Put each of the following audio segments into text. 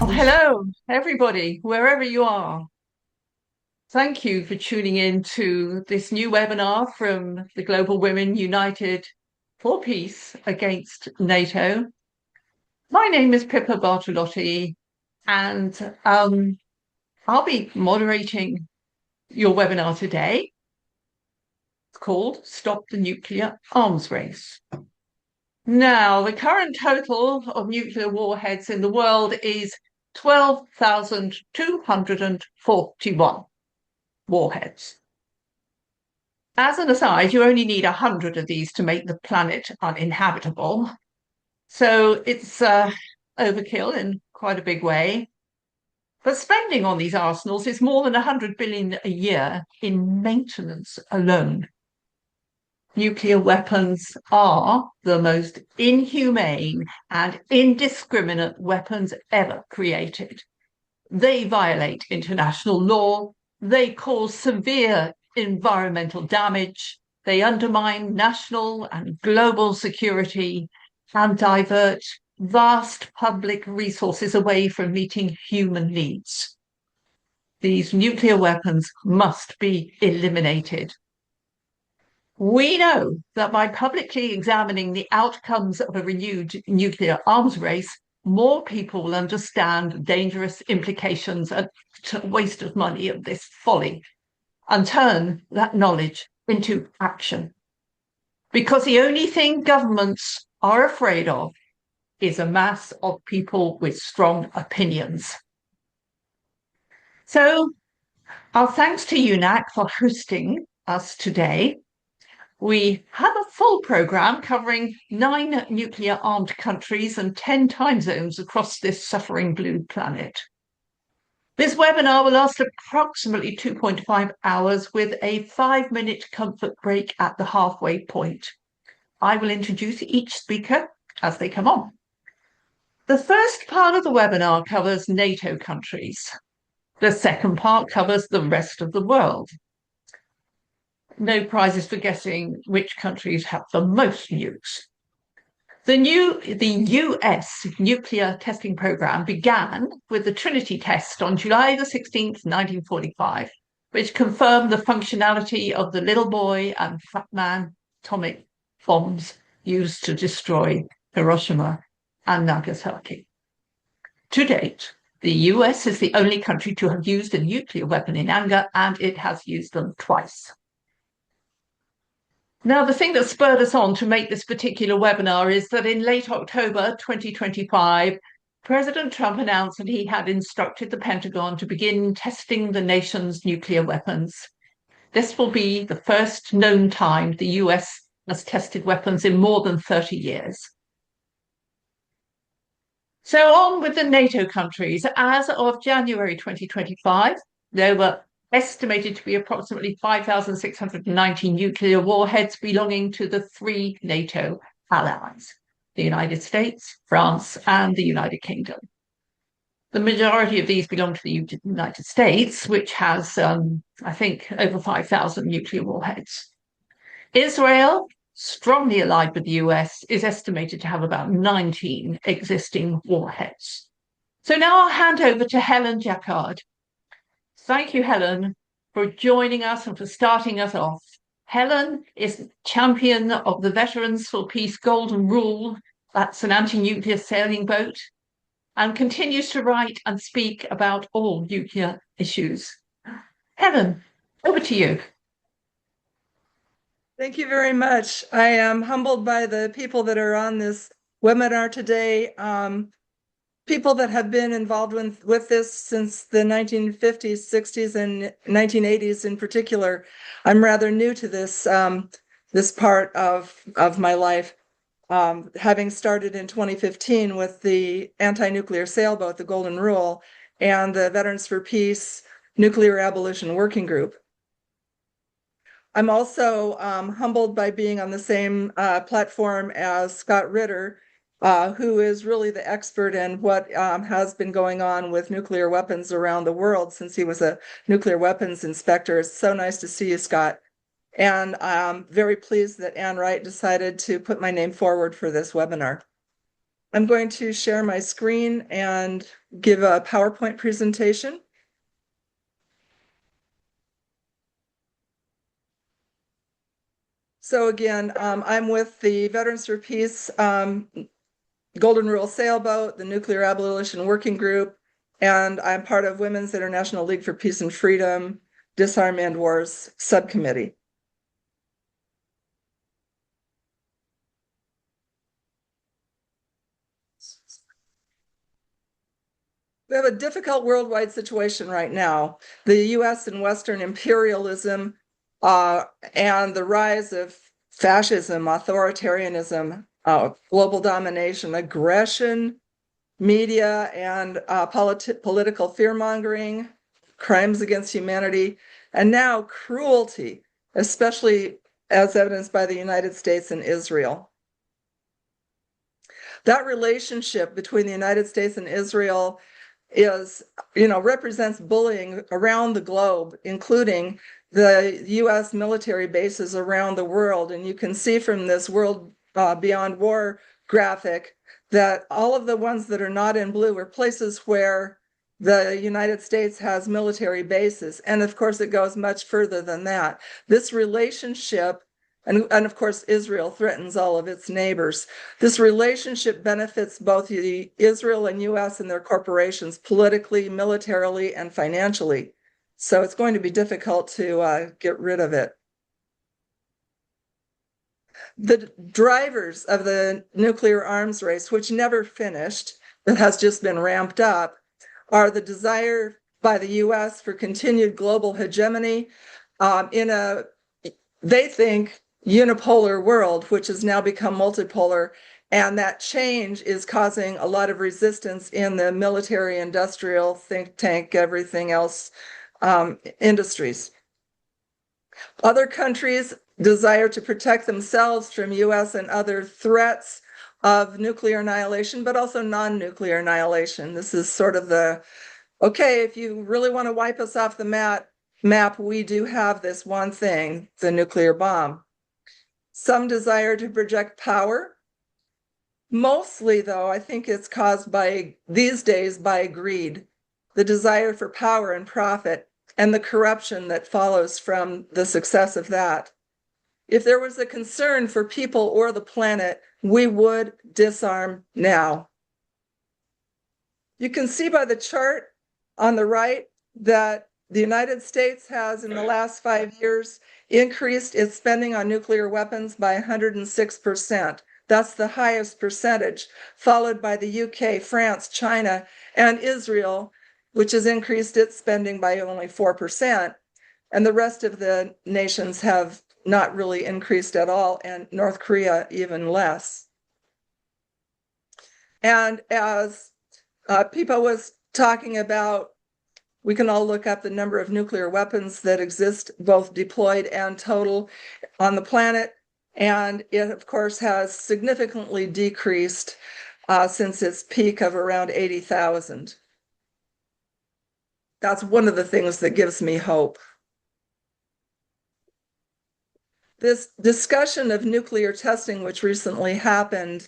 Oh, hello, everybody, wherever you are. Thank you for tuning in to this new webinar from the Global Women United for Peace Against NATO. My name is Pippa Bartolotti, and I'll be moderating your webinar today. It's called Stop the Nuclear Arms Race. Now, the current total of nuclear warheads in the world is 12,241 warheads. As an aside, you only need 100 of these to make the planet uninhabitable. So it's overkill in quite a big way. But spending on these arsenals is more than 100 billion a year in maintenance alone. Nuclear weapons are the most inhumane and indiscriminate weapons ever created. They violate international law, they cause severe environmental damage, they undermine national and global security, and divert vast public resources away from meeting human needs. These nuclear weapons must be eliminated. We know that by publicly examining the outcomes of a renewed nuclear arms race, more people will understand dangerous implications and waste of money of this folly and turn that knowledge into action. Because the only thing governments are afraid of is a mass of people with strong opinions. So our thanks to UNAC for hosting us today. We have a full programme covering 9 nuclear-armed countries and 10 time zones across this suffering blue planet. This webinar will last approximately 2.5 hours with a 5-minute comfort break at the halfway point. I will introduce each speaker as they come on. The first part of the webinar covers NATO countries. The second part covers the rest of the world. No prizes for guessing which countries have the most nukes. The US nuclear testing program began with the Trinity test on July the 16th, 1945, which confirmed the functionality of the Little Boy and Fat Man atomic bombs used to destroy Hiroshima and Nagasaki. To date, the US is the only country to have used a nuclear weapon in anger, and it has used them twice. Now, the thing that spurred us on to make this particular webinar is that in late October 2025, President Trump announced that he had instructed the Pentagon to begin testing the nation's nuclear weapons. This will be the first known time the US has tested weapons in more than 30 years. So on with the NATO countries. As of January 2025, there were estimated to be approximately 5,690 nuclear warheads belonging to the 3 NATO allies, the United States, France, and the United Kingdom. The majority of these belong to the United States, which has, I think, over 5,000 nuclear warheads. Israel, strongly allied with the US, is estimated to have about 19 existing warheads. So now I'll hand over to Helen Jacquard. Thank you, Helen, for joining us and for starting us off. Helen is champion of the Veterans for Peace Golden Rule, that's an anti-nuclear sailing boat, and continues to write and speak about all nuclear issues. Helen, over to you. Thank you very much. I am humbled by the people that are on this webinar today. People that have been involved with this since the 1950s, 60s, and 1980s in particular. I'm rather new to this this part of my life, having started in 2015 with the anti-nuclear sailboat, the Golden Rule, and the Veterans for Peace Nuclear Abolition Working Group. I'm also humbled by being on the same platform as Scott Ritter, who is really the expert in what has been going on with nuclear weapons around the world since he was a nuclear weapons inspector. It's so nice to see you, Scott. And I'm very pleased that Ann Wright decided to put my name forward for this webinar. I'm going to share my screen and give a PowerPoint presentation. So again, I'm with the Veterans for Peace Golden Rule Sailboat, the Nuclear Abolition Working Group, and I'm part of Women's International League for Peace and Freedom Disarm End Wars Subcommittee. We have a difficult worldwide situation right now. The US and Western imperialism and the rise of fascism, authoritarianism, global domination, aggression, media, and political fear-mongering, crimes against humanity, and now cruelty, especially as evidenced by the United States and Israel. That relationship between the United States and Israel is, represents bullying around the globe, including the US military bases around the world. And you can see from this World Beyond War graphic that all of the ones that are not in blue are places where the United States has military bases. And of course, it goes much further than that. This relationship, and of course, Israel threatens all of its neighbors. This relationship benefits both the Israel and US and their corporations politically, militarily, and financially. So it's going to be difficult to get rid of it. The drivers of the nuclear arms race, which never finished, that has just been ramped up, are the desire by the US for continued global hegemony in a, they think, unipolar world, which has now become multipolar. And that change is causing a lot of resistance in the military, industrial, think tank, everything else industries. Other countries desire to protect themselves from US and other threats of nuclear annihilation, but also non-nuclear annihilation. This is sort of the, okay, if you really want to wipe us off the map, we do have this one thing, the nuclear bomb. Some desire to project power. Mostly, though, I think it's caused by, these days, by greed, the desire for power and profit, and the corruption that follows from the success of that. If there was a concern for people or the planet, we would disarm now. You can see by the chart on the right that the United States has, in the last 5 years, increased its spending on nuclear weapons by 106%. That's the highest percentage, followed by the UK, France, China, and Israel, which has increased its spending by only 4%. And the rest of the nations have not really increased at all, and North Korea even less. And as Pipa was talking about, we can all look up the number of nuclear weapons that exist, both deployed and total, on the planet. And it, of course, has significantly decreased since its peak of around 80,000. That's one of the things that gives me hope. This discussion of nuclear testing, which recently happened,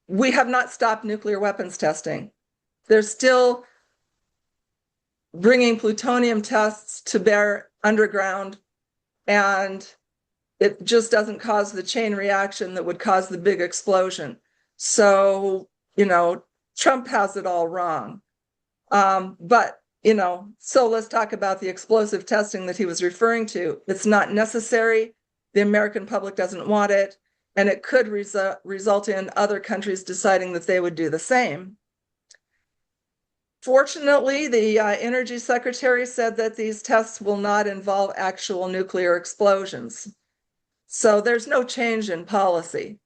we have not stopped nuclear weapons testing. They're still bringing plutonium tests to bear underground, and it just doesn't cause the chain reaction that would cause the big explosion. So, Trump has it all wrong. So let's talk about the explosive testing that he was referring to. It's not necessary. The American public doesn't want it. And it could result in other countries deciding that they would do the same. Fortunately, the Energy Secretary said that these tests will not involve actual nuclear explosions. So there's no change in policy.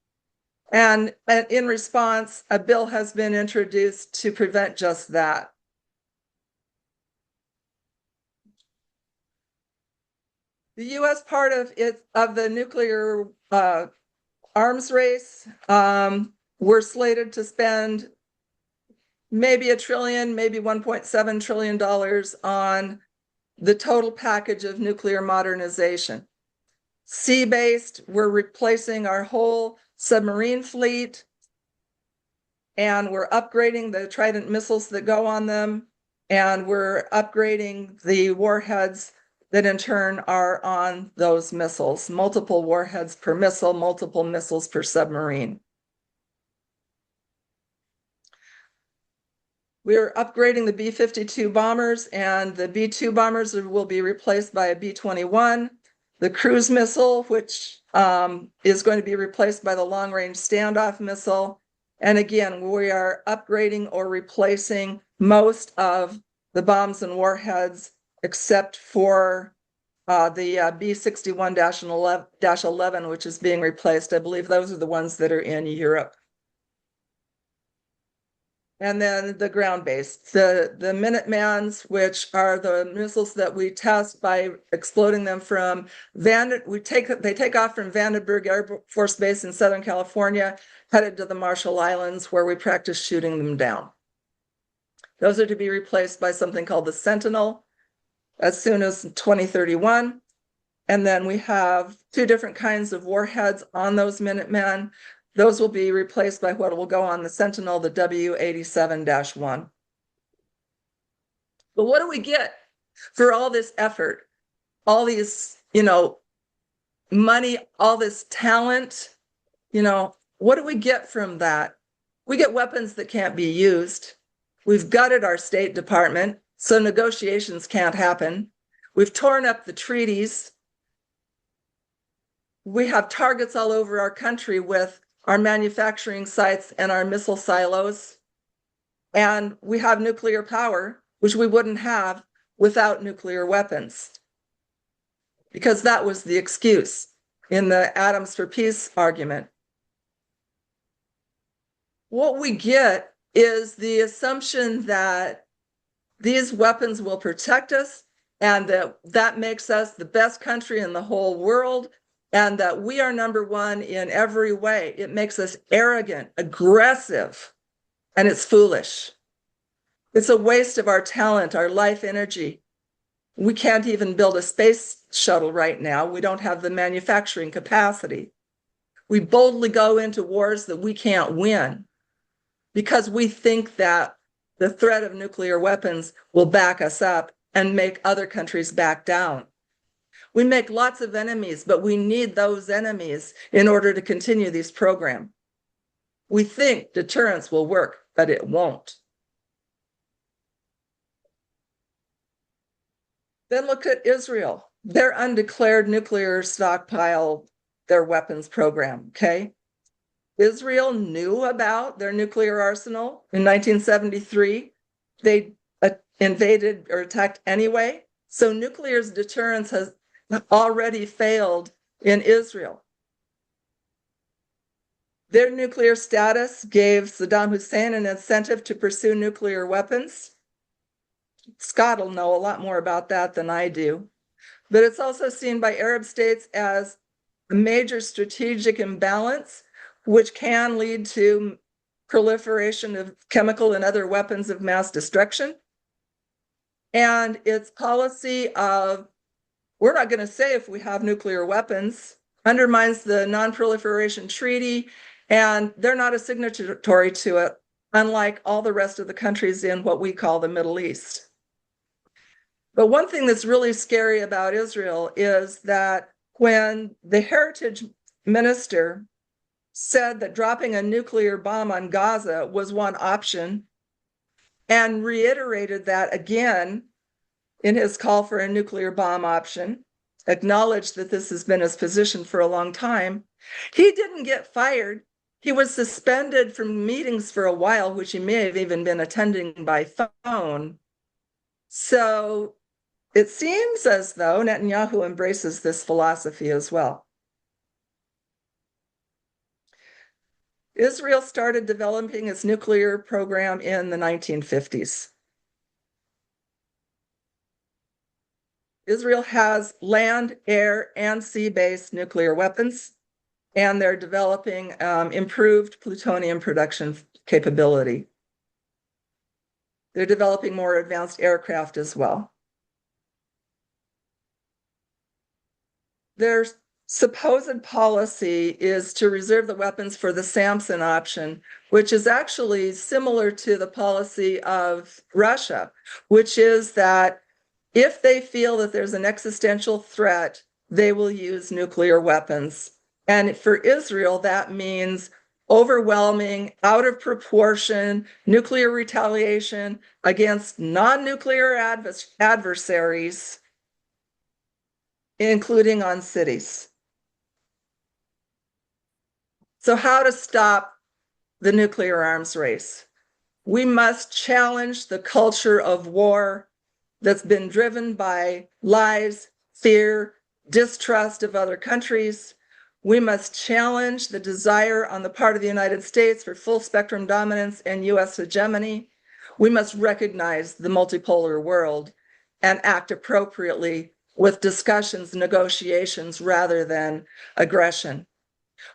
And in response, a bill has been introduced to prevent just that. The US part of the nuclear arms race, we're slated to spend maybe $1 trillion, maybe $1.7 trillion on the total package of nuclear modernization. Sea-based, we're replacing our whole submarine fleet, and we're upgrading the Trident missiles that go on them, and we're upgrading the warheads that in turn are on those missiles. Multiple warheads per missile, multiple missiles per submarine. We're upgrading the B-52 bombers, and the B-2 bombers will be replaced by a B-21. The cruise missile, which is going to be replaced by the long-range standoff missile. And again, we are upgrading or replacing most of the bombs and warheads, except for the B-61-11, which is being replaced. I believe those are the ones that are in Europe. And then the ground-based, the Minutemans, which are the missiles that we test by exploding them from they take off from Vandenberg Air Force Base in Southern California, headed to the Marshall Islands, where we practice shooting them down. Those are to be replaced by something called the Sentinel as soon as 2031. And then we have two different kinds of warheads on those Minutemen. Those will be replaced by what will go on the Sentinel, the W-87-1. But what do we get for all this effort, all these, money, all this talent? What do we get from that? We get weapons that can't be used. We've gutted our State Department, so negotiations can't happen. We've torn up the treaties. We have targets all over our country with our manufacturing sites and our missile silos. And we have nuclear power, which we wouldn't have without nuclear weapons, because that was the excuse in the Atoms for Peace argument. What we get is the assumption that these weapons will protect us, and that makes us the best country in the whole world, and that we are number one in every way. It makes us arrogant, aggressive, and it's foolish. It's a waste of our talent, our life energy. We can't even build a space shuttle right now. We don't have the manufacturing capacity. We boldly go into wars that we can't win because we think that the threat of nuclear weapons will back us up and make other countries back down. We make lots of enemies, but we need those enemies in order to continue this program. We think deterrence will work, but it won't. Then look at Israel. Their undeclared nuclear stockpile, their weapons program, okay? Israel knew about their nuclear arsenal in 1973. They invaded or attacked anyway. So nuclear deterrence has already failed in Israel. Their nuclear status gave Saddam Hussein an incentive to pursue nuclear weapons. Scott will know a lot more about that than I do. But it's also seen by Arab states as a major strategic imbalance, which can lead to proliferation of chemical and other weapons of mass destruction. And its policy of, we're not going to say if we have nuclear weapons, undermines the Non-Proliferation Treaty, and they're not a signatory to it, unlike all the rest of the countries in what we call the Middle East. But one thing that's really scary about Israel is that when the heritage minister said that dropping a nuclear bomb on Gaza was one option, and reiterated that again in his call for a nuclear bomb option, acknowledged that this has been his position for a long time, he didn't get fired. He was suspended from meetings for a while, which he may have even been attending by phone. So it seems as though Netanyahu embraces this philosophy as well. Israel started developing its nuclear program in the 1950s. Israel has land, air, and sea-based nuclear weapons, and they're developing improved plutonium production capability. They're developing more advanced aircraft as well. They're supposed policy is to reserve the weapons for the Samson option, which is actually similar to the policy of Russia, which is that if they feel that there's an existential threat, they will use nuclear weapons. And for Israel, that means overwhelming, out of proportion nuclear retaliation against non-nuclear adversaries, including on cities. So how to stop the nuclear arms race? We must challenge the culture of war that's been driven by lies, fear, distrust of other countries. We must challenge the desire on the part of the United States for full spectrum dominance and US hegemony. We must recognize the multipolar world and act appropriately with discussions, negotiations, rather than aggression.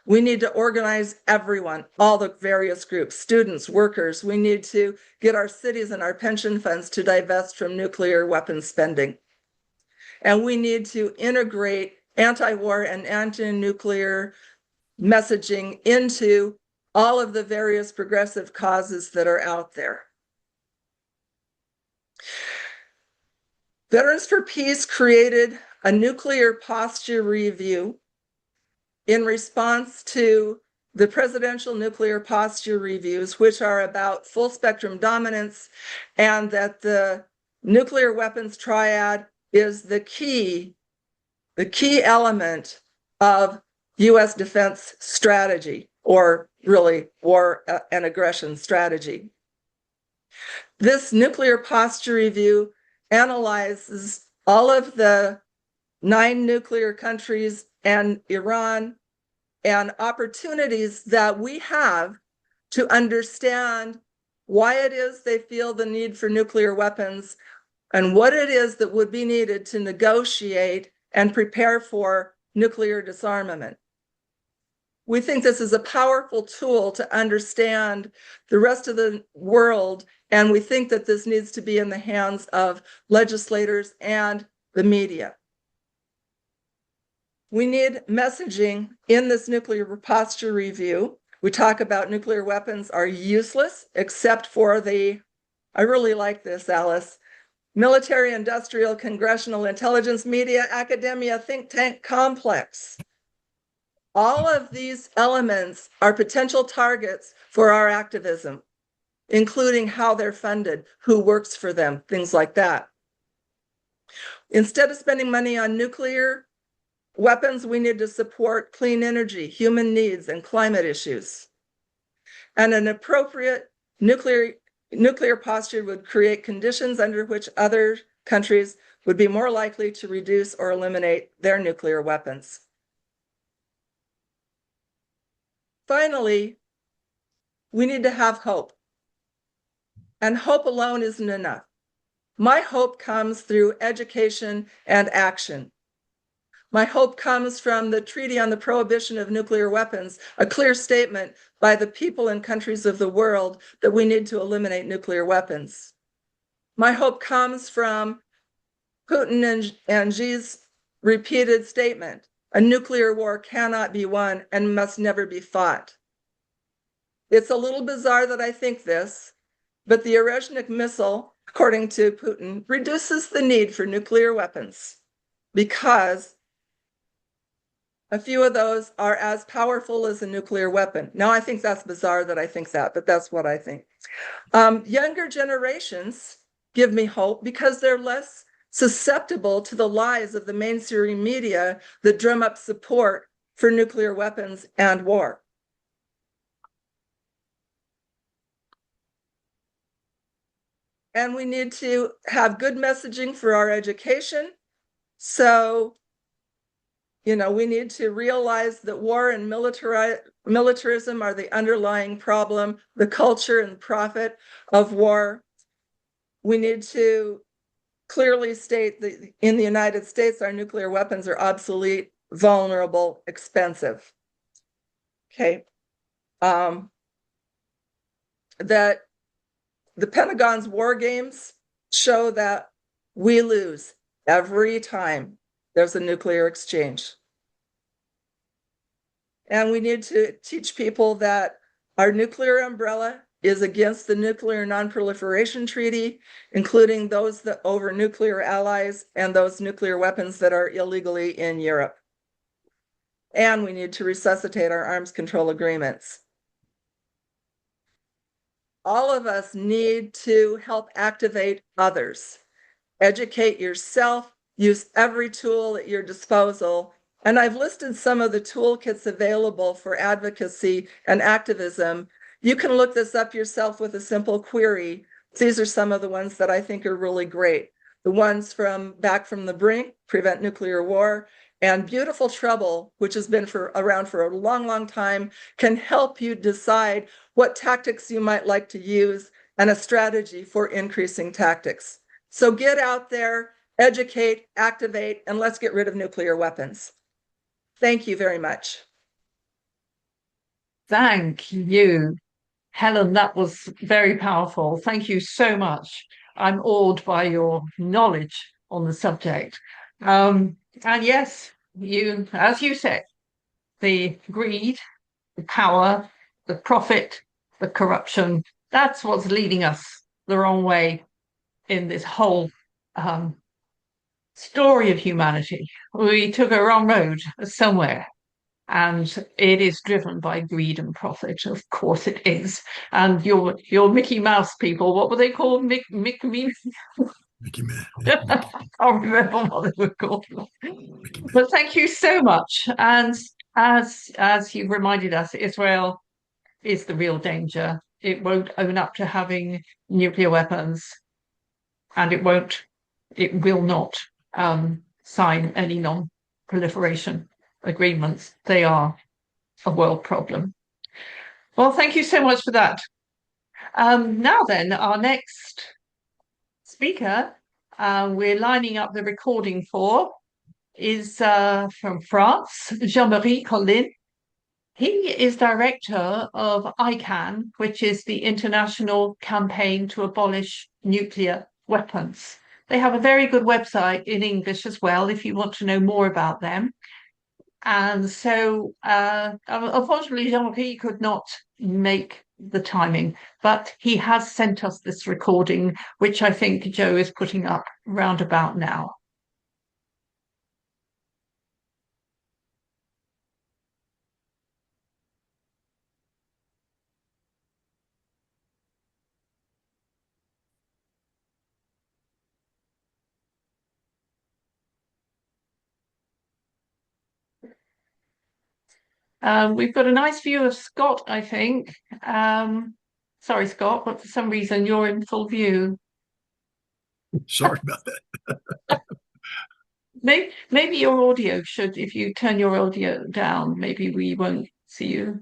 We need to organize everyone, all the various groups, students, workers. We need to get our cities and our pension funds to divest from nuclear weapons spending. And we need to integrate anti-war and anti-nuclear messaging into all of the various progressive causes that are out there. Veterans for Peace created a nuclear posture review in response to the presidential nuclear posture reviews, which are about full spectrum dominance, and that the nuclear weapons triad is the key element of US defense strategy, or really war and aggression strategy. This nuclear posture review analyzes all of the 9 nuclear countries and Iran, and opportunities that we have to understand why it is they feel the need for nuclear weapons and what it is that would be needed to negotiate and prepare for nuclear disarmament. We think this is a powerful tool to understand the rest of the world, and we think that this needs to be in the hands of legislators and the media. We need messaging in this nuclear posture review. We talk about nuclear weapons are useless except for the, I really like this, Alice, military, industrial, congressional, intelligence, media, academia, think tank complex. All of these elements are potential targets for our activism, including how they're funded, who works for them, things like that. Instead of spending money on nuclear weapons, we need to support clean energy, human needs, and climate issues. And an appropriate nuclear posture would create conditions under which other countries would be more likely to reduce or eliminate their nuclear weapons. Finally, we need to have hope. And hope alone isn't enough. My hope comes through education and action. My hope comes from the Treaty on the Prohibition of Nuclear Weapons, a clear statement by the people and countries of the world that we need to eliminate nuclear weapons. My hope comes from Putin and Xi's repeated statement, a nuclear war cannot be won and must never be fought. It's a little bizarre that I think this, but the Orezhnik missile, according to Putin, reduces the need for nuclear weapons because a few of those are as powerful as a nuclear weapon. Now, I think that's bizarre that I think that, but that's what I think. Younger generations give me hope because they're less susceptible to the lies of the mainstream media that drum up support for nuclear weapons and war. And we need to have good messaging for our education. So, we need to realize that war and militarism are the underlying problem, the culture and profit of war. We need to clearly state that in the United States, our nuclear weapons are obsolete, vulnerable, expensive. Okay. That the Pentagon's war games show that we lose every time there's a nuclear exchange. And we need to teach people that our nuclear umbrella is against the Nuclear Non-Proliferation Treaty, including those that over nuclear allies and those nuclear weapons that are illegally in Europe. And we need to resuscitate our arms control agreements. All of us need to help activate others. Educate yourself, use every tool at your disposal. And I've listed some of the toolkits available for advocacy and activism. You can look this up yourself with a simple query. These are some of the ones that I think are really great. The ones from Back from the Brink, Prevent Nuclear War, and Beautiful Trouble, which has been around for a long, long time, can help you decide what tactics you might like to use and a strategy for increasing tactics. So get out there, educate, activate, and let's get rid of nuclear weapons. Thank you very much. Thank you, Helen. That was very powerful. Thank you so much. I'm awed by your knowledge on the subject. And yes, you, as you said, the greed, the power, the profit, the corruption, that's what's leading us the wrong way in this whole story of humanity. We took a wrong road somewhere, and it is driven by greed and profit. Of course it is. And your Mickey Mouse people, what were they called? Mickey Man. I can't remember what they were called. But thank you so much. And as you reminded us, Israel is the real danger. It won't own up to having nuclear weapons, and it will not sign any non-proliferation agreements. They are a world problem. Well, thank you so much for that. Now then, our next speaker, we're lining up the recording for, is from France, Jean-Marie Collin. He is director of ICAN, which is the International Campaign to Abolish Nuclear Weapons. They have a very good website in English as well, if you want to know more about them. And so, unfortunately, Jean-Marie could not make the timing, but he has sent us this recording, which I think Joe is putting up round about now. We've got a nice view of Scott, I think. Sorry, Scott, but for some reason you're in full view. Sorry about that. Maybe your audio should, if you turn your audio down, maybe we won't see you.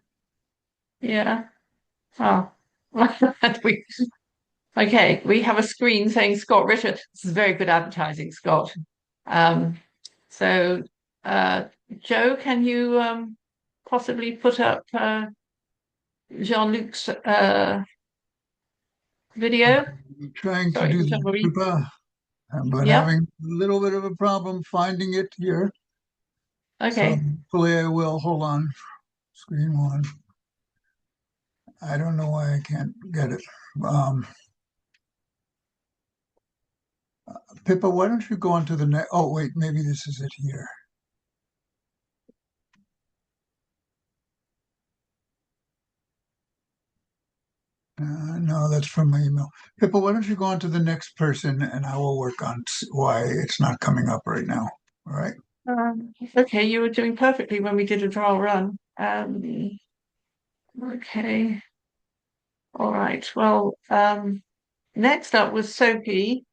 Yeah. Oh. Okay, we have a screen saying Scott Richard. This is very good advertising, Scott. So, Joe, can you possibly put up Jean-Luc's video? I'm trying Sorry, to do Jean-Marie. that, but Yep. having a little bit of a problem finding it here. Okay. So hopefully I will. Hold on. Screen one. I don't know why I can't get it. Pippa, why don't you go on to the next? Oh, wait, maybe this is it here. No, that's from my email. Pippa, why don't you go on to the next person and I will work on why it's not coming up right now. All right. Okay, you were doing perfectly when we did a trial run. Okay. All right. Well, next up was Sophie.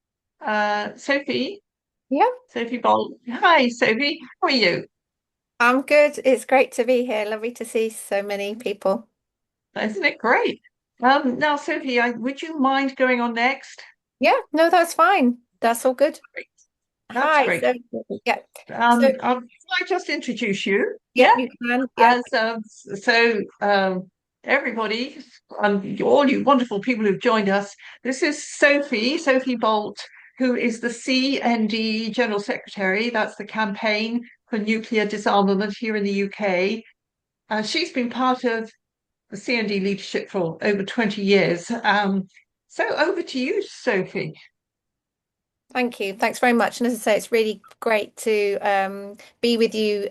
Sophie? Yeah, Sophie Bolt. Hi, Sophie. How are you? I'm good. It's great to be here. Lovely to see so many people. Isn't it great? Now, Sophie, would you mind going on next? Yeah, no, that's fine. That's all good. Great. Hi. That's So, great. yeah. Can I just introduce you? Yeah, you can. Yeah. Everybody, all you wonderful people who've joined us, this is Sophie Bolt, who is the CND General Secretary. That's the Campaign for Nuclear Disarmament here in the UK. She's been part of the CND leadership for over 20 years. So over to you, Sophie. Thank you. Thanks very much. And as I say, it's really great to be with you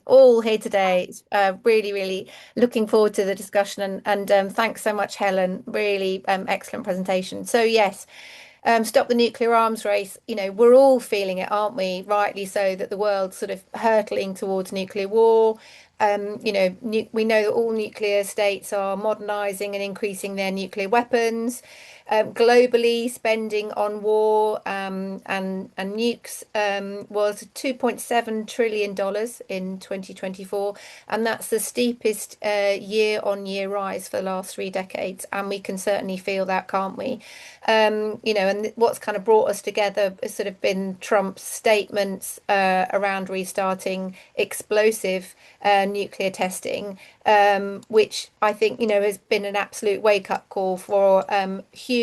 all here today. It's really, really looking forward to the discussion. And thanks so much, Helen. Really excellent presentation. So yes, stop the nuclear arms race. You know, we're all feeling it, aren't we? Rightly so, that the world's sort of hurtling towards nuclear war. You know, we know that all nuclear states are modernizing and increasing their nuclear weapons. Globally, spending on war and nukes was $2.7 trillion in 2024, and that's the steepest year-on-year rise for the last 3 decades. And we can certainly feel that, can't we? You know, and what's kind of brought us together has sort of been Trump's statements around restarting explosive nuclear testing, which I think, you know, has been an absolute wake-up call for huge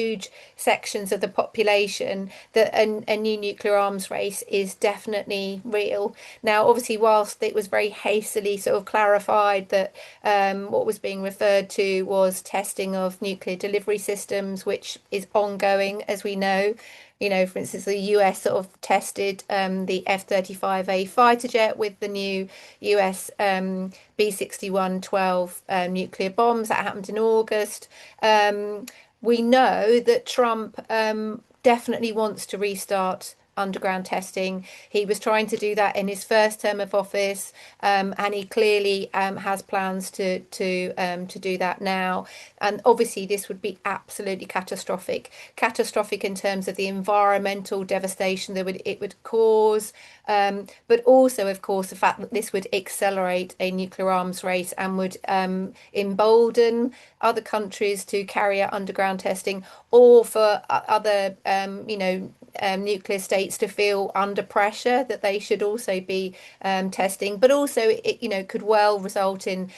sections of the population that a new nuclear arms race is definitely real. Now, obviously, whilst it was very hastily sort of clarified that what was being referred to was testing of nuclear delivery systems, which is ongoing, as we know. You know, for instance, the US sort of tested the F-35A fighter jet with the new US B-61-12 nuclear bombs. That happened in August. We know that Trump definitely wants to restart underground testing. He was trying to do that in his first term of office, and he clearly has plans to do that now. And obviously, this would be absolutely catastrophic. Catastrophic in terms of the environmental devastation that it would cause, but also, of course, the fact that this would accelerate a nuclear arms race and would embolden other countries to carry out underground testing, or for other, you know, nuclear states to feel under pressure that they should also be testing. But also, it, you know, could well result in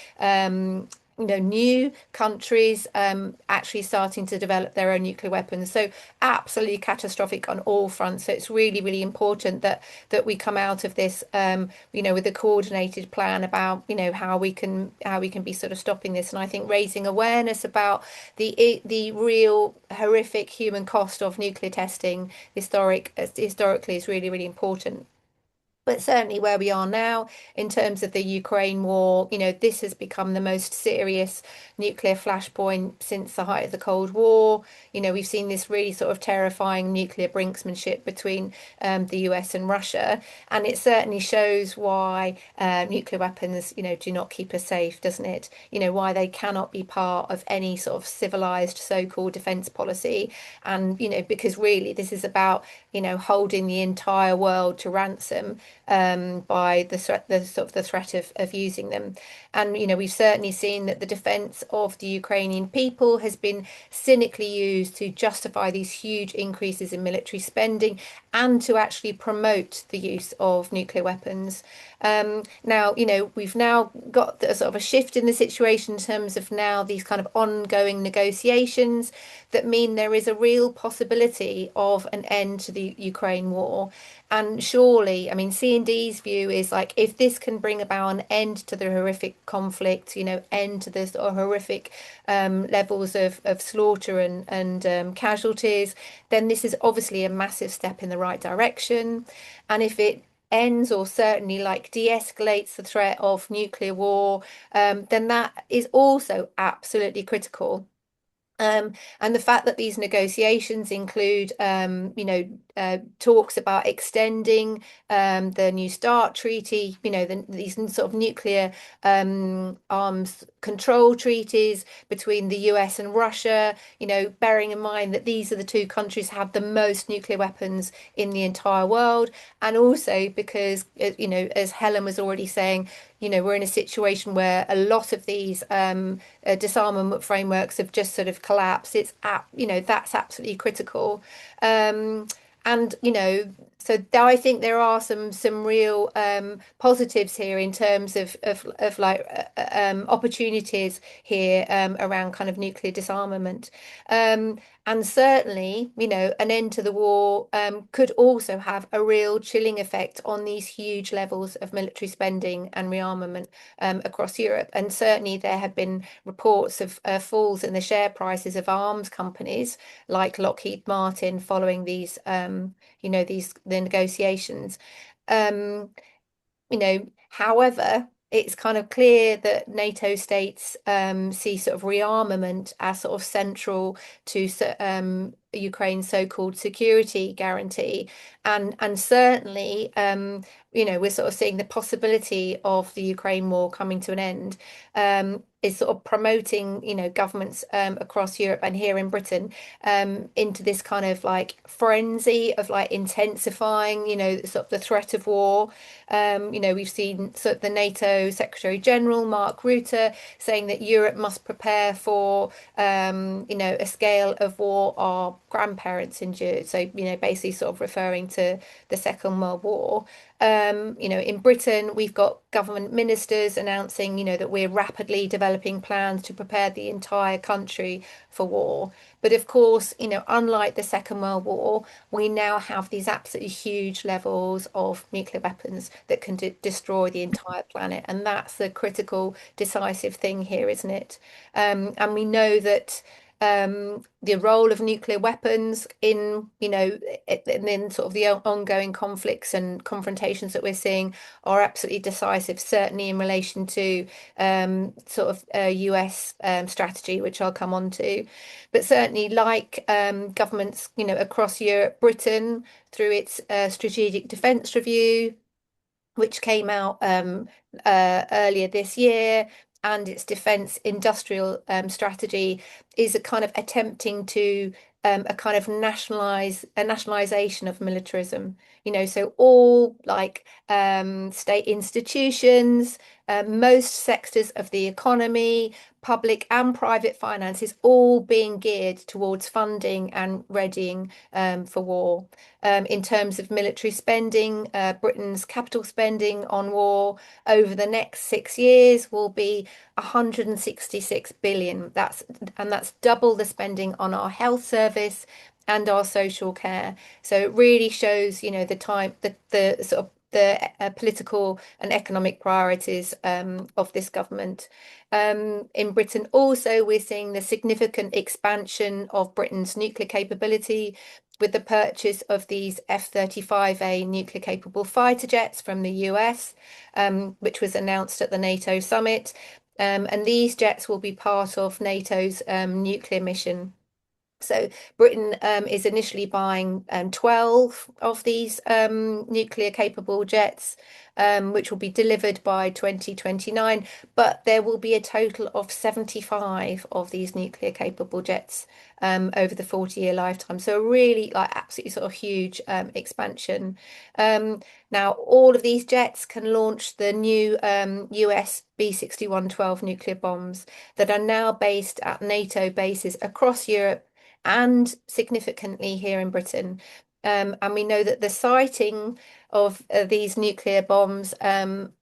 you know, new countries actually starting to develop their own nuclear weapons. So absolutely catastrophic on all fronts. So it's really, really important that we come out of this, you know, with a coordinated plan about, you know, how we can be sort of stopping this. And I think raising awareness about the real horrific human cost of nuclear testing historically is really, really important. But certainly where we are now in terms of the Ukraine war, you know, this has become the most serious nuclear flashpoint since the height of the Cold War. You know, we've seen this really sort of terrifying nuclear brinksmanship between the US and Russia. And it certainly shows why nuclear weapons, you know, do not keep us safe, doesn't it? You know, why they cannot be part of any sort of civilized so-called defense policy. And, you know, because really this is about, you know, holding the entire world to ransom by the threat of using them. And, you know, we've certainly seen that the defense of the Ukrainian people has been cynically used to justify these huge increases in military spending and to actually promote the use of nuclear weapons. Now, you know, we've now got a sort of a shift in the situation in terms of now these kind of ongoing negotiations that mean there is a real possibility of an end to the Ukraine war. And surely, I mean, C&D's view is like, if this can bring about an end to the horrific conflict, you know, end to the sort of horrific levels of slaughter and casualties, then this is obviously a massive step in the right direction. And if it ends or certainly like de-escalates the threat of nuclear war, then that is also absolutely critical. And the fact that these negotiations include, you know, talks about extending the New START treaty, you know, these sort of nuclear arms control treaties between the US and Russia, you know, bearing in mind that these are the two countries that have the most nuclear weapons in the entire world. And also because, you know, as Helen was already saying, you know, we're in a situation where a lot of these disarmament frameworks have just sort of collapsed. It's, you know, that's absolutely critical. And so I think there are some real positives here in terms of like opportunities here around kind of nuclear disarmament. And certainly, an end to the war could also have a real chilling effect on these huge levels of military spending and rearmament across Europe. And certainly there have been reports of falls in the share prices of arms companies like Lockheed Martin following the negotiations. Um, However, it's kind of clear that NATO states see sort of rearmament as sort of central to Ukraine's so-called security guarantee, and certainly, we're sort of seeing the possibility of the Ukraine war coming to an end. Is sort of promoting, governments across Europe and here in Britain into this kind of like frenzy of like intensifying, sort of the threat of war. We've seen sort of the NATO Secretary General Mark Rutte saying that Europe must prepare for, a scale of war our grandparents endured. So, basically sort of referring to the Second World War. In Britain, we've got government ministers announcing, that we're rapidly developing plans to prepare the entire country for war. But of course, unlike the Second World War, we now have these absolutely huge levels of nuclear weapons that can destroy the entire planet. And that's the critical, decisive thing here, isn't it? And we know that the role of nuclear weapons in sort of the ongoing conflicts and confrontations that we're seeing are absolutely decisive, certainly in relation to sort of US strategy, which I'll come on to. But certainly, like governments, across Europe, Britain, through its strategic defence review, which came out earlier this year, and its defence industrial strategy, is a kind of attempting to a kind of nationalization of militarism. So all like state institutions, most sectors of the economy, public and private finance is all being geared towards funding and readying for war. In terms of military spending, Britain's capital spending on war over the next 6 years will be 166 billion. That's double the spending on our health service and our social care. So it really shows, the sort of the political and economic priorities of this government. In Britain also, we're seeing the significant expansion of Britain's nuclear capability with the purchase of these F-35A nuclear capable fighter jets from the US, which was announced at the NATO summit. And these jets will be part of NATO's nuclear mission. So Britain is initially buying 12 of these nuclear capable jets, which will be delivered by 2029. But there will be a total of 75 of these nuclear capable jets over the 40-year lifetime. So really like absolutely sort of huge expansion. Now, all of these jets can launch the new US B-6112 nuclear bombs that are now based at NATO bases across Europe and significantly here in Britain. And we know that the sighting of these nuclear bombs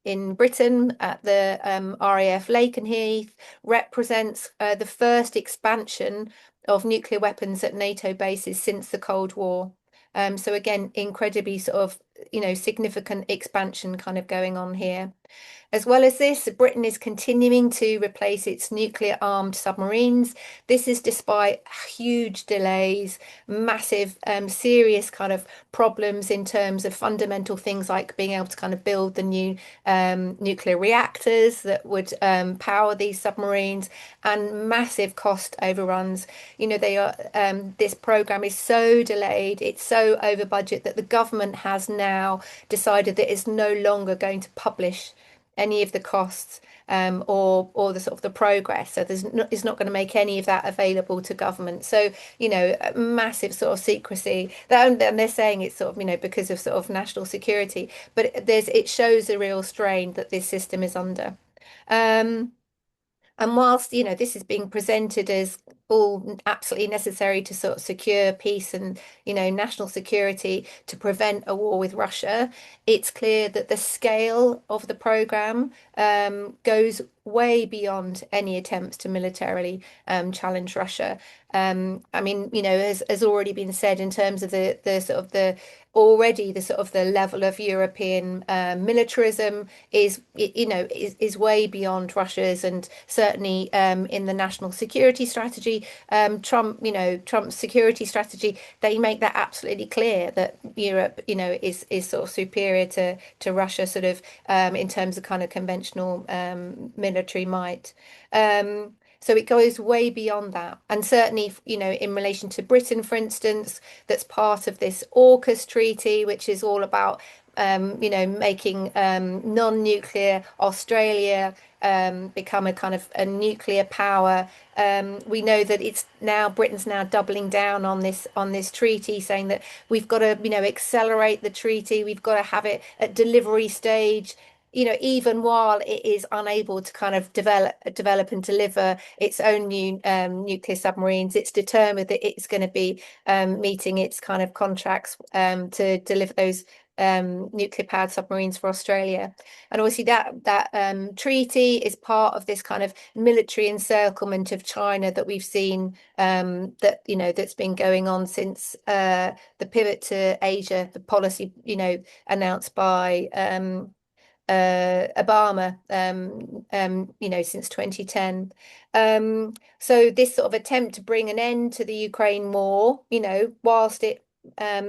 in Britain at the RAF Lakenheath represents the first expansion of nuclear weapons at NATO bases since the Cold War. So again, incredibly sort of, significant expansion kind of going on here. As well as this, Britain is continuing to replace its nuclear armed submarines. This is despite huge delays, massive, serious kind of problems in terms of fundamental things like being able to kind of build the new nuclear reactors that would power these submarines, and massive cost overruns. This program is so delayed, it's so over budget that the government has now decided that it's no longer going to publish any of the costs or the sort of the progress. So it's not going to make any of that available to government. So, massive sort of secrecy. And they're saying it's sort of, because of sort of national security, but it shows a real strain that this system is under. And whilst, this is being presented as all absolutely necessary to sort of secure peace and, national security to prevent a war with Russia, it's clear that the scale of the program goes way beyond any attempts to militarily challenge Russia. I mean, as already been said in terms of the sort of the already the sort of the level of European militarism is way beyond Russia's, and certainly in the national security strategy, Trump's security strategy, they make that absolutely clear that Europe, is sort of superior to Russia, sort of in terms of kind of conventional military might. So it goes way beyond that. And certainly, in relation to Britain, for instance, that's part of this AUKUS treaty, which is all about, making non-nuclear Australia become a kind of a nuclear power. We know that Britain's now doubling down on this treaty, saying that we've got to, accelerate the treaty. We've got to have it at delivery stage, even while it is unable to kind of develop and deliver its own new nuclear submarines. It's determined that it's going to be meeting its kind of contracts to deliver those nuclear powered submarines for Australia. And obviously that treaty is part of this kind of military encirclement of China that we've seen that's been going on since the pivot to Asia, the policy announced by Obama, since 2010. So this sort of attempt to bring an end to the Ukraine war, whilst it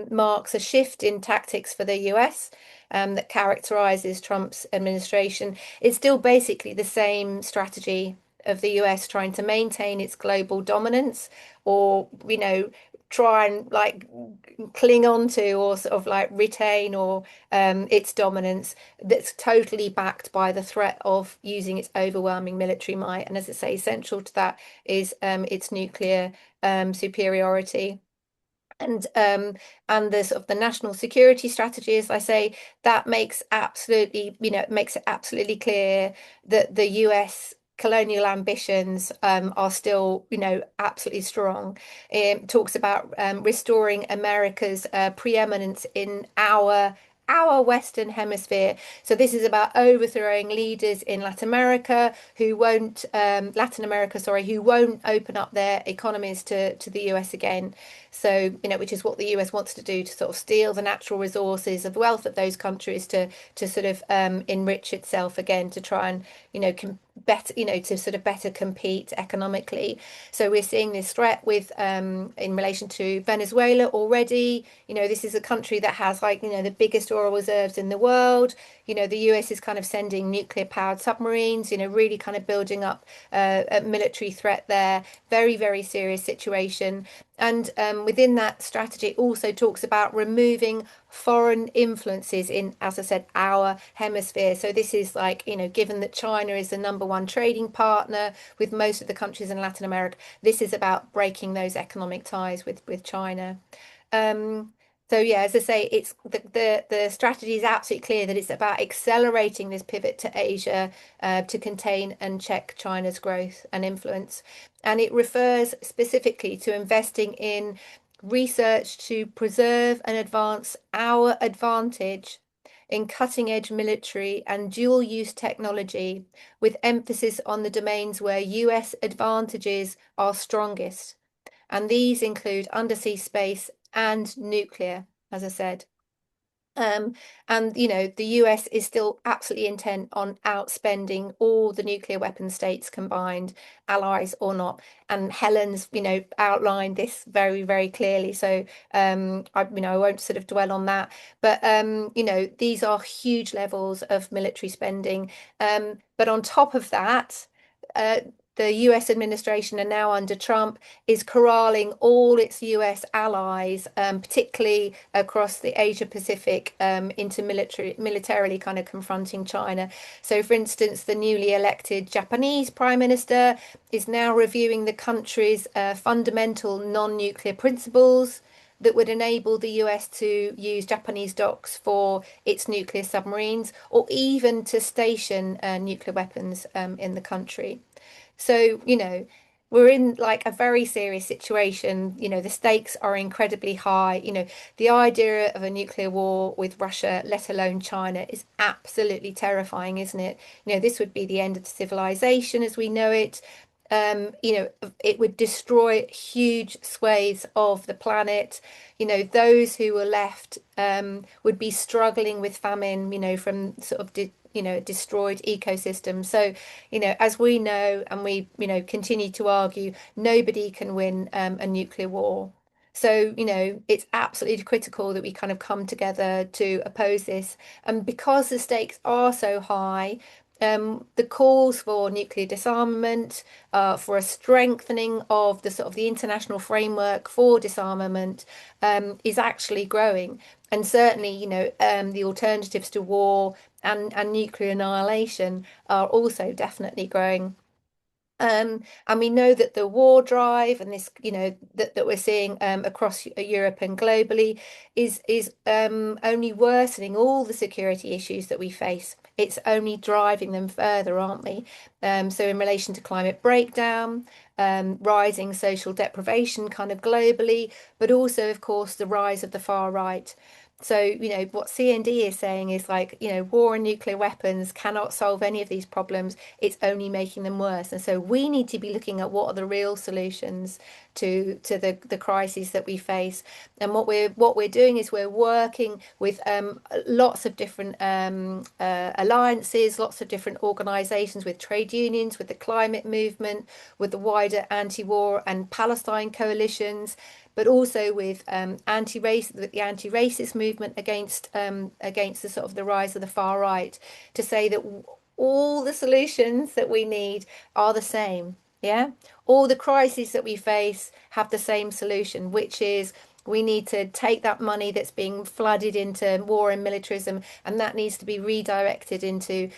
marks a shift in tactics for the US that characterizes Trump's administration, it's still basically the same strategy of the US trying to maintain its global dominance, or try and like cling on to, or sort of like retain, or its dominance, that's totally backed by the threat of using its overwhelming military might. And as I say, central to that is its nuclear superiority. And the sort of the national security strategy, as I say, that makes it absolutely clear that the US colonial ambitions are still, absolutely strong. It talks about restoring America's preeminence in our Western Hemisphere. So this is about overthrowing leaders in Latin America who won't open up their economies to the US again. So, which is what the US wants to do, to sort of steal the natural resources of wealth of those countries to sort of enrich itself again, to try and, to sort of better compete economically. So we're seeing this threat with in relation to Venezuela already. This is a country that has the biggest oil reserves in the world. The US is kind of sending nuclear powered submarines, really kind of building up a military threat there. Very, very serious situation. And within that strategy, it also talks about removing foreign influences in, as I said, our hemisphere. So this is given that China is the #1 trading partner with most of the countries in Latin America, this is about breaking those economic ties with China. So yeah, as I say, it's the strategy is absolutely clear that it's about accelerating this pivot to Asia to contain and check China's growth and influence. And it refers specifically to investing in research to preserve and advance our advantage in cutting-edge military and dual-use technology, with emphasis on the domains where US advantages are strongest. And these include undersea space and nuclear, as I said. And the US is still absolutely intent on outspending all the nuclear weapon states combined, allies or not. And Helen's outlined this very, very clearly, so I won't sort of dwell on that. But these are huge levels of military spending. But on top of that, the US administration, and now under Trump, is corralling all its US allies, particularly across the Asia Pacific, into militarily kind of confronting China. So, for instance, the newly elected Japanese Prime Minister is now reviewing the country's fundamental non-nuclear principles that would enable the US to use Japanese docks for its nuclear submarines, or even to station nuclear weapons in the country. So, we're in like a very serious situation. The stakes are incredibly high. The idea of a nuclear war with Russia, let alone China, is absolutely terrifying, isn't it? This would be the end of the civilization as we know it. It would destroy huge swathes of the planet. Those who were left would be struggling with famine, from sort of destroyed ecosystems. So, as we know, and we, continue to argue, nobody can win a nuclear war. So, it's absolutely critical that we kind of come together to oppose this. And because the stakes are so high, the calls for nuclear disarmament, for a strengthening of the sort of the international framework for disarmament, is actually growing. And certainly, the alternatives to war and nuclear annihilation are also definitely growing. And we know that the war drive and this, that we're seeing across Europe and globally is only worsening all the security issues that we face. It's only driving them further, aren't we? So in relation to climate breakdown, rising social deprivation kind of globally, but also, of course, the rise of the far right. So, what CND is saying is like, war and nuclear weapons cannot solve any of these problems. It's only making them worse. And so we need to be looking at what are the real solutions to the crises that we face. And what we're doing is we're working with lots of different alliances, lots of different organizations, with trade unions, with the climate movement, with the wider anti-war and Palestine coalitions, but also with the anti-racist movement against the sort of the rise of the far right, to say that all the solutions that we need are the same. Yeah, all the crises that we face have the same solution, which is we need to take that money that's being flooded into war and militarism, and that needs to be redirected into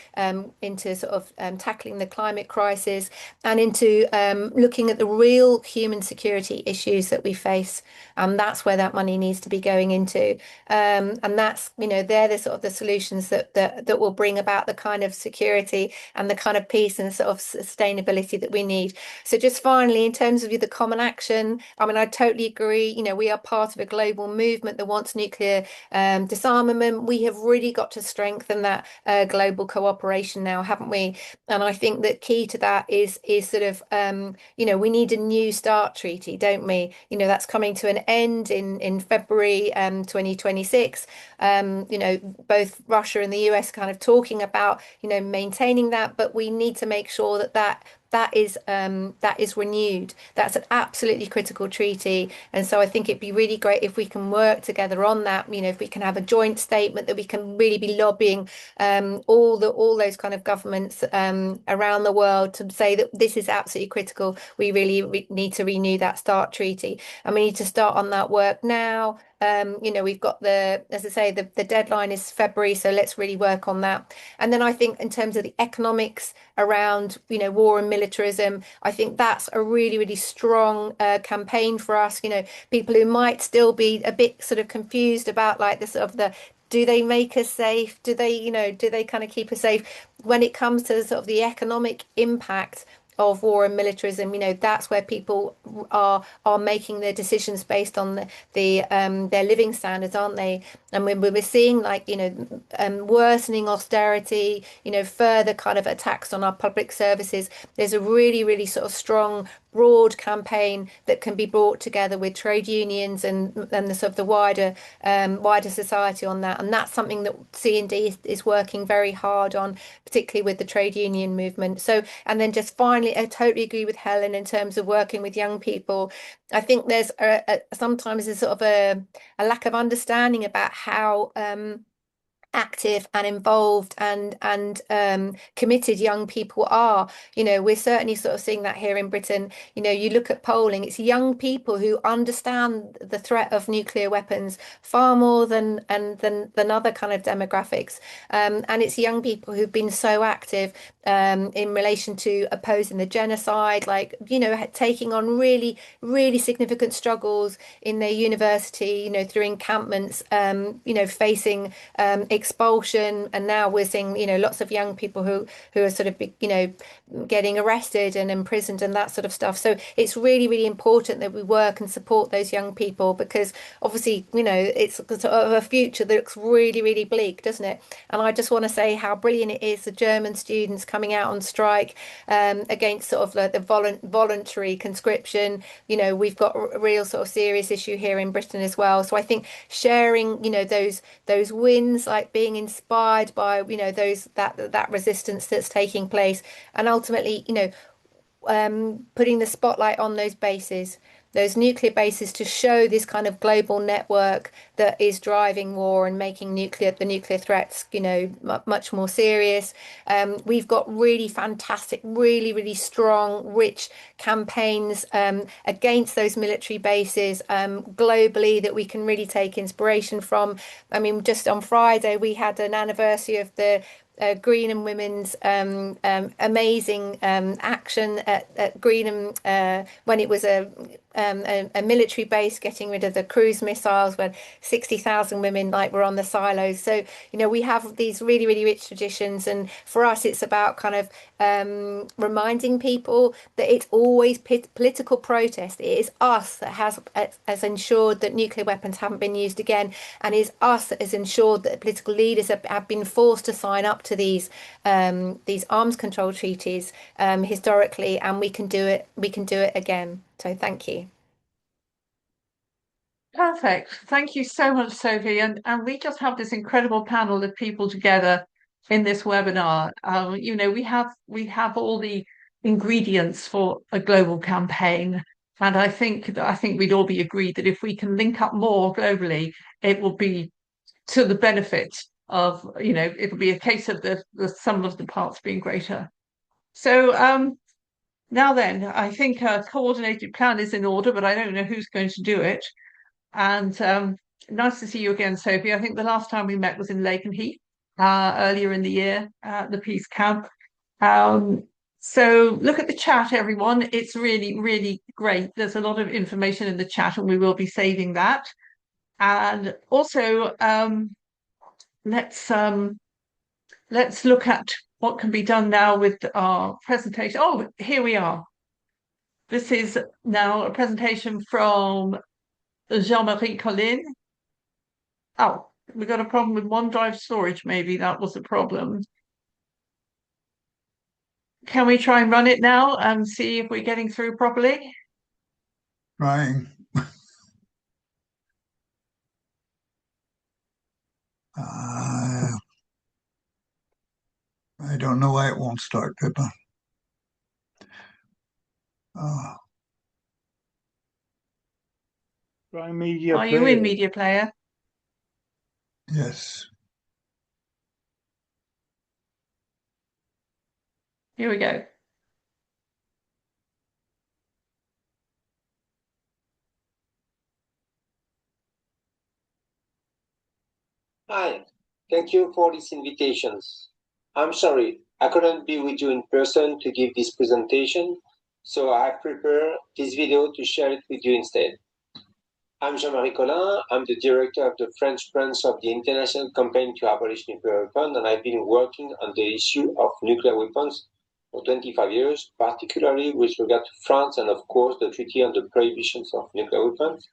sort of tackling the climate crisis, and into looking at the real human security issues that we face. And that's where that money needs to be going into. And that's, they're the sort of the solutions that will bring about the kind of security and the kind of peace and sort of sustainability that we need. So just finally, in terms of the common action, I mean, I totally agree. We are part of a global movement that wants nuclear disarmament. We have really got to strengthen that global cooperation now, haven't we? And I think that key to that is sort of, we need a new START treaty, don't we? That's coming to an end in February 2026. Both Russia and the US kind of talking about, maintaining that, but we need to make sure that is renewed. That's an absolutely critical treaty. And so I think it'd be really great if we can work together on that, if we can have a joint statement, that we can really be lobbying all those kind of governments around the world to say that this is absolutely critical. We really need to renew that START treaty, and we need to start on that work now. We've got as I say, the deadline is February, so let's really work on that. And then I think in terms of the economics around, war and militarism, I think that's a really, really strong campaign for us. People who might still be a bit sort of confused about like the sort of do they make us safe? Do they kind of keep us safe when it comes to sort of the economic impact of war and militarism? That's where people are making their decisions based on their living standards, aren't they? And when we're seeing like worsening austerity, further kind of attacks on our public services, there's a really, really sort of strong broad campaign that can be brought together with trade unions and the sort of the wider society on that. And that's something that C&D is working very hard on, particularly with the trade union movement. So, and then just finally, I totally agree with Helen in terms of working with young people. I think there's sometimes a sort of a lack of understanding about how active and involved and committed young people are. We're certainly sort of seeing that here in Britain. You look at polling, it's young people who understand the threat of nuclear weapons far more than other kind of demographics. And it's young people who've been so active in relation to opposing the genocide, like, taking on really, really significant struggles in their university, through encampments, facing expulsion, and now we're seeing, lots of young people who are sort of, getting arrested and imprisoned and that sort of stuff. So it's really, really important that we work and support those young people, because obviously, it's sort of a future that looks really, really bleak, doesn't it? And I just want to say how brilliant it is, the German students coming out on strike against sort of the voluntary conscription. We've got a real sort of serious issue here in Britain as well. So I think sharing, those wins, like being inspired by, those that resistance that's taking place, and ultimately, putting the spotlight on those nuclear bases, to show this kind of global network that is driving war and making the nuclear threats, much more serious. We've got really fantastic, really, really strong, rich campaigns against those military bases globally that we can really take inspiration from. I mean, just on Friday, we had an anniversary of the Greenham Women's amazing action at Greenham when it was a military base, getting rid of the cruise missiles, when 60,000 women were on the silos. So we have these really, really rich traditions, and for us it's about kind of reminding people that it's always political protest. It is us that has ensured that nuclear weapons haven't been used again, and is us that has ensured that political leaders have been forced to sign up to these arms control treaties historically, and we can do it again. So thank you. Perfect. Thank you so much, Sophie. And we just have this incredible panel of people together in this webinar. We have all the ingredients for a global campaign. And I think we'd all be agreed that if we can link up more globally, it will be to the benefit of, it'll be a case of the sum of the parts being greater. So now then, I think a coordinated plan is in order, but I don't know who's going to do it. And nice to see you again, Sophie. I think the last time we met was in Lakenheath earlier in the year at the Peace Camp. So look at the chat, everyone. It's really, really great. There's a lot of information in the chat, and we will be saving that. And also, let's look at what can be done now with our presentation. Oh, here we are. This is now a presentation from Jean-Marie Collin. Oh, we got a problem with OneDrive storage. Maybe that was the problem. Can we try and run it now and see if we're getting through properly? Trying. I don't know why it won't start, Pippa. Try media Are you in Media Player? Yes. Here we go. Hi, thank you for these invitations. I'm sorry, I couldn't be with you in person to give this presentation, so I prepared this video to share it with you instead. I'm Jean-Marie Collin. I'm the director of the French branch of the International Campaign to Abolish Nuclear Weapons, and I've been working on the issue of nuclear weapons for 25 years, particularly with regard to France and, of course, the Treaty on the Prohibitions of Nuclear Weapons,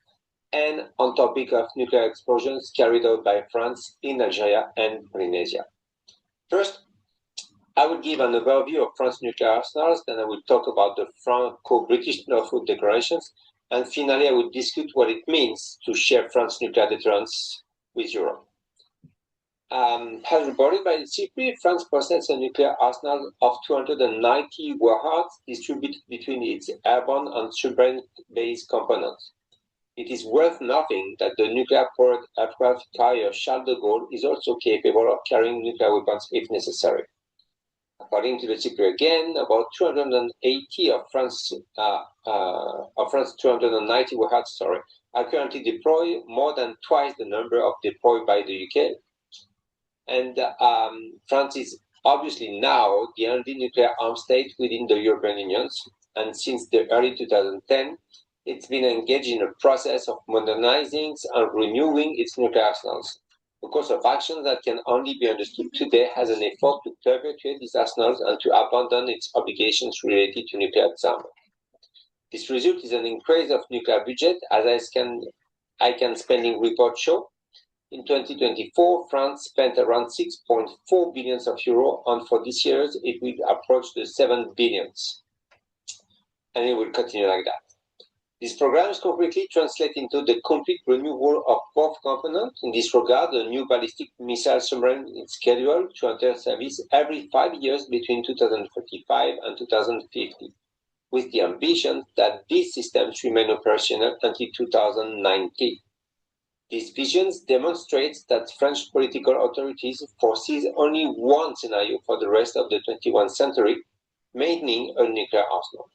and on topic of nuclear explosions carried out by France in Algeria and Polynesia. First, I will give an overview of France's nuclear arsenals, then I will talk about the Franco-British Norfolk declarations, and finally I will discuss what it means to share France's nuclear deterrence with Europe. As reported by the CP, France possesses a nuclear arsenal of 290 warheads distributed between its airborne and submarine-based components. It is worth noting that the nuclear-powered aircraft carrier Charles de Gaulle is also capable of carrying nuclear weapons if necessary. According to the CP again, about 280 of France's 290 warheads are currently deployed, more than twice the number of deployed by the UK. And France is obviously now the only nuclear armed state within the European Union, and since the early 2010, it's been engaged in a process of modernizing and renewing its nuclear arsenals. a course of action that can only be understood today as an effort to perpetuate these arsenals and to abandon its obligations related to nuclear disarmament. This result is an increase of nuclear budget, as ICANN spending reports show. In 2024, France spent around 6.4 billion euros, and for this year, it will approach the 7 billions. And it will continue like that. These programs concretely translate into the complete renewal of both components. In this regard, the new ballistic missile submarine is scheduled to enter service every 5 years between 2035 and 2050, with the ambition that these systems remain operational until 2090. These visions demonstrate that French political authorities foresee only one scenario for the rest of the 21st century, maintaining a nuclear arsenal.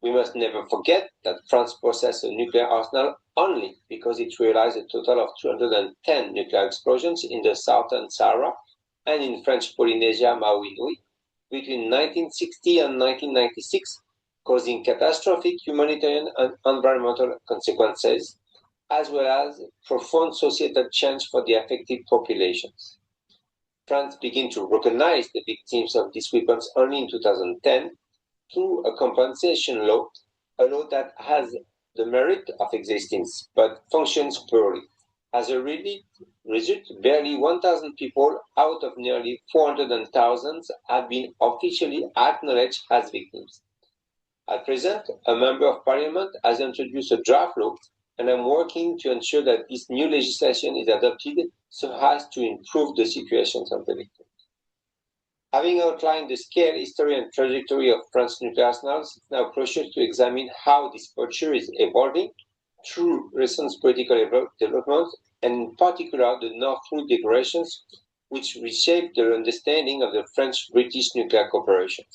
We must never forget that France possesses a nuclear arsenal only because it realized a total of 210 nuclear explosions in the southern Sahara and in French Polynesia, Maui Nui, between 1960 and 1996, causing catastrophic humanitarian and environmental consequences, as well as profound societal change for the affected populations. France began to recognize the victims of these weapons only in 2010 through a compensation law, a law that has the merit of existence but functions poorly. As a result, barely 1,000 people out of nearly 400,000 have been officially acknowledged as victims. At present, a member of parliament has introduced a draft law, and I'm working to ensure that this new legislation is adopted so as to improve the situations of the victims. Having outlined the scale, history, and trajectory of France's nuclear arsenals, it's now crucial to examine how this posture is evolving through recent political developments, and in particular the Northwood declarations, which reshaped the understanding of the French-British nuclear cooperation.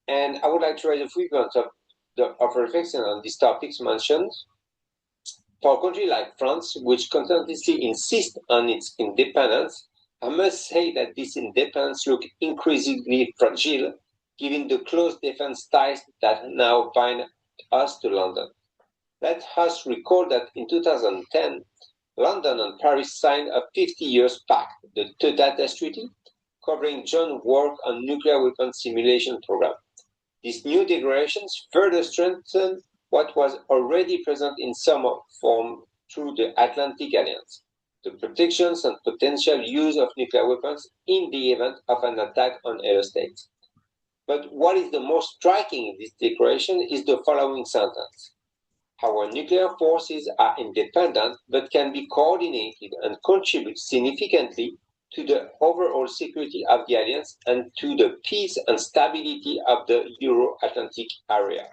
And I would like to raise a few points of reflection on these topics mentioned. For a country like France, which continuously insists on its independence, I must say that this independence looks increasingly fragile, given the close defense ties that now bind us to London. Let us recall that in 2010, London and Paris signed a 50-year pact, the Deux-Dates Treaty, covering joint work on nuclear weapons simulation program. These new declarations further strengthen what was already present in some form through the Atlantic Alliance, the protections and potential use of nuclear weapons in the event of an attack on other states. But what is the most striking in this declaration is the following sentence. Our nuclear forces are independent but can be coordinated and contribute significantly to the overall security of the Alliance and to the peace and stability of the Euro-Atlantic area.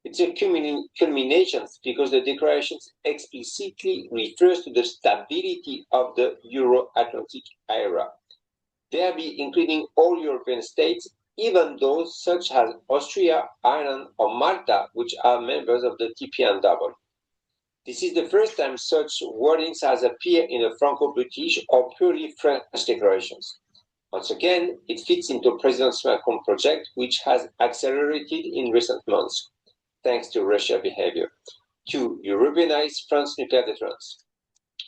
It's a culmination because the declaration explicitly refers to the stability of the Euro-Atlantic area, thereby including all European states, even those such as Austria, Ireland, or Malta, which are members of the TPNW. This is the first time such wordings has appeared in a Franco-British or purely French declarations. Once again, it fits into President Macron's project, which has accelerated in recent months, thanks to Russia's behavior, to Europeanize France's nuclear deterrence.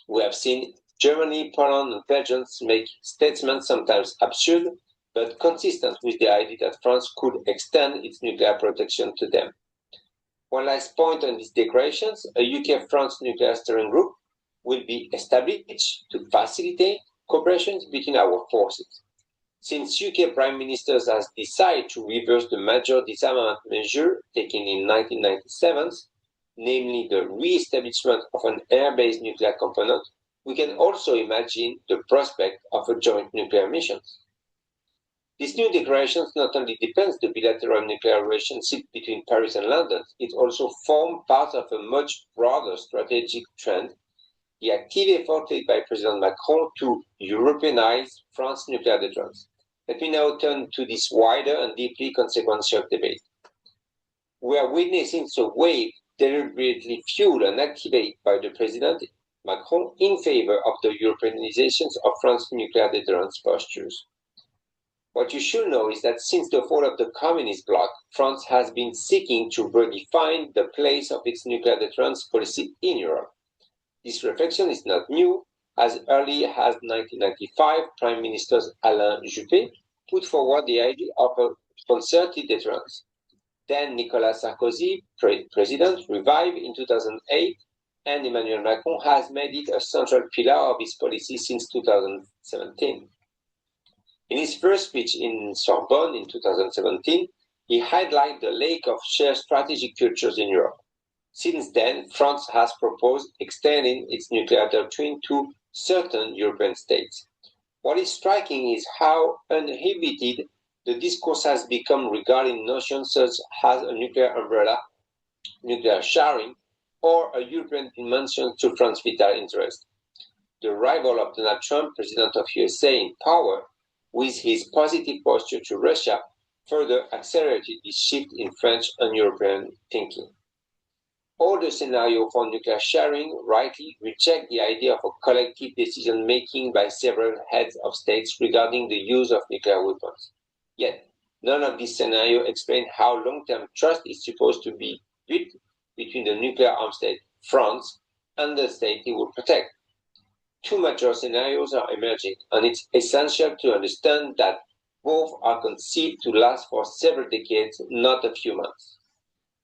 We have seen Germany, Poland, and Belgium make statements sometimes absurd, but consistent with the idea that France could extend its nuclear protection to them. One last point on these declarations, a UK-France nuclear steering group will be established to facilitate cooperation between our forces. Since UK Prime Minister has decided to reverse the major disarmament measure taken in 1997, namely the re-establishment of an air-based nuclear component, we can also imagine the prospect of a joint nuclear mission. This new declaration not only depends the bilateral nuclear relationship between Paris and London, it also forms part of a much broader strategic trend, the active effort led by President Macron to Europeanize France's nuclear deterrence. Let me now turn to this wider and deeply consequential debate. We are witnessing a wave deliberately fueled and activated by the President Macron in favor of the Europeanization of France's nuclear deterrence postures. What you should know is that since the fall of the communist bloc, France has been seeking to redefine the place of its nuclear deterrence policy in Europe. This reflection is not new, As early as 1995, Prime Minister Alain Juppé put forward the idea of a concerted deterrence. Then Nicolas Sarkozy, president, revived in 2008, and Emmanuel Macron has made it a central pillar of his policy since 2017. In his first speech in Sorbonne in 2017, he highlighted the lack of shared strategic cultures in Europe. Since then, France has proposed extending its nuclear doctrine to certain European states. What is striking is how uninhibited the discourse has become regarding notions such as a nuclear umbrella, nuclear sharing, or a European dimension to France's vital interest. The arrival of Donald Trump, president of USA, in power, with his positive posture to Russia, further accelerated this shift in French and European thinking. All the scenarios for nuclear sharing rightly reject the idea of a collective decision-making by several heads of states regarding the use of nuclear weapons. Yet, none of these scenarios explain how long-term trust is supposed to be built between the nuclear armed state, France, and the state it will protect. Two major scenarios are emerging, and it's essential to understand that both are conceived to last for several decades, not a few months.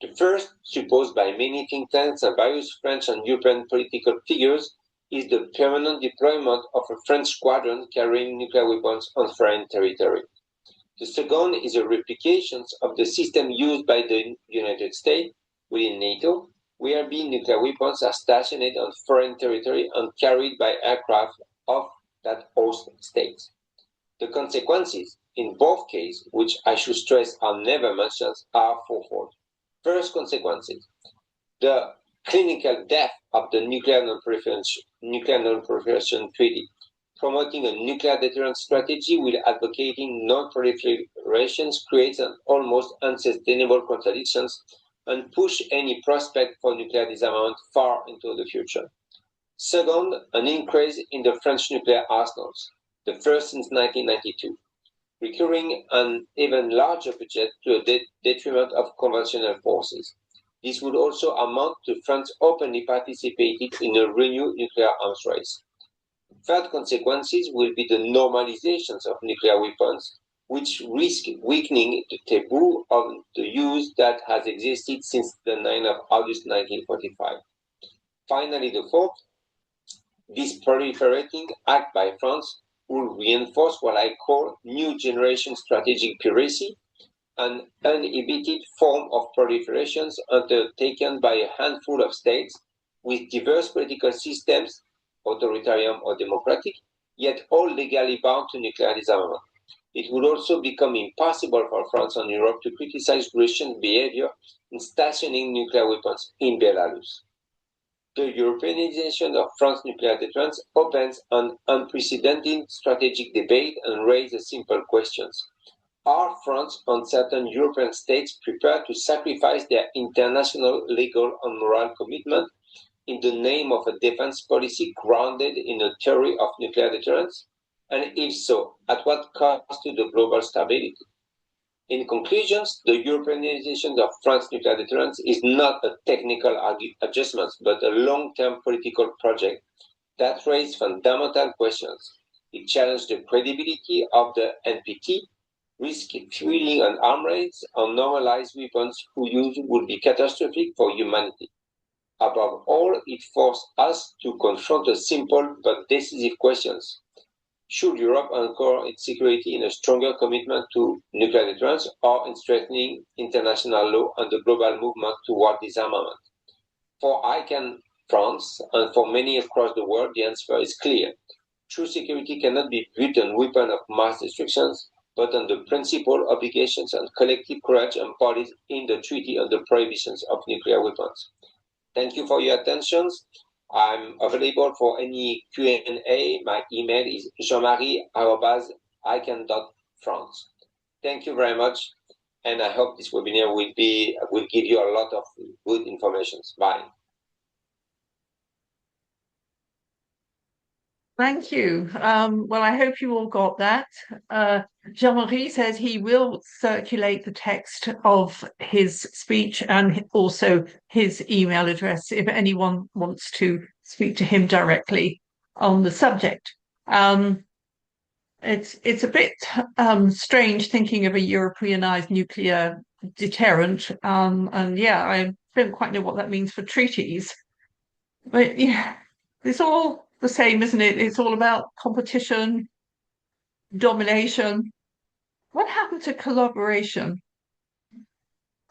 The first, supposed by many think tanks and various French and European political figures, is the permanent deployment of a French squadron carrying nuclear weapons on foreign territory. The second is a replication of the system used by the United States within NATO, where nuclear weapons are stationed on foreign territory and carried by aircraft of that host states. The consequences in both cases, which I should stress are never mentioned, are fourfold. First consequences: the clinical death of the Nuclear Non-Proliferation Treaty, promoting a nuclear deterrence strategy while advocating non-proliferation creates an almost unsustainable contradictions and push any prospect for nuclear disarmament far into the future. Second, an increase in the French nuclear arsenals, the first since 1992. Recurring an even larger budget to a detriment of conventional forces. This would also amount to France openly participating in a renewed nuclear arms race. Third consequences will be the normalizations of nuclear weapons, which risk weakening the taboo of the use that has existed since the 9th of August 1945. Finally, the fourth, this proliferating act by France will reinforce what I call new generation strategic piracy, an uninhibited form of proliferations undertaken by a handful of states with diverse political systems, authoritarian or democratic, yet all legally bound to nuclear disarmament. It would also become impossible for France and Europe to criticize Russian behavior in stationing nuclear weapons in Belarus. The Europeanization of France's nuclear deterrence opens an unprecedented strategic debate and raises simple questions. Are France and certain European states prepared to sacrifice their international, legal, and moral commitment in the name of a defense policy grounded in a theory of nuclear deterrence? And if so, at what cost to the global stability? In conclusions, the Europeanization of France's nuclear deterrence is not a technical adjustment, but a long-term political project that raises fundamental questions. It challenged the credibility of the NPT, risk fueling an arms race, and normalized weapons whose use would be catastrophic for humanity. Above all, it forced us to confront the simple but decisive questions. Should Europe anchor its security in a stronger commitment to nuclear deterrence or in strengthening international law and the global movement toward disarmament? For France, and for many across the world, the answer is clear. True security cannot be built on weapons of mass destruction, but on the principle, obligations, and collective courage embodied in the Treaty on the Prohibitions of Nuclear Weapons. Thank you for your attention. I'm available for any Q&A. My email is jeanmarie@ican.france. Thank you very much, and I hope this webinar will give you a lot of good information. Bye. Thank you. Well, I hope you all got that. Jean-Marie says he will circulate the text of his speech and also his email address if anyone wants to speak to him directly on the subject. It's a bit strange thinking of a Europeanized nuclear deterrent, and yeah, I don't quite know what that means for treaties. But yeah, it's all the same, isn't it? It's all about competition, domination. What happened to collaboration?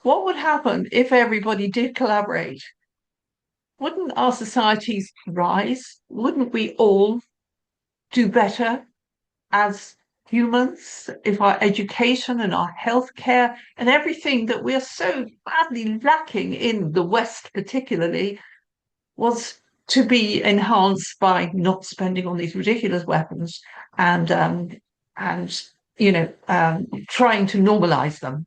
What would happen if everybody did collaborate? Wouldn't our societies rise? Wouldn't we all do better as humans if our education and our healthcare and everything that we are so badly lacking in the West, particularly, was to be enhanced by not spending on these ridiculous weapons and trying to normalize them.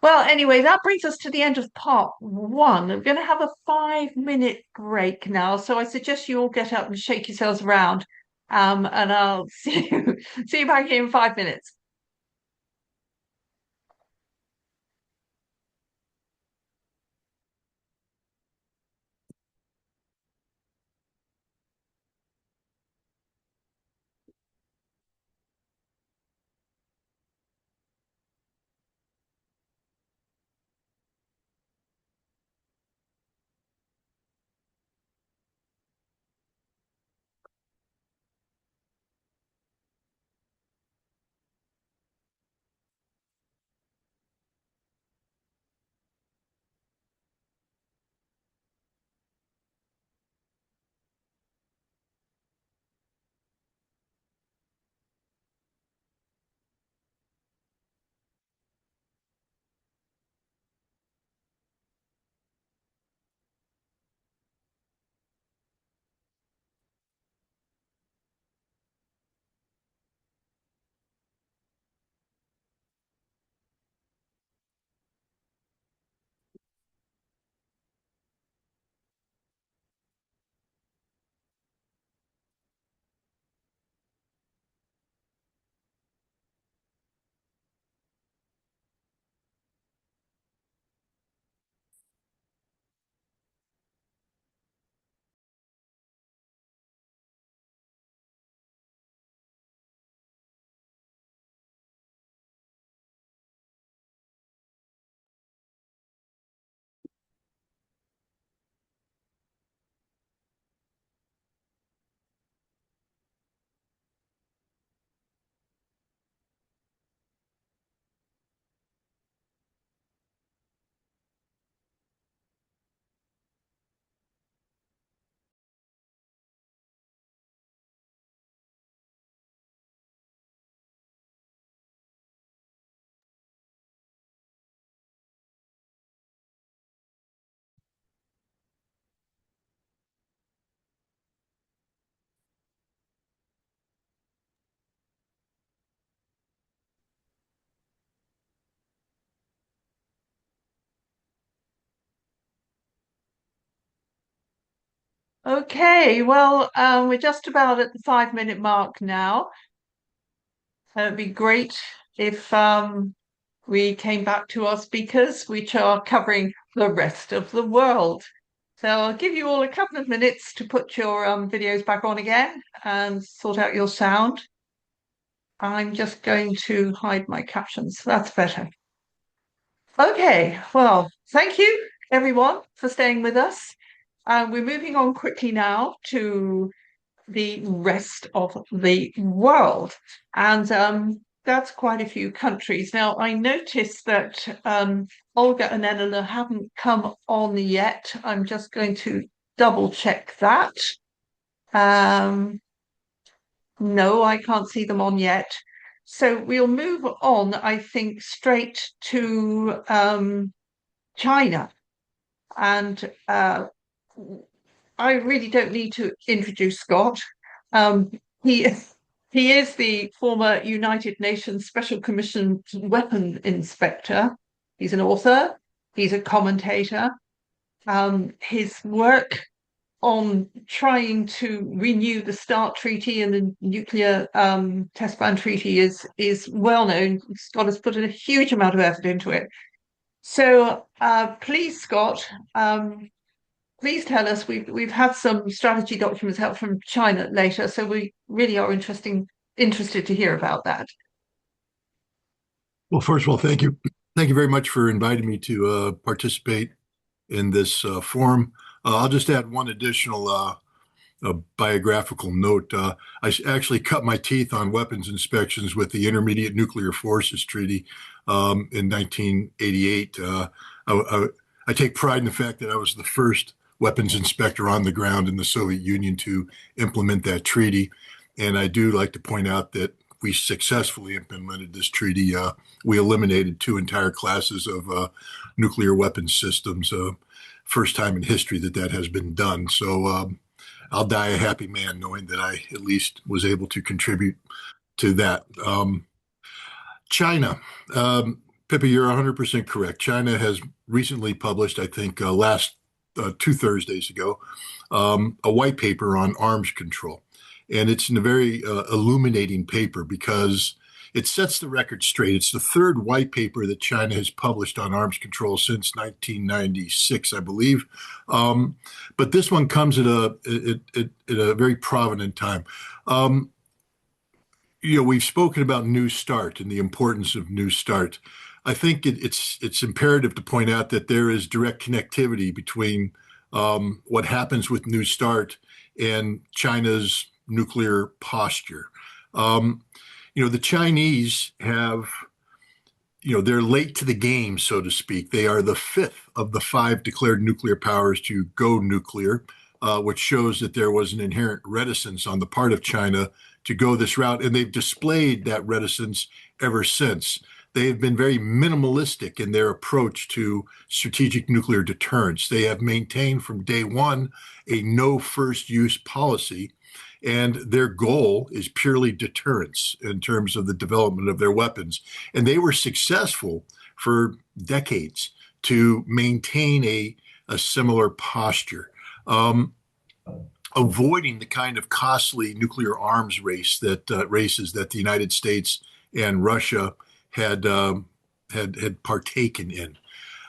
Well, anyway, that brings us to the end of part one. We're going to have a 5-minute break now, so I suggest you all get up and shake yourselves around, and I'll see you back here in 5 minutes. Okay, well, we're just about at the 5-minute mark now. It'd be great if we came back to our speakers, which are covering the rest of the world. So I'll give you all a couple of minutes to put your videos back on again and sort out your sound. I'm just going to hide my captions. That's better. Okay, well, thank you everyone for staying with us. We're moving on quickly now to the rest of the world. And that's quite a few countries. Now, I noticed that Olga and Eleanor haven't come on yet. I'm just going to double check that. No, I can't see them on yet. So we'll move on, I think, straight to China. And I really don't need to introduce Scott. He is the former United Nations Special Commission Weapon Inspector. He's an author. He's a commentator. His work on trying to renew the START Treaty and the Nuclear Test Ban Treaty is well known. Scott has put in a huge amount of effort into it. So please, Scott, please tell us. We've had some strategy documents out from China later, so we really are interested to hear about that. Well, first of all, thank you. Thank you very much for inviting me to participate in this forum. I'll just add one additional biographical note. Actually cut my teeth on weapons inspections with the Intermediate Nuclear Forces Treaty in 1988. I take pride in the fact that I was the first weapons inspector on the ground in the Soviet Union to implement that treaty. And I do like to point out that we successfully implemented this treaty. We eliminated 2 entire classes of nuclear weapons systems. First time in history that has been done. So I'll die a happy man knowing that I at least was able to contribute to that. China. Pippa, you're 100% correct. China has recently published, I think last 2 Thursdays ago, a white paper on arms control. And it's a very illuminating paper because it sets the record straight. It's the 3rd white paper that China has published on arms control since 1996, I believe. But this one comes at a very prominent time. We've spoken about New START and the importance of New START. I think it's imperative to point out that there is direct connectivity between what happens with New START and China's nuclear posture. The Chinese have, they're late to the game, so to speak. They are the 5th of the 5 declared nuclear powers to go nuclear, which shows that there was an inherent reticence on the part of China to go this route. And they've displayed that reticence ever since. They have been very minimalistic in their approach to strategic nuclear deterrence. They have maintained from day one a no first use policy. And their goal is purely deterrence in terms of the development of their weapons. And they were successful for decades to maintain a similar posture, avoiding the kind of costly nuclear arms races that the United States and Russia had partaken in.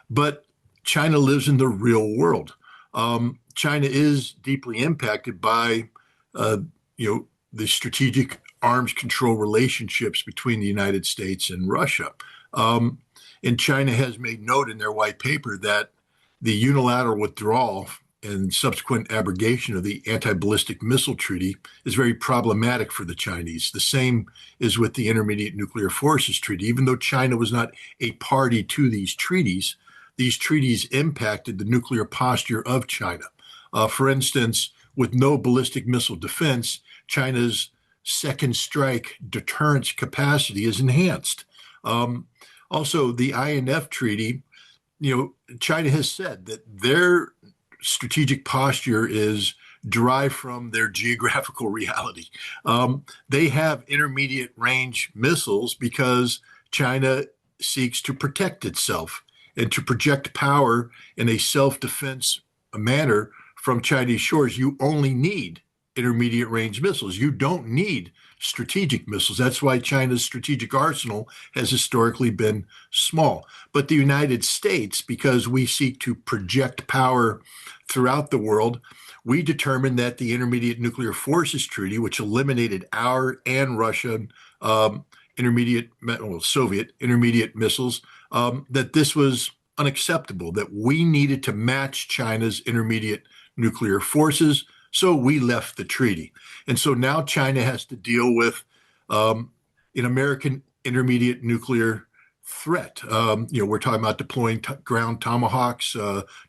But China lives in the real world. China is deeply impacted by the strategic arms control relationships between the United States and Russia. And China has made note in their white paper that the unilateral withdrawal and subsequent abrogation of the anti-ballistic missile treaty is very problematic for the Chinese. The same is with the Intermediate Nuclear Forces Treaty. Even though China was not a party to these treaties impacted the nuclear posture of China. For instance, with no ballistic missile defense, China's second strike deterrence capacity is enhanced. Also, the INF treaty, China has said that their strategic posture is derived from their geographical reality. They have intermediate range missiles because China seeks to protect itself and to project power in a self-defense manner from Chinese shores. You only need intermediate range missiles. You don't need strategic missiles. That's why China's strategic arsenal has historically been small. But the United States, because we seek to project power throughout the world, we determined that the Intermediate Nuclear Forces Treaty, which eliminated our and Russian Soviet intermediate missiles, that this was unacceptable, that we needed to match China's intermediate nuclear forces. So we left the treaty. And so now China has to deal with an American intermediate nuclear threat. We're talking about deploying ground tomahawks.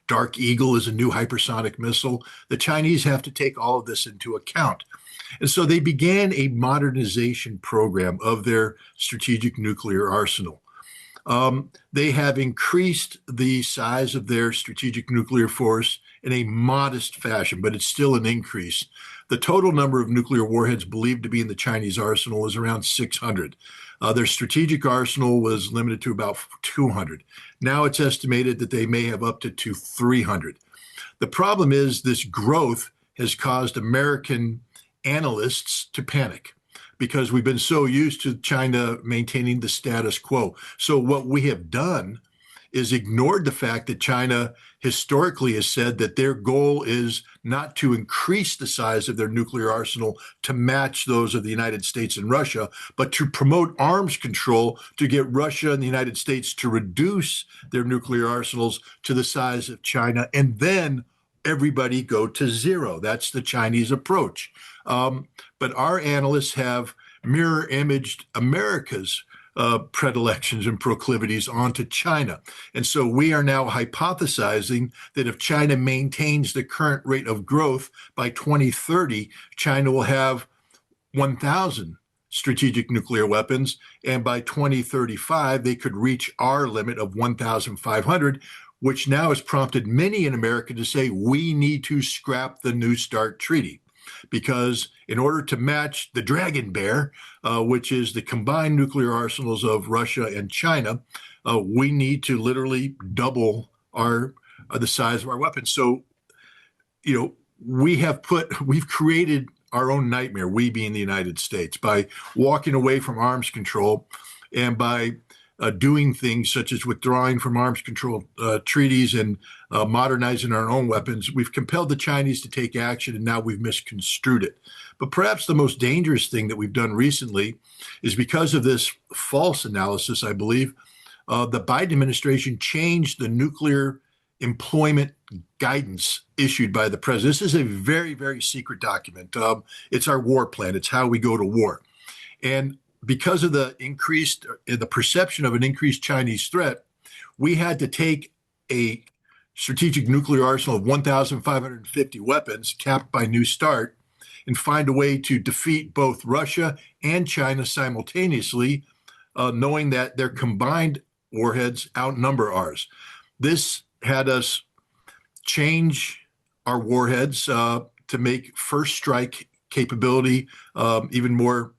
Dark Eagle is a new hypersonic missile. The Chinese have to take all of this into account. And so they began a modernization program of their strategic nuclear arsenal. They have increased the size of their strategic nuclear force in a modest fashion, but it's still an increase. The total number of nuclear warheads believed to be in the Chinese arsenal is around 600. Their strategic arsenal was limited to about 200. Now it's estimated that they may have up to 300. The problem is this growth has caused American analysts to panic, because we've been so used to China maintaining the status quo. So what we have done is ignored the fact that China historically has said that their goal is not to increase the size of their nuclear arsenal to match those of the United States and Russia, but to promote arms control to get Russia and the United States to reduce their nuclear arsenals to the size of China, and then everybody go to zero. That's the Chinese approach. But our analysts have mirror imaged America's predilections and proclivities onto China. And so we are now hypothesizing that if China maintains the current rate of growth by 2030, China will have 1,000 strategic nuclear weapons. And by 2035, they could reach our limit of 1,500, which now has prompted many in America to say we need to scrap the New START treaty. Because in order to match the Dragon Bear, which is the combined nuclear arsenals of Russia and China, we need to literally double the size of our weapons. So, we've created our own nightmare, we being the United States, by walking away from arms control and by doing things such as withdrawing from arms control treaties and modernizing our own weapons. We've compelled the Chinese to take action, and now we've misconstrued it. But perhaps the most dangerous thing that we've done recently is because of this false analysis, I believe, the Biden administration changed the nuclear employment guidance issued by the president. This is a very, very secret document. It's our war plan. It's how we go to war. And because of the perception of an increased Chinese threat, we had to take a strategic nuclear arsenal of 1,550 weapons capped by New START and find a way to defeat both Russia and China simultaneously, knowing that their combined warheads outnumber ours. This had us change our warheads to make first strike capability even more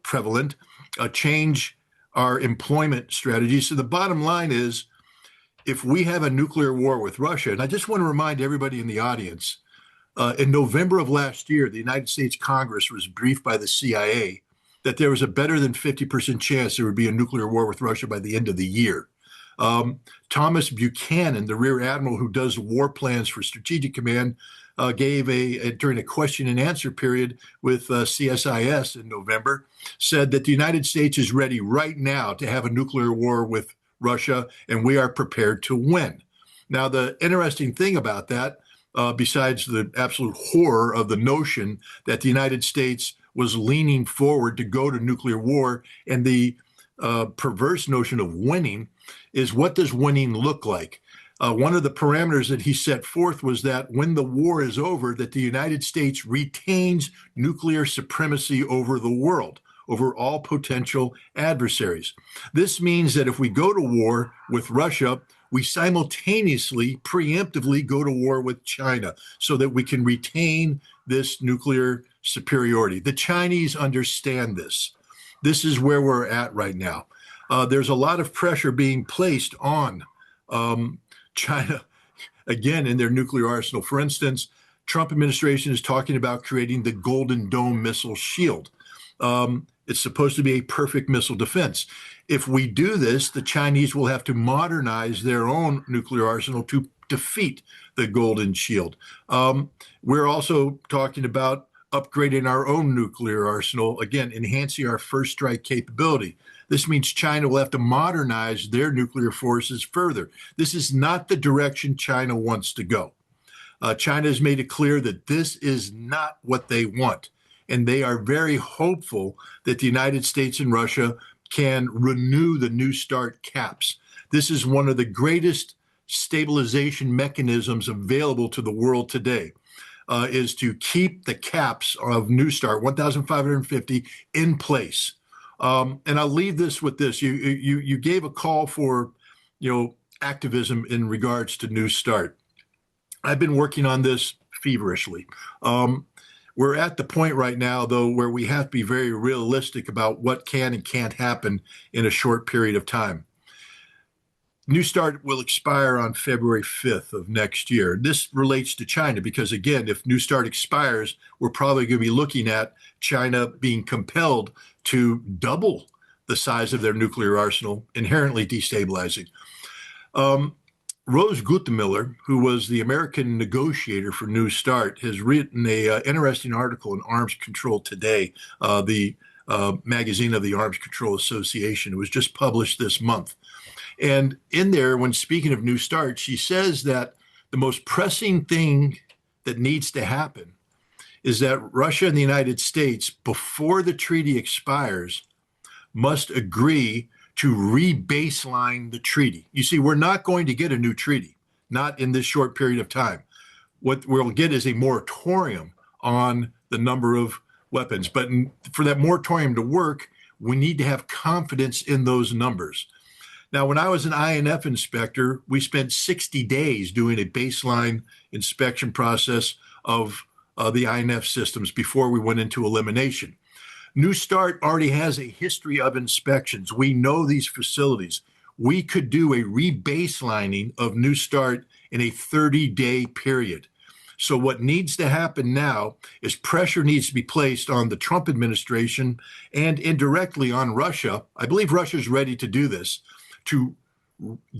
prevalent, change our employment strategy. So the bottom line is, if we have a nuclear war with Russia, and I just want to remind everybody in the audience, in November of last year, the United States Congress was briefed by the CIA that there was a better than 50% chance there would be a nuclear war with Russia by the end of the year. Thomas Buchanan, the Rear Admiral who does war plans for Strategic Command, gave during a question and answer period with CSIS in November, said that the United States is ready right now to have a nuclear war with Russia, and we are prepared to win. Now, the interesting thing about that, besides the absolute horror of the notion that the United States was leaning forward to go to nuclear war, and the perverse notion of winning, is what does winning look like? One of the parameters that he set forth was that when the war is over, that the United States retains nuclear supremacy over the world, over all potential adversaries. This means that if we go to war with Russia, we simultaneously, preemptively go to war with China so that we can retain this nuclear superiority. The Chinese understand this. This is where we're at right now. There's a lot of pressure being placed on China, again, in their nuclear arsenal. For instance, Trump administration is talking about creating the Golden Dome missile shield. It's supposed to be a perfect missile defense. If we do this, the Chinese will have to modernize their own nuclear arsenal to defeat the Golden Shield. We're also talking about upgrading our own nuclear arsenal, again, enhancing our first strike capability. This means China will have to modernize their nuclear forces further. This is not the direction China wants to go. China has made it clear that this is not what they want. And they are very hopeful that the United States and Russia can renew the New START caps. This is one of the greatest stabilization mechanisms available to the world today, is to keep the caps of New START, 1,550, in place. And I'll leave this with this. You gave a call for, activism in regards to New START. I've been working on this feverishly. We're at the point right now, though, where we have to be very realistic about what can and can't happen in a short period of time. New START will expire on February 5th of next year. This relates to China because, again, if New START expires, we're probably going to be looking at China being compelled to double the size of their nuclear arsenal, inherently destabilizing. Rose Gutemiller, who was the American negotiator for New Start, has written a interesting article in Arms Control Today, the magazine of the Arms Control Association. It was just published this month. And in there, when speaking of New Start, she says that the most pressing thing that needs to happen is that Russia and the United States, before the treaty expires, must agree to re-baseline the treaty. You see, we're not going to get a new treaty, not in this short period of time. What we'll get is a moratorium on the number of weapons. But for that moratorium to work, we need to have confidence in those numbers. Now, when I was an INF inspector, we spent 60 days doing a baseline inspection process of the INF systems before we went into elimination. New Start already has a history of inspections. We know these facilities. We could do a rebaselining of New Start in a 30-day period. So what needs to happen now is pressure needs to be placed on the Trump administration and indirectly on Russia. I believe Russia's ready to do this, to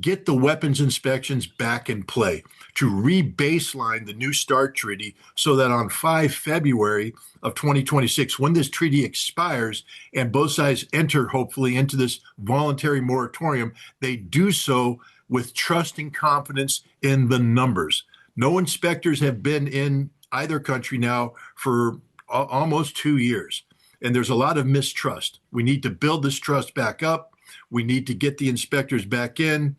get the weapons inspections back in play, to re-baseline the New START treaty so that on 5 February of 2026, when this treaty expires and both sides enter, hopefully, into this voluntary moratorium, they do so with trust and confidence in the numbers. No inspectors have been in either country now for almost 2 years, and there's a lot of mistrust. We need to build this trust back up. We need to get the inspectors back in.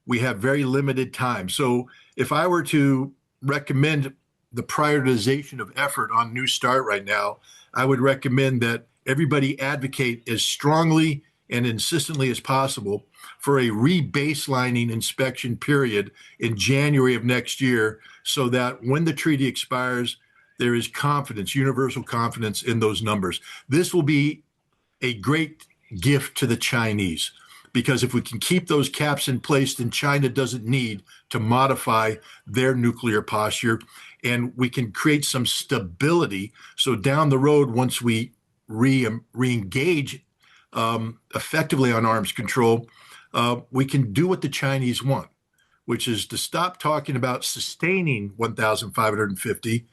We have very limited time. So if I were to recommend the prioritization of effort on New START right now, I would recommend that everybody advocate as strongly and insistently as possible for a rebaselining inspection period in January of next year, so that when the treaty expires, there is confidence, universal confidence in those numbers. This will be a great gift to the Chinese, because if we can keep those caps in place, then China doesn't need to modify their nuclear posture, and we can create some stability. So down the road, once we re-engage effectively on arms control, we can do what the Chinese want, which is to stop talking about sustaining 1,550,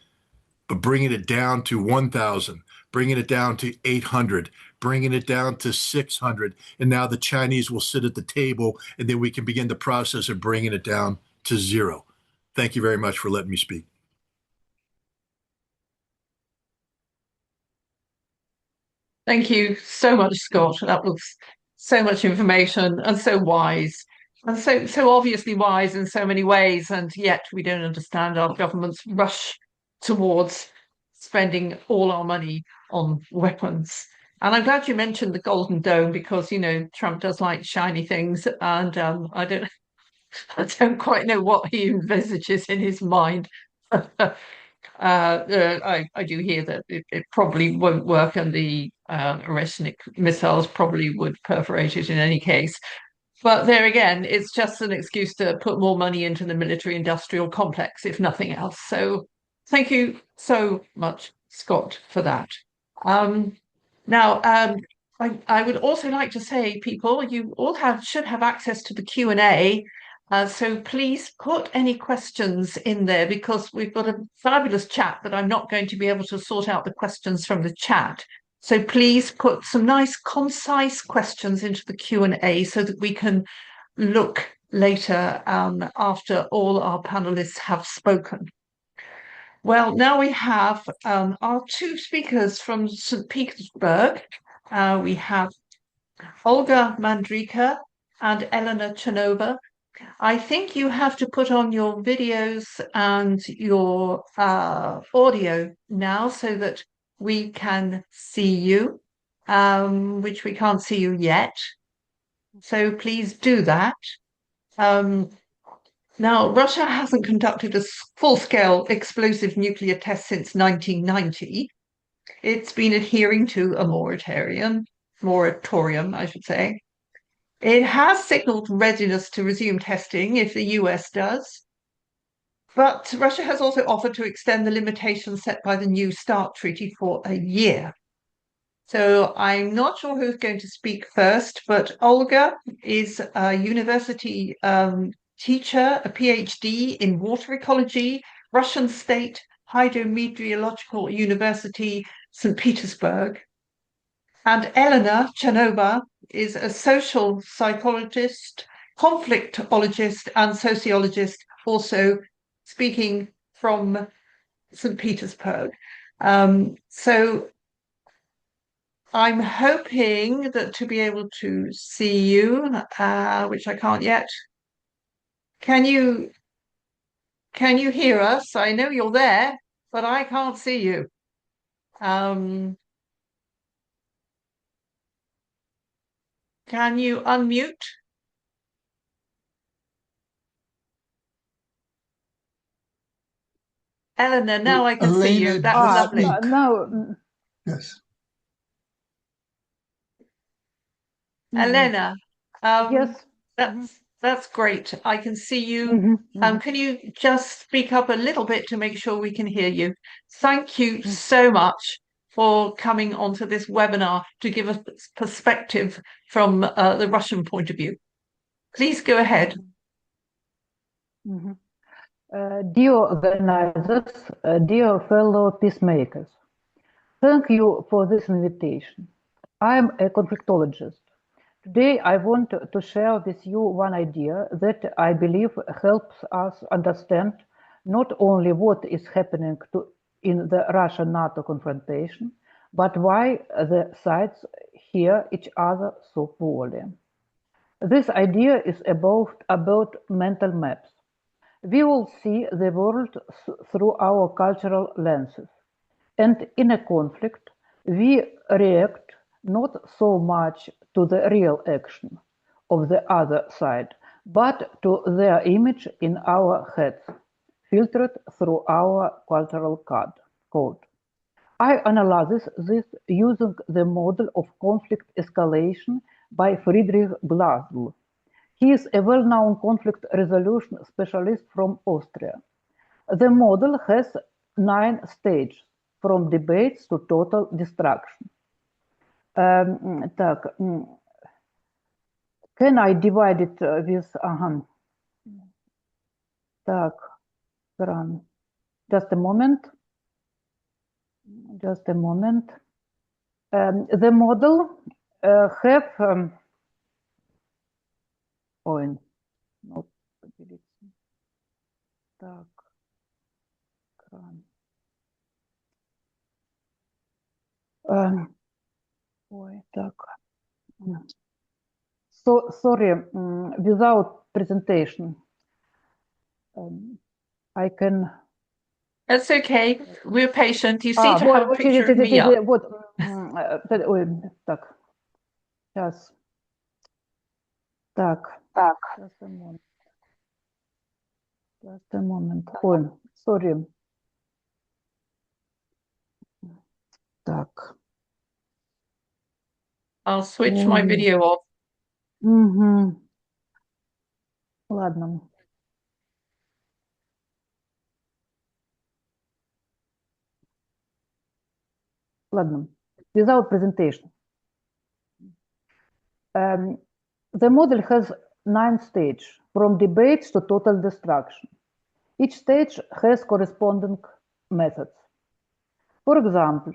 but bringing it down to 1,000, bringing it down to 800, bringing it down to 600. And now the Chinese will sit at the table, and then we can begin the process of bringing it down to 0. Thank you very much for letting me speak. Thank you so much, Scott. That was so much information and so wise, and so obviously wise in so many ways. And yet we don't understand our government's rush towards spending all our money on weapons. And I'm glad you mentioned the Golden Dome, because Trump does like shiny things, and I don't quite know what he envisages in his mind. I do hear that it probably won't work, and the Resnik missiles probably would perforate it in any case. But there again, it's just an excuse to put more money into the military-industrial complex, if nothing else. So thank you so much, Scott, for that. Now, I would also like to say, people, you all should have access to the Q&A. So please put any questions in there, because we've got a fabulous chat, but I'm not going to be able to sort out the questions from the chat. So please put some nice, concise questions into the Q&A so that we can look later after all our panelists have spoken. Well, now we have our 2 speakers from St. Petersburg. We have Olga Mandrika and Elena Chanova. I think you have to put on your videos and your audio now so that we can see you, which we can't see you yet. So please do that. Now, Russia hasn't conducted a full-scale explosive nuclear test since 1990. It's been adhering to a moratorium, I should say. It has signaled readiness to resume testing if the US does. But Russia has also offered to extend the limitations set by the New START treaty for a year. So I'm not sure who's going to speak first, but Olga is a university teacher, a PhD in water ecology, Russian State Hydrometeorological University, St. Petersburg. And Elena Chanova is a social psychologist, conflictologist, and sociologist, also speaking from St. Petersburg. So I'm hoping that to be able to see you, which I can't yet. Can you hear us? I know you're there, but I can't see you. Can you unmute? Eleanor, now I can see you. Elena, That's just lovely. speak. Now, Yes. Elena, yes. that's great. I can see you. Can you just speak up a little bit to make sure we can hear you? Thank you so much for coming onto this webinar to give us perspective from the Russian point of view. Please go ahead. Dear organizers, dear fellow peacemakers, thank you for this invitation. I am a conflictologist. Today I want to share with you one idea that I believe helps us understand not only what is happening in the Russia-NATO confrontation, but why the sides hear each other so poorly. This idea is about mental maps. We all see the world through our cultural lenses, and in a conflict, we react not so much to the real action of the other side, but to their image in our heads, filtered through our cultural code. I analyze this using the model of conflict escalation by Friedrich Glasl. He is a well-known conflict resolution specialist from Austria. The model has 9 stages, from debates to total destruction. Can I divide it with... Just a moment. The model have... So sorry, without presentation, I can. That's okay. We're patient. You seem to have a picture of me up. Вот, так, сейчас, так, just a moment, ой, sorry, так. I'll switch my video off. Ладно. Ладно, without presentation. The model has 9 stages, from debates to total destruction. Each stage has corresponding methods. For example,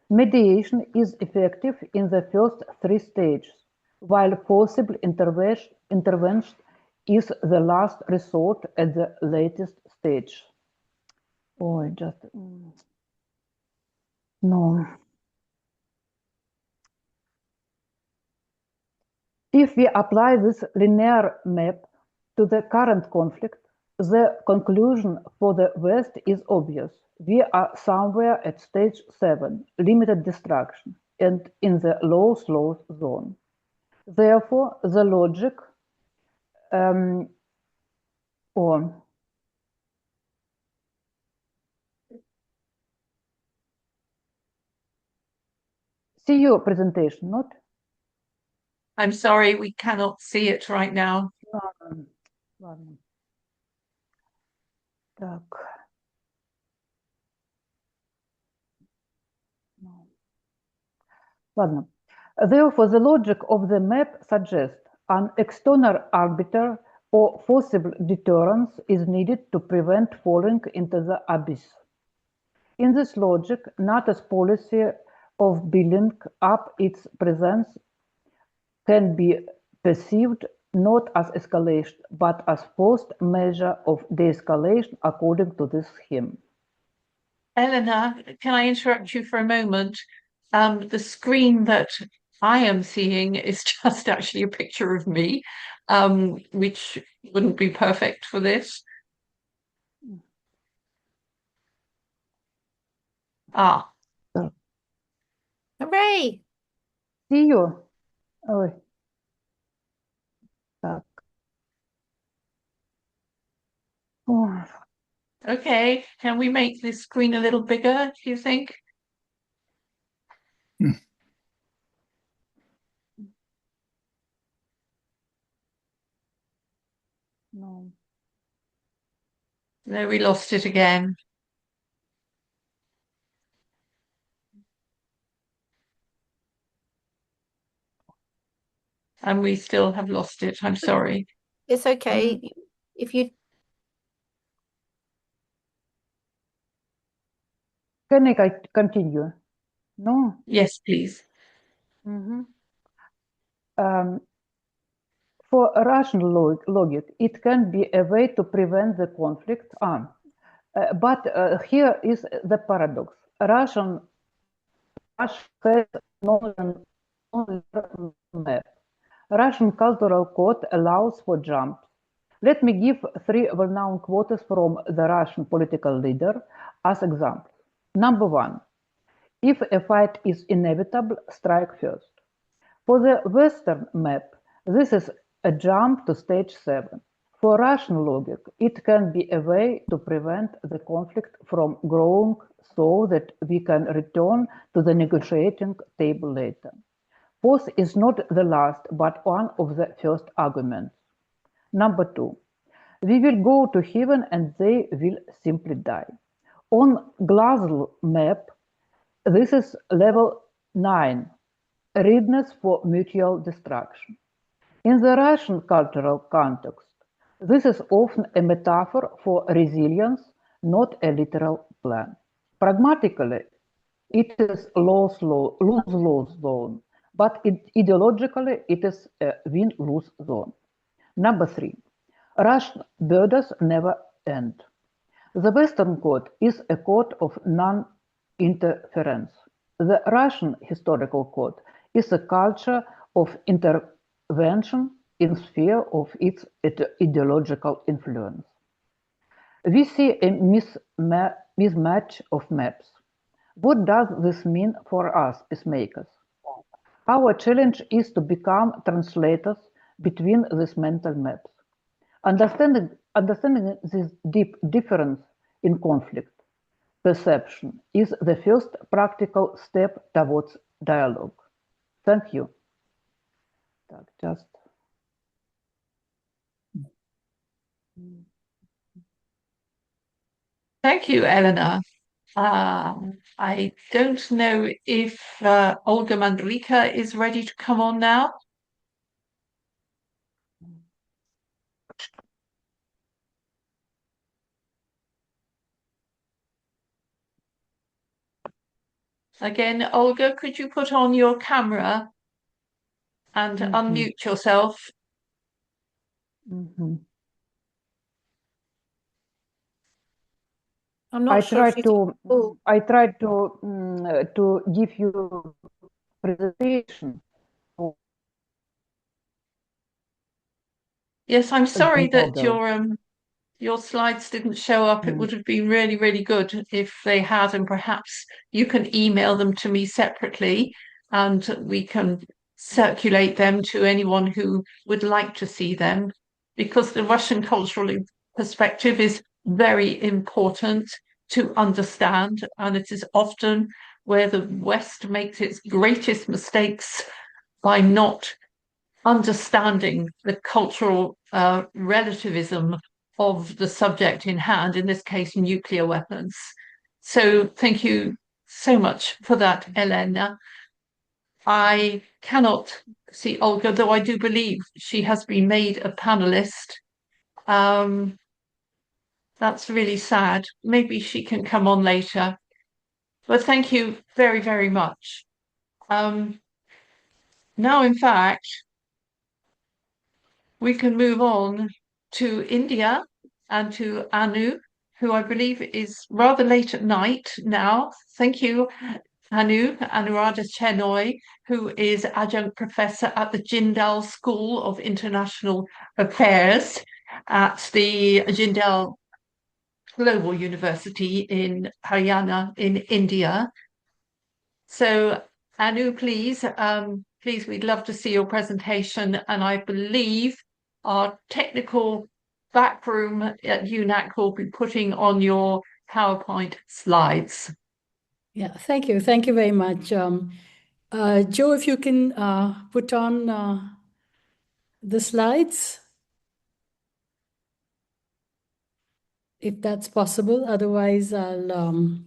mediation is effective in the first 3 stages, while forcible intervention is the last resort at the latest stage. Oh, just... No. If we apply this linear map to the current conflict, the conclusion for the West is obvious. We are somewhere at stage 7, limited destruction, and in the low slow zone. Therefore, the logic see your presentation, not? I'm sorry, we cannot see it right now. Так. Therefore, the logic of the map suggests an external arbiter or forcible deterrence is needed to prevent falling into the abyss. In this logic, NATO's policy of building up its presence can be perceived not as escalation, but as forced measure of de-escalation according to this scheme. Eleanor, can I interrupt you for a moment? The screen that I am seeing is just actually a picture of me, which wouldn't be perfect for this. Ah, Hooray! See you. Ой. Так. Ой. okay. Can we make this screen a little bigger, do you think? No. No, we lost it again. And we still have lost it. I'm sorry. It's okay. If you Can I continue? No. Yes, please. For rational logic, it can be a way to prevent the conflict. But here is the paradox. Russia has no map. Russian cultural code allows for jumps. Let me give three well-known quotes from the Russian political leader as examples. Number one, if a fight is inevitable, strike first. For the Western map, this is a jump to stage 7. For Russian logic, it can be a way to prevent the conflict from growing so that we can return to the negotiating table later. Fourth is not the last, but one of the first arguments. Number two, we will go to heaven and they will simply die. On Glasgow map, this is level 9, readiness for mutual destruction. In the Russian cultural context, this is often a metaphor for resilience, not a literal plan. Pragmatically, it is lose-lose zone, but ideologically, it is a win-lose zone. Number three, Russian borders never end. The Western code is a code of non-interference. The Russian historical code is a culture of intervention in sphere of its ideological influence. We see a mismatch of maps. What does this mean for us, peacemakers? Our challenge is to become translators between these mental maps. Understanding this deep difference in conflict perception is the first practical step towards dialogue. Thank you. Thank you, Eleanor. I don't know if Olga Mandrika is ready to come on now. Again, Olga, could you put on your camera and unmute yourself? I'm not sure if I tried to give you presentation. Yes, I'm sorry that your slides didn't show up. It would have been really, really good if they had, and perhaps you can email them to me separately and we can circulate them to anyone who would like to see them, because the Russian cultural perspective is very important to understand, and it is often where the West makes its greatest mistakes by not understanding the cultural relativism of the subject in hand, in this case, nuclear weapons. So thank you so much for that, Elena. I cannot see Olga, though I do believe she has been made a panelist. That's really sad. Maybe she can come on later. But thank you very, very much. Now, in fact, we can move on to India and to Anu, who I believe is rather late at night now. Thank you, Anuradha Chenoy, who is adjunct professor at the Jindal School of International Affairs at the Jindal Global University in Haryana in India. So Anu, please, we'd love to see your presentation. And I believe our technical backroom at UNAC will be putting on your PowerPoint slides. Yeah, thank you. Thank you very much. Joe, if you can put on the slides, if that's possible. Otherwise, I'll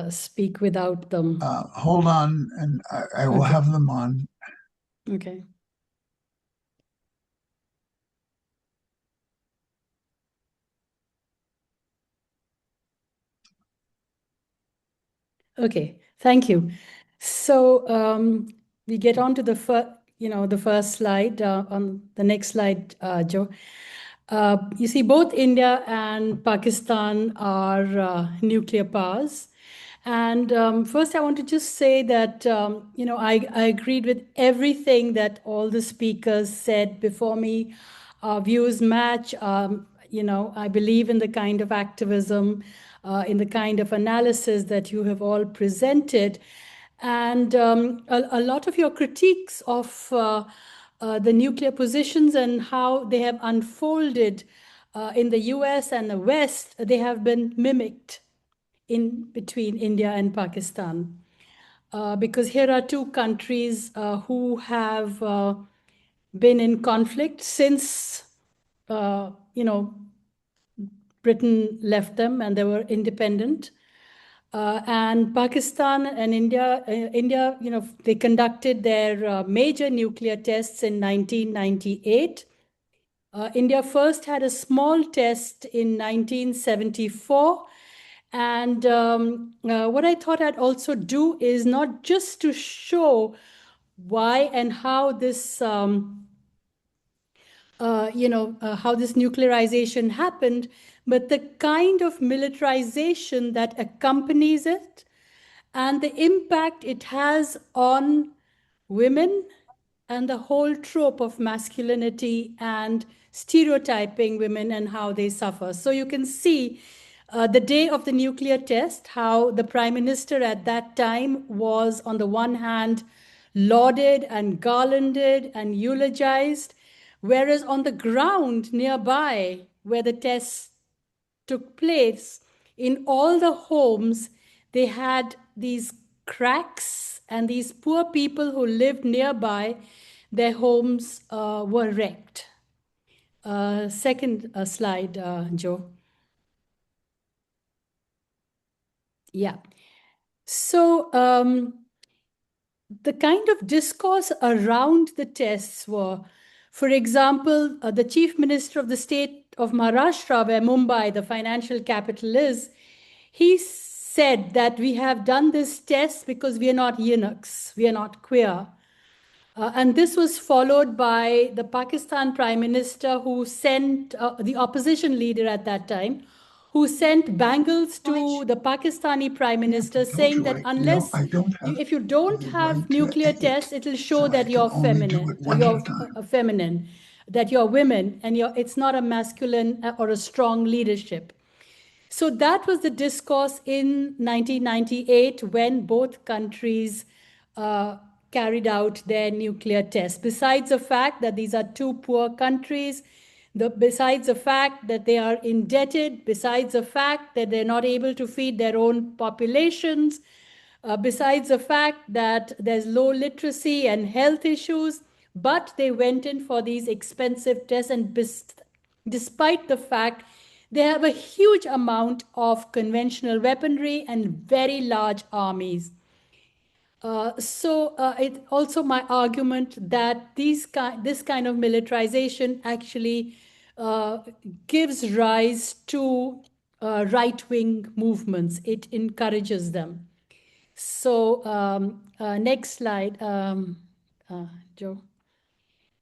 speak without them. Hold on, and I will Okay. have them on. Okay. Okay, thank you. So we get on to the first slide on the next slide, Joe. You see, both India and Pakistan are nuclear powers. And first, I want to just say that, I agreed with everything that all the speakers said before me. Our views match. I believe in the kind of activism, in the kind of analysis that you have all presented. And a lot of your critiques of the nuclear positions and how they have unfolded in the US and the West, they have been mimicked in between India and Pakistan. Because here are two countries who have been in conflict since, Britain left them and they were independent. And Pakistan and India, they conducted their major nuclear tests in 1998. India first had a small test in 1974. And what I thought I'd also do is not just to show why and how this, how this nuclearization happened, but the kind of militarization that accompanies it and the impact it has on women and the whole trope of masculinity and stereotyping women and how they suffer. So you can see the day of the nuclear test, how the prime minister at that time was, on the one hand, lauded and garlanded and eulogized, whereas on the ground nearby, where the tests took place, in all the homes, they had these cracks, and these poor people who lived nearby, their homes were wrecked. Second slide, Joe. Yeah. So the kind of discourse around the tests were, for example, the chief minister of the state of Maharashtra, where Mumbai, the financial capital, is, he said that we have done this test because we are not eunuchs, we are not queer. And this was followed by the Pakistan prime minister, who sent the opposition leader at that time, who sent bangles to the Pakistani prime minister, saying that unless if you don't have nuclear tests, it will show that you're feminine, feminine, that you're women, and it's not a masculine or a strong leadership. So that was the discourse in 1998 when both countries carried out their nuclear tests. Besides the fact that these are two poor countries, besides the fact that they are indebted, besides the fact that they're not able to feed their own populations, besides the fact that there's low literacy and health issues, but they went in for these expensive tests, and despite the fact they have a huge amount of conventional weaponry and very large armies. It also my argument that this kind of militarization actually gives rise to right-wing movements. It encourages them. So next slide, Joe.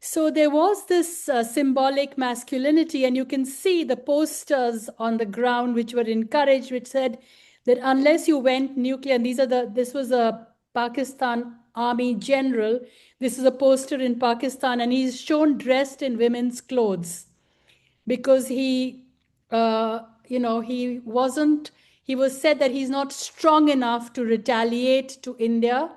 So there was this symbolic masculinity, and you can see the posters on the ground which were encouraged, which said that unless you went nuclear, and this was a Pakistan army general. This is a poster in Pakistan, and he's shown dressed in women's clothes because he was said that he's not strong enough to retaliate to India.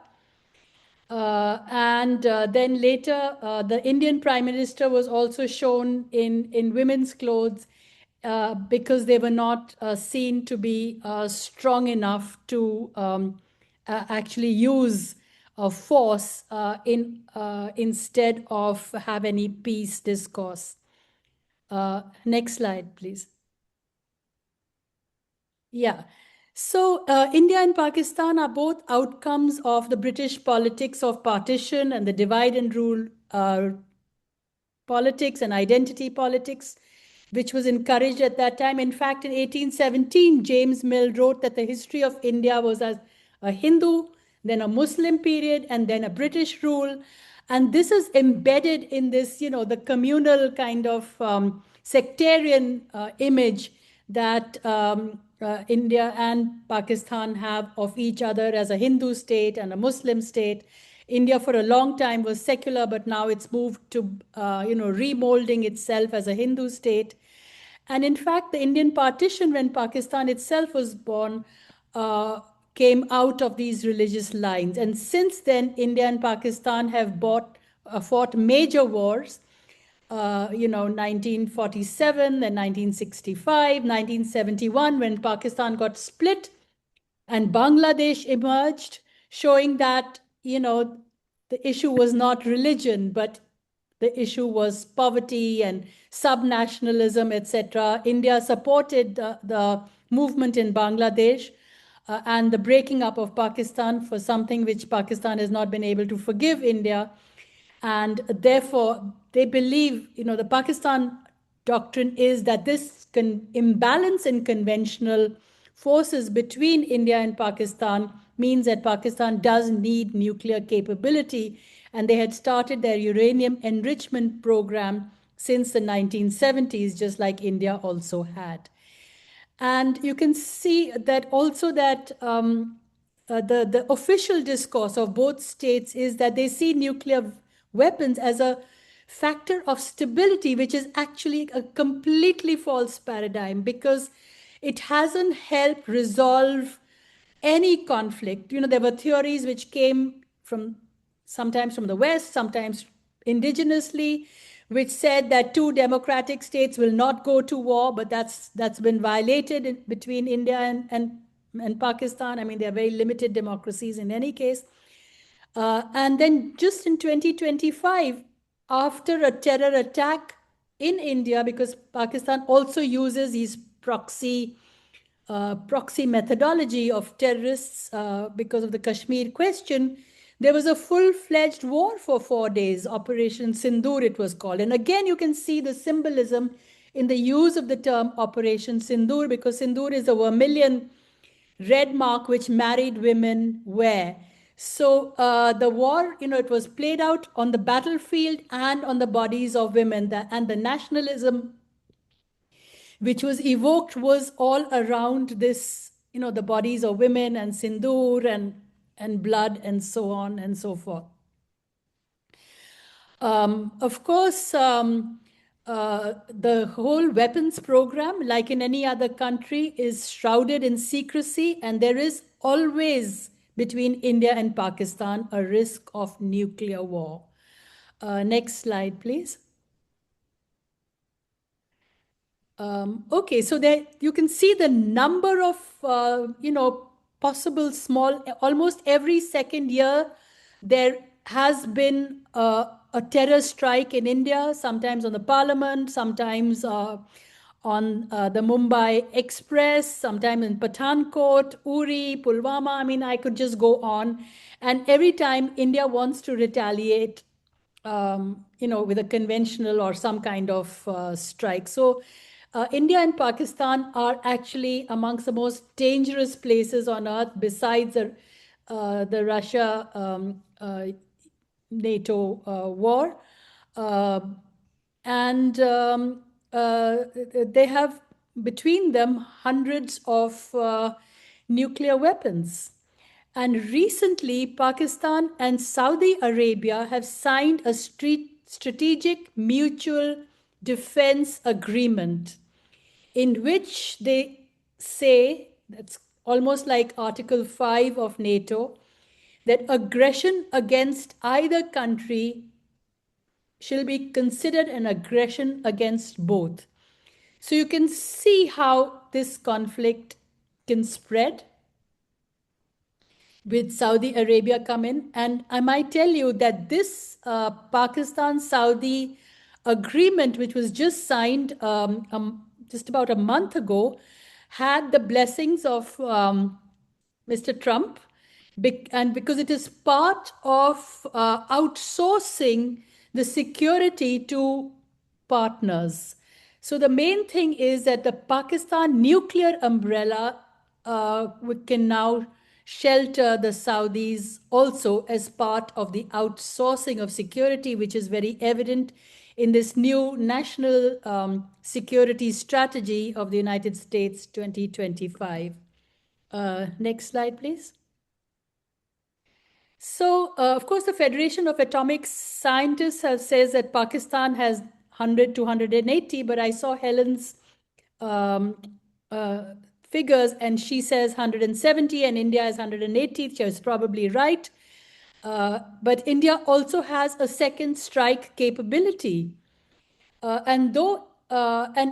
Then later, the Indian Prime Minister was also shown in women's clothes because they were not seen to be strong enough to actually use force instead of have any peace discourse. Next slide, please. Yeah. So India and Pakistan are both outcomes of the British politics of partition and the divide and rule politics and identity politics, which was encouraged at that time. In fact, in 1817, James Mill wrote that the history of India was as a Hindu, then a Muslim period, and then a British rule. And this is embedded in this, the communal kind of sectarian image that India and Pakistan have of each other as a Hindu state and a Muslim state. India for a long time was secular, but now it's moved to, remolding itself as a Hindu state. And in fact, the Indian partition, when Pakistan itself was born, came out of these religious lines. And since then, India and Pakistan have fought major wars. 1947, then 1965, 1971, when Pakistan got split and Bangladesh emerged, showing that, the issue was not religion, but the issue was poverty and subnationalism, etc. India supported the movement in Bangladesh and the breaking up of Pakistan for something which Pakistan has not been able to forgive India. And therefore, they believe, the Pakistan doctrine is that this imbalance in conventional forces between India and Pakistan means that Pakistan does need nuclear capability. And they had started their uranium enrichment program since the 1970s, just like India also had. And you can see that also that the official discourse of both states is that they see nuclear weapons as a factor of stability, which is actually a completely false paradigm because it hasn't helped resolve any conflict. There were theories which came sometimes from the West, sometimes indigenously, which said that two democratic states will not go to war, but that's been violated between India and Pakistan. I mean, they're very limited democracies in any case. And then just in 2025, after a terror attack in India, because Pakistan also uses these proxy methodology of terrorists because of the Kashmir question, there was a full-fledged war for 4 days, Operation Sindoor it was called. And again, you can see the symbolism in the use of the term Operation Sindoor, because Sindoor is a vermilion red mark which married women wear. So the war, it was played out on the battlefield and on the bodies of women, and the nationalism which was evoked was all around this, the bodies of women and sindoor and blood and so on and so forth. Of course, the whole weapons program, like in any other country, is shrouded in secrecy, and there is always, between India and Pakistan, a risk of nuclear war. Next slide, please. Okay, so there you can see the number of, possible small, almost every second year, there has been a terror strike in India, sometimes on the parliament, sometimes on the Mumbai Express, sometime in Pathankot, Uri, Pulwama. I mean, I could just go on. And every time India wants to retaliate, with a conventional or some kind of strike. So India and Pakistan are actually amongst the most dangerous places on earth besides the Russia NATO war. And they have between them hundreds of nuclear weapons. And recently, Pakistan and Saudi Arabia have signed a strategic mutual defense agreement in which they say, that's almost like Article 5 of NATO, that aggression against either country shall be considered an aggression against both. So you can see how this conflict can spread with Saudi Arabia come in. And I might tell you that this Pakistan-Saudi agreement, which was just signed just about a month ago, had the blessings of Mr. Trump, and because it is part of outsourcing the security to partners. So the main thing is that the Pakistan nuclear umbrella can now shelter the Saudis also as part of the outsourcing of security, which is very evident in this new national security strategy of the United States 2025. Next slide, please. So, of course, the Federation of Atomic Scientists says that Pakistan has 100 to 180, but I saw Helen's figures and she says 170 and India is 180. She was probably right. But India also has a second strike capability. And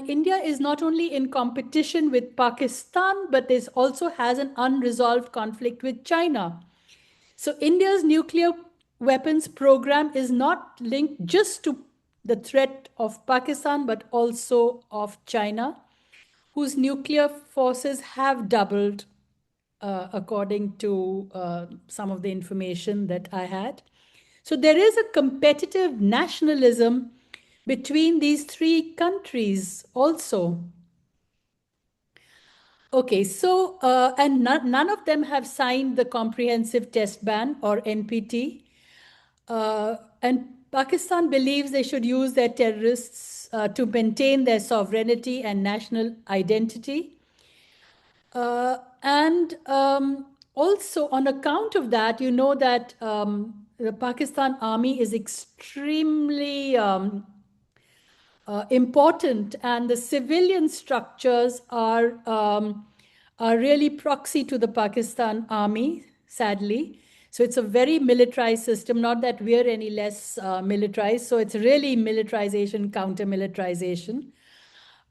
India is not only in competition with Pakistan, but this also has an unresolved conflict with China. So India's nuclear weapons program is not linked just to the threat of Pakistan, but also of China, whose nuclear forces have doubled, according to some of the information that I had. So there is a competitive nationalism between these three countries also. Okay, so, and none of them have signed the Comprehensive Test Ban or NPT. And Pakistan believes they should use their terrorists to maintain their sovereignty and national identity. Also, on account of that, you know that the Pakistan army is extremely important, and the civilian structures are really proxy to the Pakistan army, sadly. So it's a very militarized system, not that we're any less militarized. So it's really militarization, counter-militarization.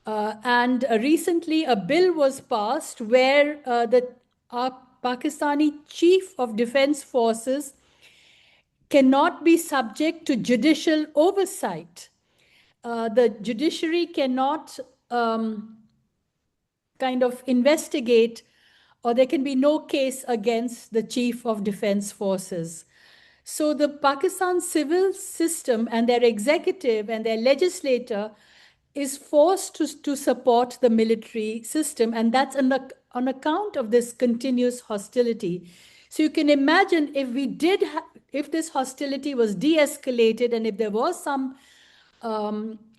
And recently a bill was passed where the Pakistani Chief of Defense Forces cannot be subject to judicial oversight. The judiciary cannot kind of investigate, or there can be no case against the Chief of Defense Forces. So the Pakistan civil system and their executive and their legislator is forced to support the military system, and that's on account of this continuous hostility. So you can imagine if this hostility was de-escalated and if there was some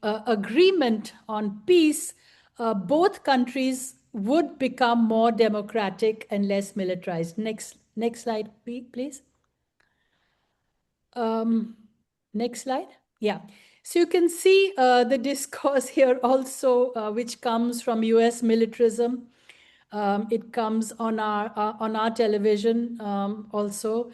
agreement on peace, both countries would become more democratic and less militarized. Next slide, please. Next slide. Yeah. So you can see the discourse here also, which comes from US militarism. It comes on our television also.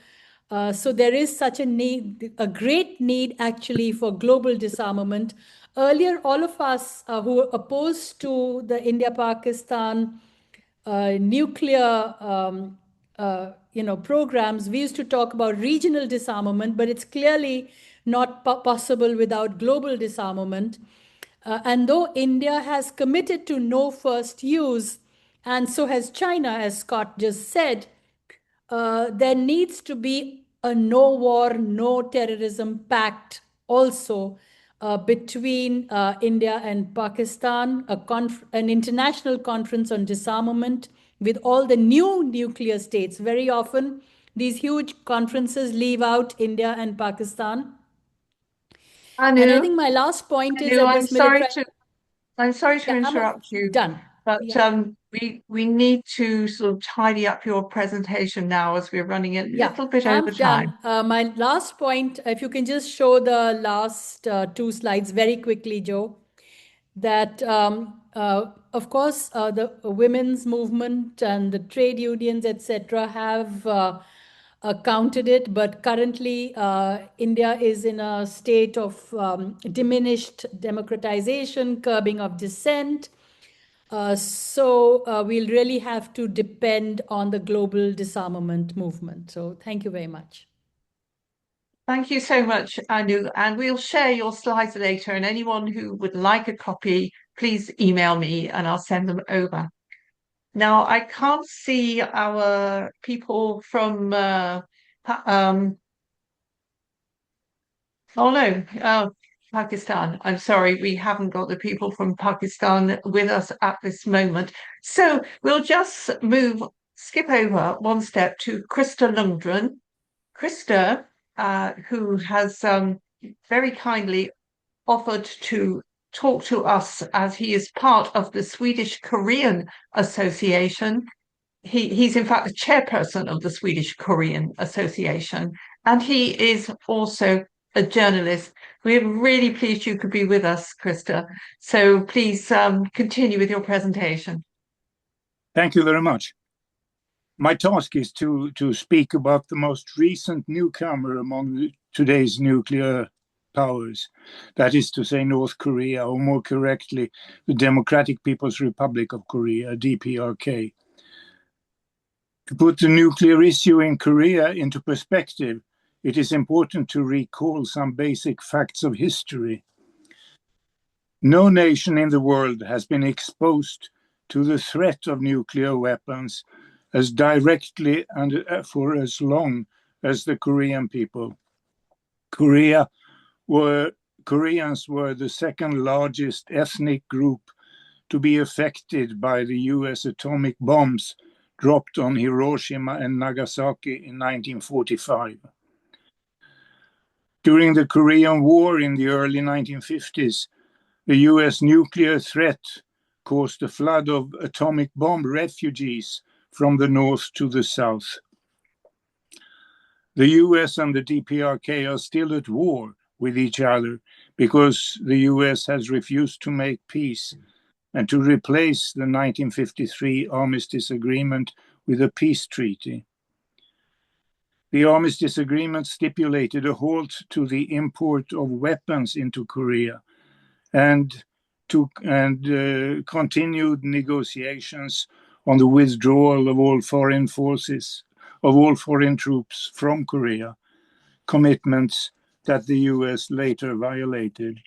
So there is such a great need actually for global disarmament. Earlier, all of us who were opposed to the India-Pakistan nuclear programs, we used to talk about regional disarmament, but it's clearly not possible without global disarmament. And though India has committed to no first use, and so has China, as Scott just said, there needs to be a no war, no terrorism pact also between India and Pakistan, an international conference on disarmament with all the new nuclear states. Very often, these huge conferences leave out India and Pakistan. And I think my last point is that this I'm sorry to interrupt you. Done. But we need to sort of tidy up your presentation now as we're running a little bit over time. My last point, if you can just show the last two slides very quickly, Joe, that of course the women's movement and the trade unions, etc., have countered it, but currently India is in a state of diminished democratization, curbing of dissent. So we'll really have to depend on the global disarmament movement. So thank you very much. Thank you so much, Anu. And we'll share your slides later. And anyone who would like a copy, please email me and I'll send them over. Now, I can't see our people from, Pakistan. I'm sorry, we haven't got the people from Pakistan with us at this moment. So we'll just skip over one step to Krista Lundgren. Krista, who has very kindly offered to talk to us as he is part of the Swedish Korean Association. He's in fact the chairperson of the Swedish Korean Association, and he is also a journalist. We're really pleased you could be with us, Krista. So please continue with your presentation. Thank you very much. My task is to speak about the most recent newcomer among today's nuclear powers, that is to say North Korea, or more correctly, the Democratic People's Republic of Korea, DPRK. To put the nuclear issue in Korea into perspective, it is important to recall some basic facts of history. No nation in the world has been exposed to the threat of nuclear weapons as directly and for as long as the Korean people. Koreans were the second largest ethnic group to be affected by the US atomic bombs dropped on Hiroshima and Nagasaki in 1945. During the Korean War in the early 1950s, the US nuclear threat caused a flood of atomic bomb refugees from the north to the south. The US and the DPRK are still at war with each other because the US has refused to make peace and to replace the 1953 Armistice Agreement with a peace treaty. The Armistice Agreement stipulated a halt to the import of weapons into Korea and continued negotiations on the withdrawal of all foreign forces, of all foreign troops from Korea, commitments that the US later violated.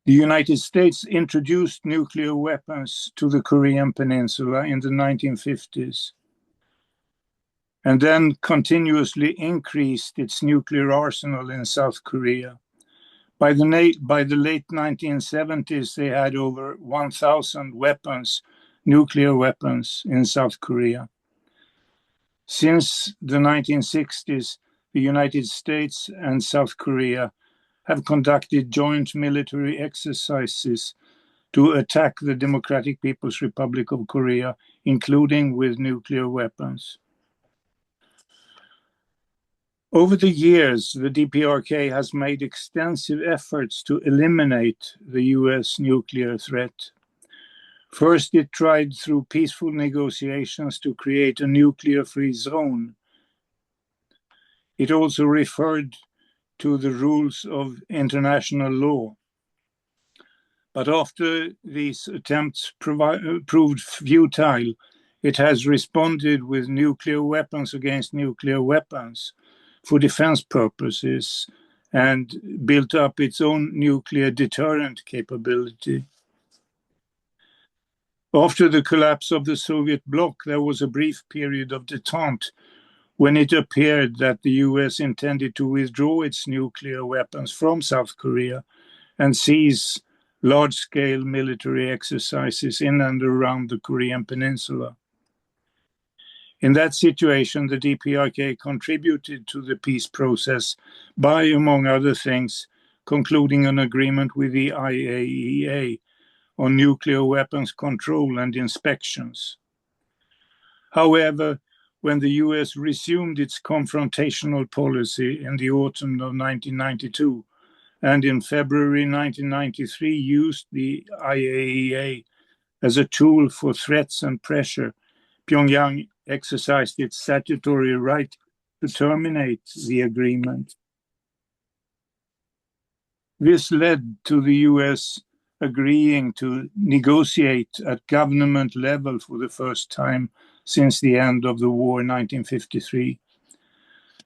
The United States introduced nuclear weapons to the Korean Peninsula in the 1950s, and then continuously increased its nuclear arsenal in South Korea. By the late 1970s, they had over 1,000 nuclear weapons in South Korea. Since the 1960s, the United States and South Korea have conducted joint military exercises to attack the Democratic People's Republic of Korea, including with nuclear weapons. Over the years, the DPRK has made extensive efforts to eliminate the US nuclear threat. First, it tried through peaceful negotiations to create a nuclear-free zone. It also referred to the rules of international law. But after these attempts proved futile, it has responded with nuclear weapons against nuclear weapons for defense purposes and built up its own nuclear deterrent capability. After the collapse of the Soviet bloc, there was a brief period of détente when it appeared that the US intended to withdraw its nuclear weapons from South Korea and cease large-scale military exercises in and around the Korean Peninsula. In that situation, the DPRK contributed to the peace process by, among other things, concluding an agreement with the IAEA on nuclear weapons control and inspections. However, when the US resumed its confrontational policy in the autumn of 1992 and in February 1993 used the IAEA as a tool for threats and pressure, Pyongyang exercised its statutory right to terminate the agreement. This led to the US agreeing to negotiate at government level for the first time since the end of the war in 1953.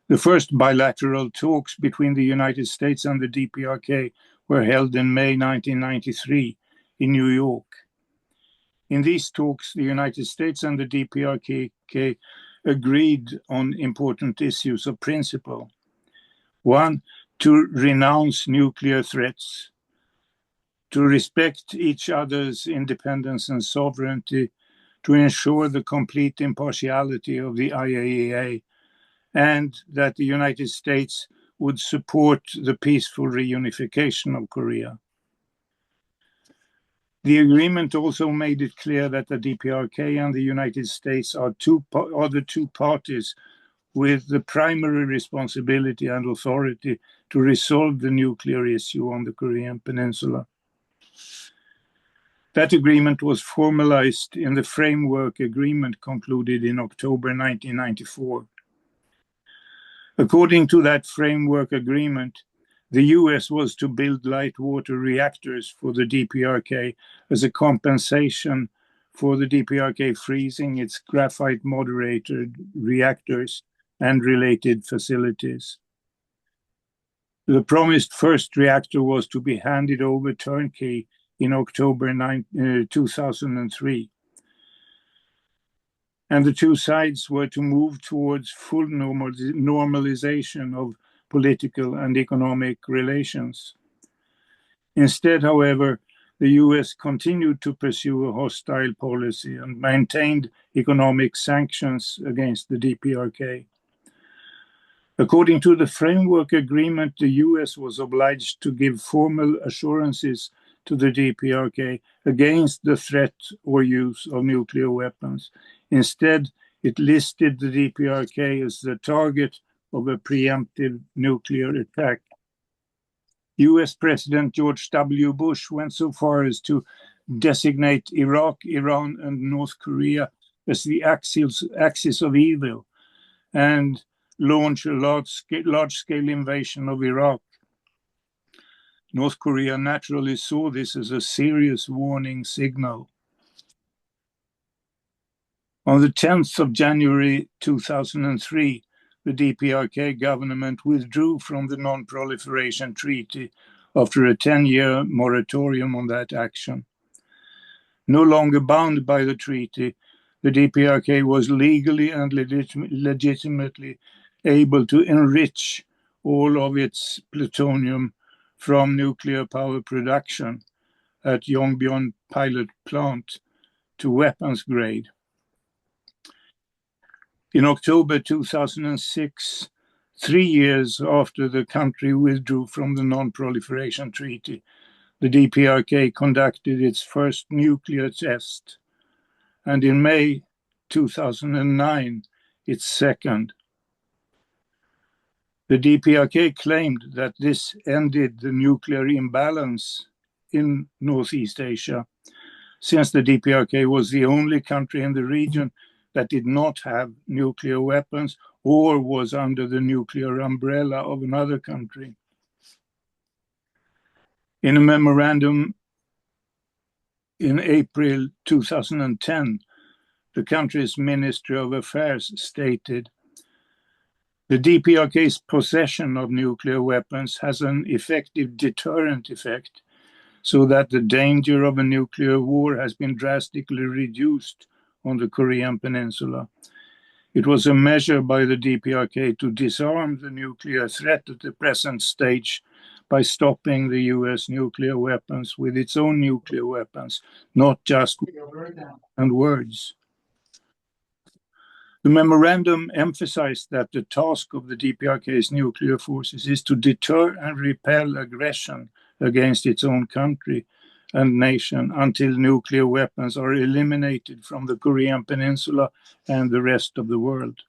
The first bilateral talks between the United States and the DPRK were held in May 1993 in New York. In these talks, the United States and the DPRK agreed on important issues of principle. One, to renounce nuclear threats, to respect each other's independence and sovereignty, to ensure the complete impartiality of the IAEA, and that the United States would support the peaceful reunification of Korea. The agreement also made it clear that the DPRK and the United States are the two parties with the primary responsibility and authority to resolve the nuclear issue on the Korean Peninsula. That agreement was formalized in the framework agreement concluded in October 1994. According to that framework agreement, the US was to build light water reactors for the DPRK as a compensation for the DPRK freezing its graphite moderated reactors and related facilities. The promised first reactor was to be handed over turnkey in October 2003. And the two sides were to move towards full normalization of political and economic relations. Instead, however, the US continued to pursue a hostile policy and maintained economic sanctions against the DPRK. According to the framework agreement, the US was obliged to give formal assurances to the DPRK against the threat or use of nuclear weapons. Instead, it listed the DPRK as the target of a preemptive nuclear attack. US President George W. Bush went so far as to designate Iraq, Iran, and North Korea as the axis of evil and launch a large-scale invasion of Iraq. North Korea naturally saw this as a serious warning signal. On the 10th of January 2003, the DPRK government withdrew from the Non-Proliferation Treaty after a 10-year moratorium on that action. No longer bound by the treaty, the DPRK was legally and legitimately able to enrich all of its plutonium from nuclear power production at Yongbyon pilot plant to weapons grade. In October 2006, 3 years after the country withdrew from the Non-Proliferation Treaty, the DPRK conducted its first nuclear test, and in May 2009, its second. The DPRK claimed that this ended the nuclear imbalance in Northeast Asia, since the DPRK was the only country in the region that did not have nuclear weapons or was under the nuclear umbrella of another country. In a memorandum in April 2010, the country's Ministry of Affairs stated, The DPRK's possession of nuclear weapons has an effective deterrent effect, so that the danger of a nuclear war has been drastically reduced on the Korean Peninsula. It was a measure by the DPRK to disarm the nuclear threat at the present stage by stopping the US nuclear weapons with its own nuclear weapons, not just and words. The memorandum emphasized that the task of the DPRK's nuclear forces is to deter and repel aggression against its own country and nation until nuclear weapons are eliminated from the Korean Peninsula and the rest of the world.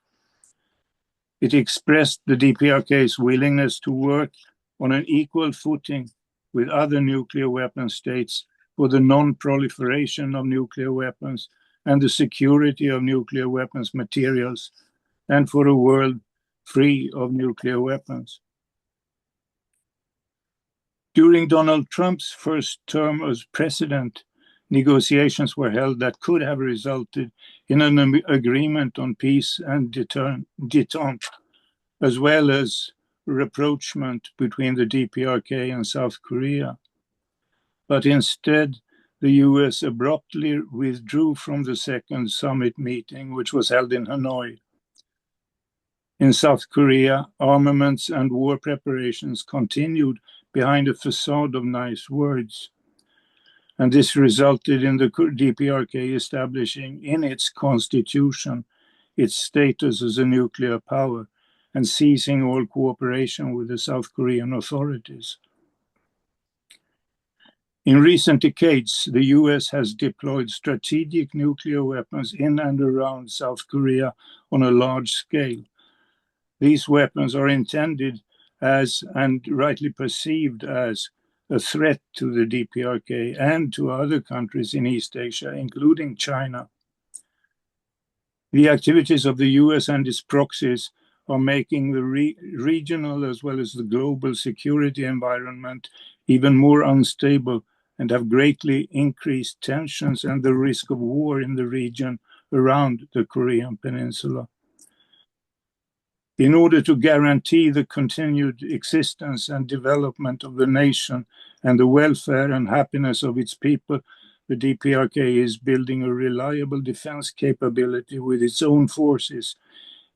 It expressed the DPRK's willingness to work on an equal footing with other nuclear weapon states for the non-proliferation of nuclear weapons and the security of nuclear weapons materials, and for a world free of nuclear weapons. During Donald Trump's first term as president, negotiations were held that could have resulted in an agreement on peace and détente, as well as rapprochement between the DPRK and South Korea. But instead, the US abruptly withdrew from the second summit meeting, which was held in Hanoi. In South Korea, armaments and war preparations continued behind a facade of nice words. And this resulted in the DPRK establishing in its constitution its status as a nuclear power and ceasing all cooperation with the South Korean authorities. In recent decades, the US has deployed strategic nuclear weapons in and around South Korea on a large scale. These weapons are intended as, and rightly perceived as, a threat to the DPRK and to other countries in East Asia, including China. The activities of the US and its proxies are making the regional as well as the global security environment even more unstable and have greatly increased tensions and the risk of war in the region around the Korean Peninsula. In order to guarantee the continued existence and development of the nation and the welfare and happiness of its people, the DPRK is building a reliable defense capability with its own forces,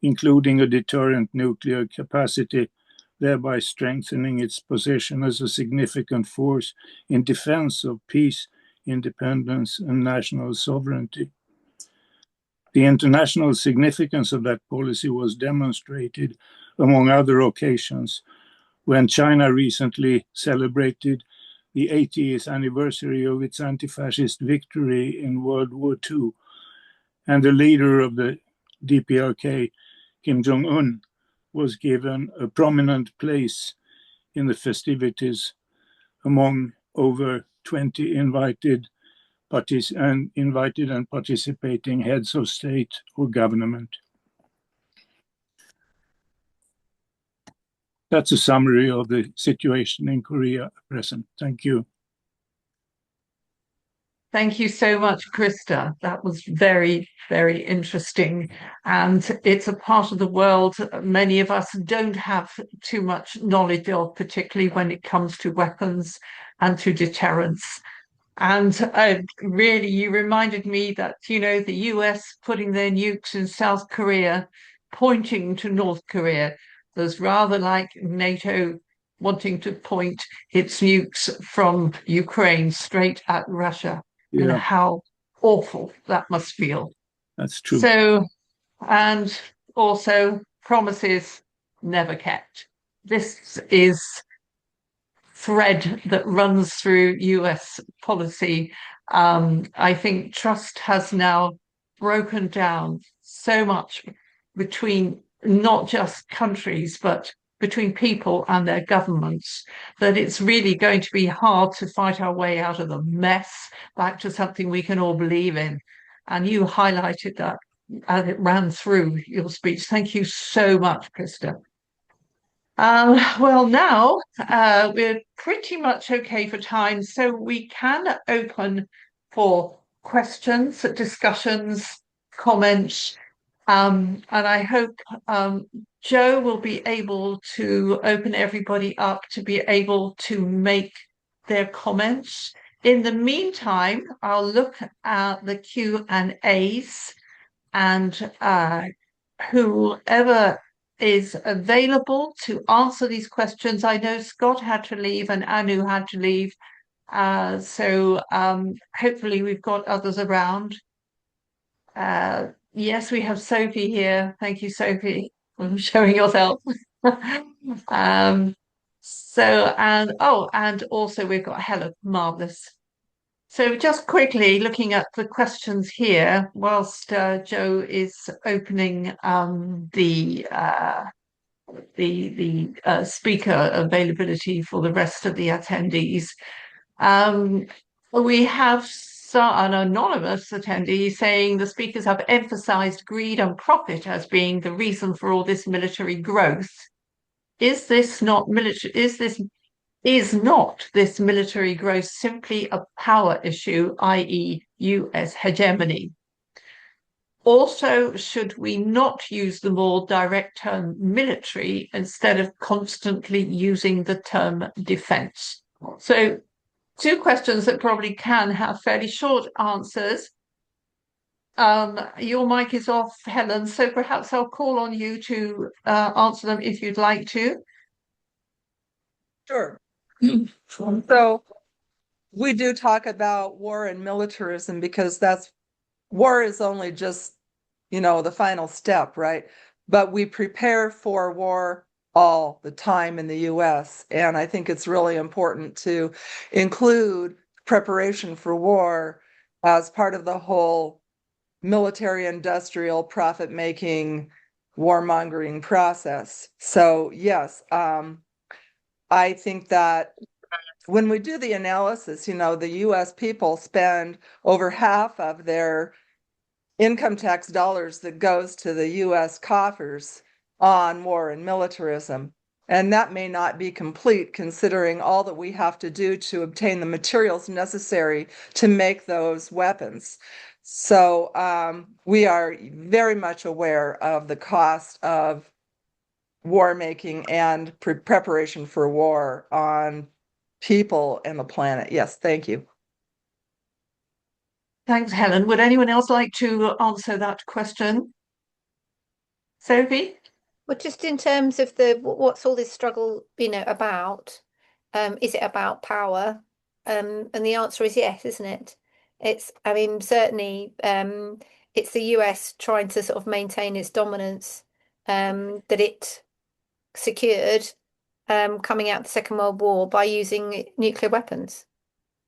including a deterrent nuclear capacity, thereby strengthening its position as a significant force in defense of peace, independence, and national sovereignty. The international significance of that policy was demonstrated, among other occasions, when China recently celebrated the 80th anniversary of its anti-fascist victory in World War II, and the leader of the DPRK, Kim Jong-un, was given a prominent place in the festivities among over 20 invited and participating heads of state or government. That's a summary of the situation in Korea at present. Thank you. Thank you so much, Krista. That was very, very interesting. And it's a part of the world many of us don't have too much knowledge of, particularly when it comes to weapons and to deterrence. And really, you reminded me that, the US putting their nukes in South Korea, pointing to North Korea, was rather like NATO wanting to point its nukes from Ukraine straight at Russia. Yeah. And how awful that must feel. That's true. So, and also promises never kept. This is thread that runs through US policy. I think trust has now broken down so much between not just countries, but between people and their governments, that it's really going to be hard to fight our way out of the mess back to something we can all believe in. And you highlighted that as it ran through your speech. Thank you so much, Krista. Well, now we're pretty much okay for time, so we can open for questions, discussions, comments, And I hope Joe will be able to open everybody up to be able to make their comments. In the meantime, I'll look at the Q&As, and whoever is available to answer these questions. I know Scott had to leave and Anu had to leave. So hopefully we've got others around. Yes, we have Sophie here. Thank you, Sophie, for showing yourself. And also we've got Helen. Marvelous. So just quickly looking at the questions here, whilst Joe is opening the speaker availability for the rest of the attendees. We have an anonymous attendee saying the speakers have emphasized greed and profit as being the reason for all this military growth. Is not this military growth simply a power issue, i.e. US hegemony? Also, should we not use the more direct term military instead of constantly using the term defense? So, two questions that probably can have fairly short answers. Your mic is off, Helen, so perhaps I'll call on you to answer them if you'd like to. Sure. So we do talk about war and militarism because war is only just, the final step, right? But we prepare for war all the time in the US. And I think it's really important to include preparation for war as part of the whole military industrial profit-making warmongering process. So yes, I think that when we do the analysis, the US people spend over half of their income tax dollars that goes to the US coffers on war and militarism. And that may not be complete considering all that we have to do to obtain the materials necessary to make those weapons. So we are very much aware of the cost of war making and preparation for war on people and the planet. Yes, thank you. Thanks, Helen. Would anyone else like to answer that question? Sophie? Well, just in terms of what's all this struggle, about? Is it about power? And the answer is yes, isn't it? Certainly, it's the US trying to sort of maintain its dominance that it secured coming out of the Second World War by using nuclear weapons.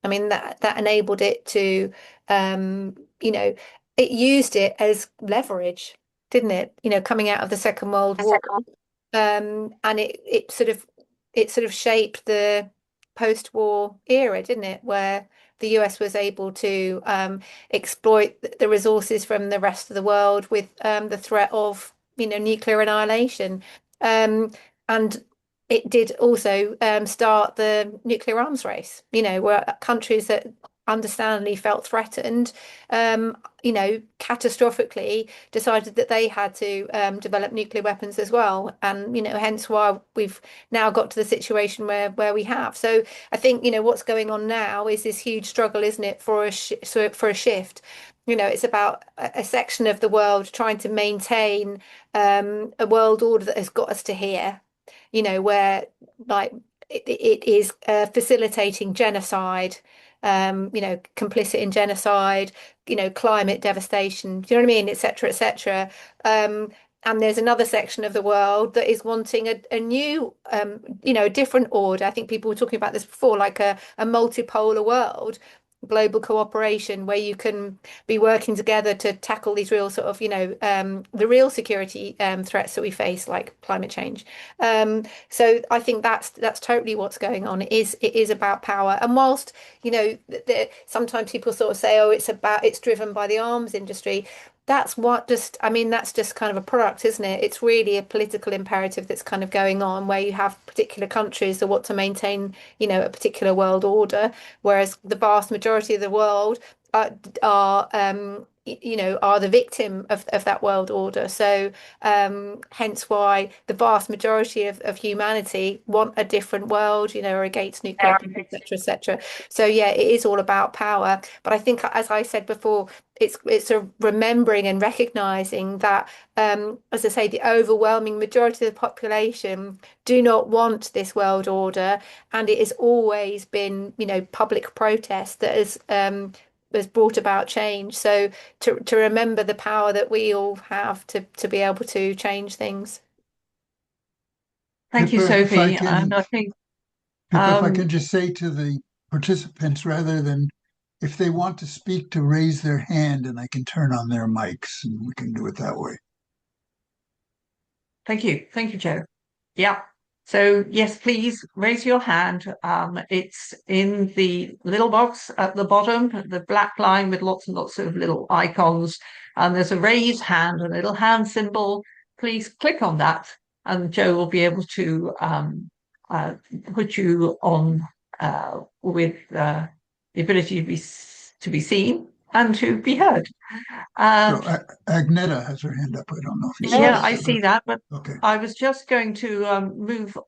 That enabled it to, it used it as leverage, didn't it? Coming out of the Second World War, and it sort of shaped the post-war era, didn't it? Where the US was able to exploit the resources from the rest of the world with the threat of, nuclear annihilation. And it did also start the nuclear arms race, where countries that understandably felt threatened, catastrophically decided that they had to develop nuclear weapons as well. And, hence why we've now got to the situation where we have. So I think, what's going on now is this huge struggle, isn't it, for a shift. It's about a section of the world trying to maintain a world order that has got us to here. Where it is facilitating genocide, complicit in genocide, climate devastation, do you know what I mean, etc., etc. And there's another section of the world that is wanting a new, a different order. I think people were talking about this before, like a multipolar world, global cooperation where you can be working together to tackle these real sort of, the real security threats that we face, like climate change. So I think that's totally what's going on. It is about power. And whilst, sometimes people sort of say, oh, it's driven by the arms industry. That's just kind of a product, isn't it? It's really a political imperative that's kind of going on where you have particular countries that want to maintain, a particular world order, whereas the vast majority of the world are are the victim of that world order. So hence why the vast majority of humanity want a different world, or against nuclear weapons, etc., etc. So yeah, it is all about power. But I think, as I said before, it's a remembering and recognizing that, as I say, the overwhelming majority of the population do not want this world order, and it has always been, public protest that has brought about change. So to remember the power that we all have to be able to change things. Thank you, Pippa, if I Sophie. can, And I think Pippa, if I can just say to the participants, rather than if they want to speak, to raise their hand and I can turn on their mics and we can do it that way. thank you, Joe. Yeah. So yes, please raise your hand. It's in the little box at the bottom, the black line with lots and lots of little icons, and there's a raised hand, a little hand symbol. Please click on that, and Joe will be able to put you on with the ability to be seen and to be heard. So Agneta has her hand up. I don't know if you see Yeah, that. I see that, but Okay. I was just going to move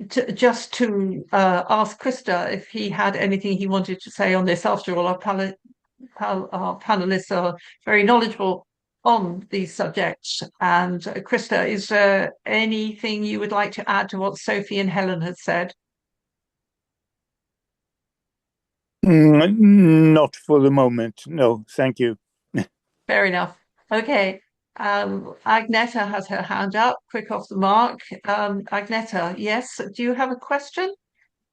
to ask Krista if he had anything he wanted to say on this. After all, our panelists are very knowledgeable on these subjects. And Krista, is there anything you would like to add to what Sophie and Helen had said? Not for the moment. No, thank you. Fair enough. Okay. Agneta has her hand up, quick off the mark. Agneta, yes. Do you have a question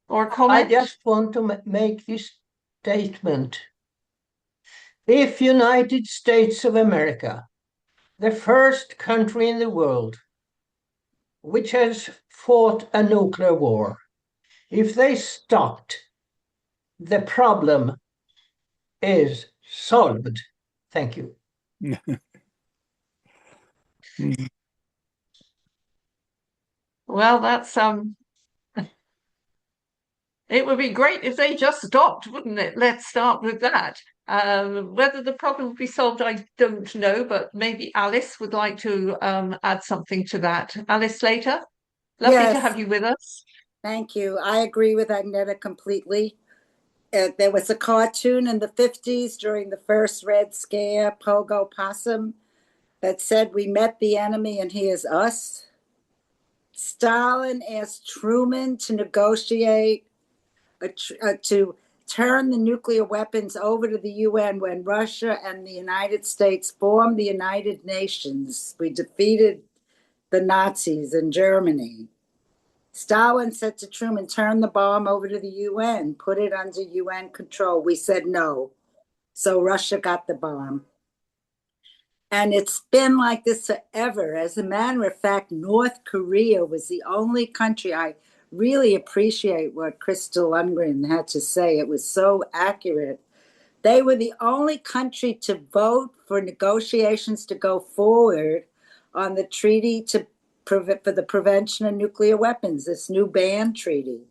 or a comment? I just want to make this statement. If United States of America, the first country in the world which has fought a nuclear war, if they stopped, the problem is solved. Thank you. Well, that's it would be great if they just stopped, wouldn't it? Let's start with that. Whether the problem would be solved, I don't know, but maybe Alice would like to add something to that. Alice Slater, lovely to have you with us. Thank you. I agree with Agneta completely. There was a cartoon in the 50s during the first Red Scare, Pogo Possum, that said, "We met the enemy and he is us." Stalin asked Truman to negotiate to turn the nuclear weapons over to the UN when Russia and the United States formed the United Nations. We defeated the Nazis in Germany. Stalin said to Truman, turn the bomb over to the UN, put it under UN control. We said no. So Russia got the bomb. And it's been like this forever. As a matter of fact, North Korea was the only country. I really appreciate what Crystal Lundgren had to say. It was so accurate. They were the only country to vote for negotiations to go forward on the treaty for the prevention of nuclear weapons, this new ban treaty.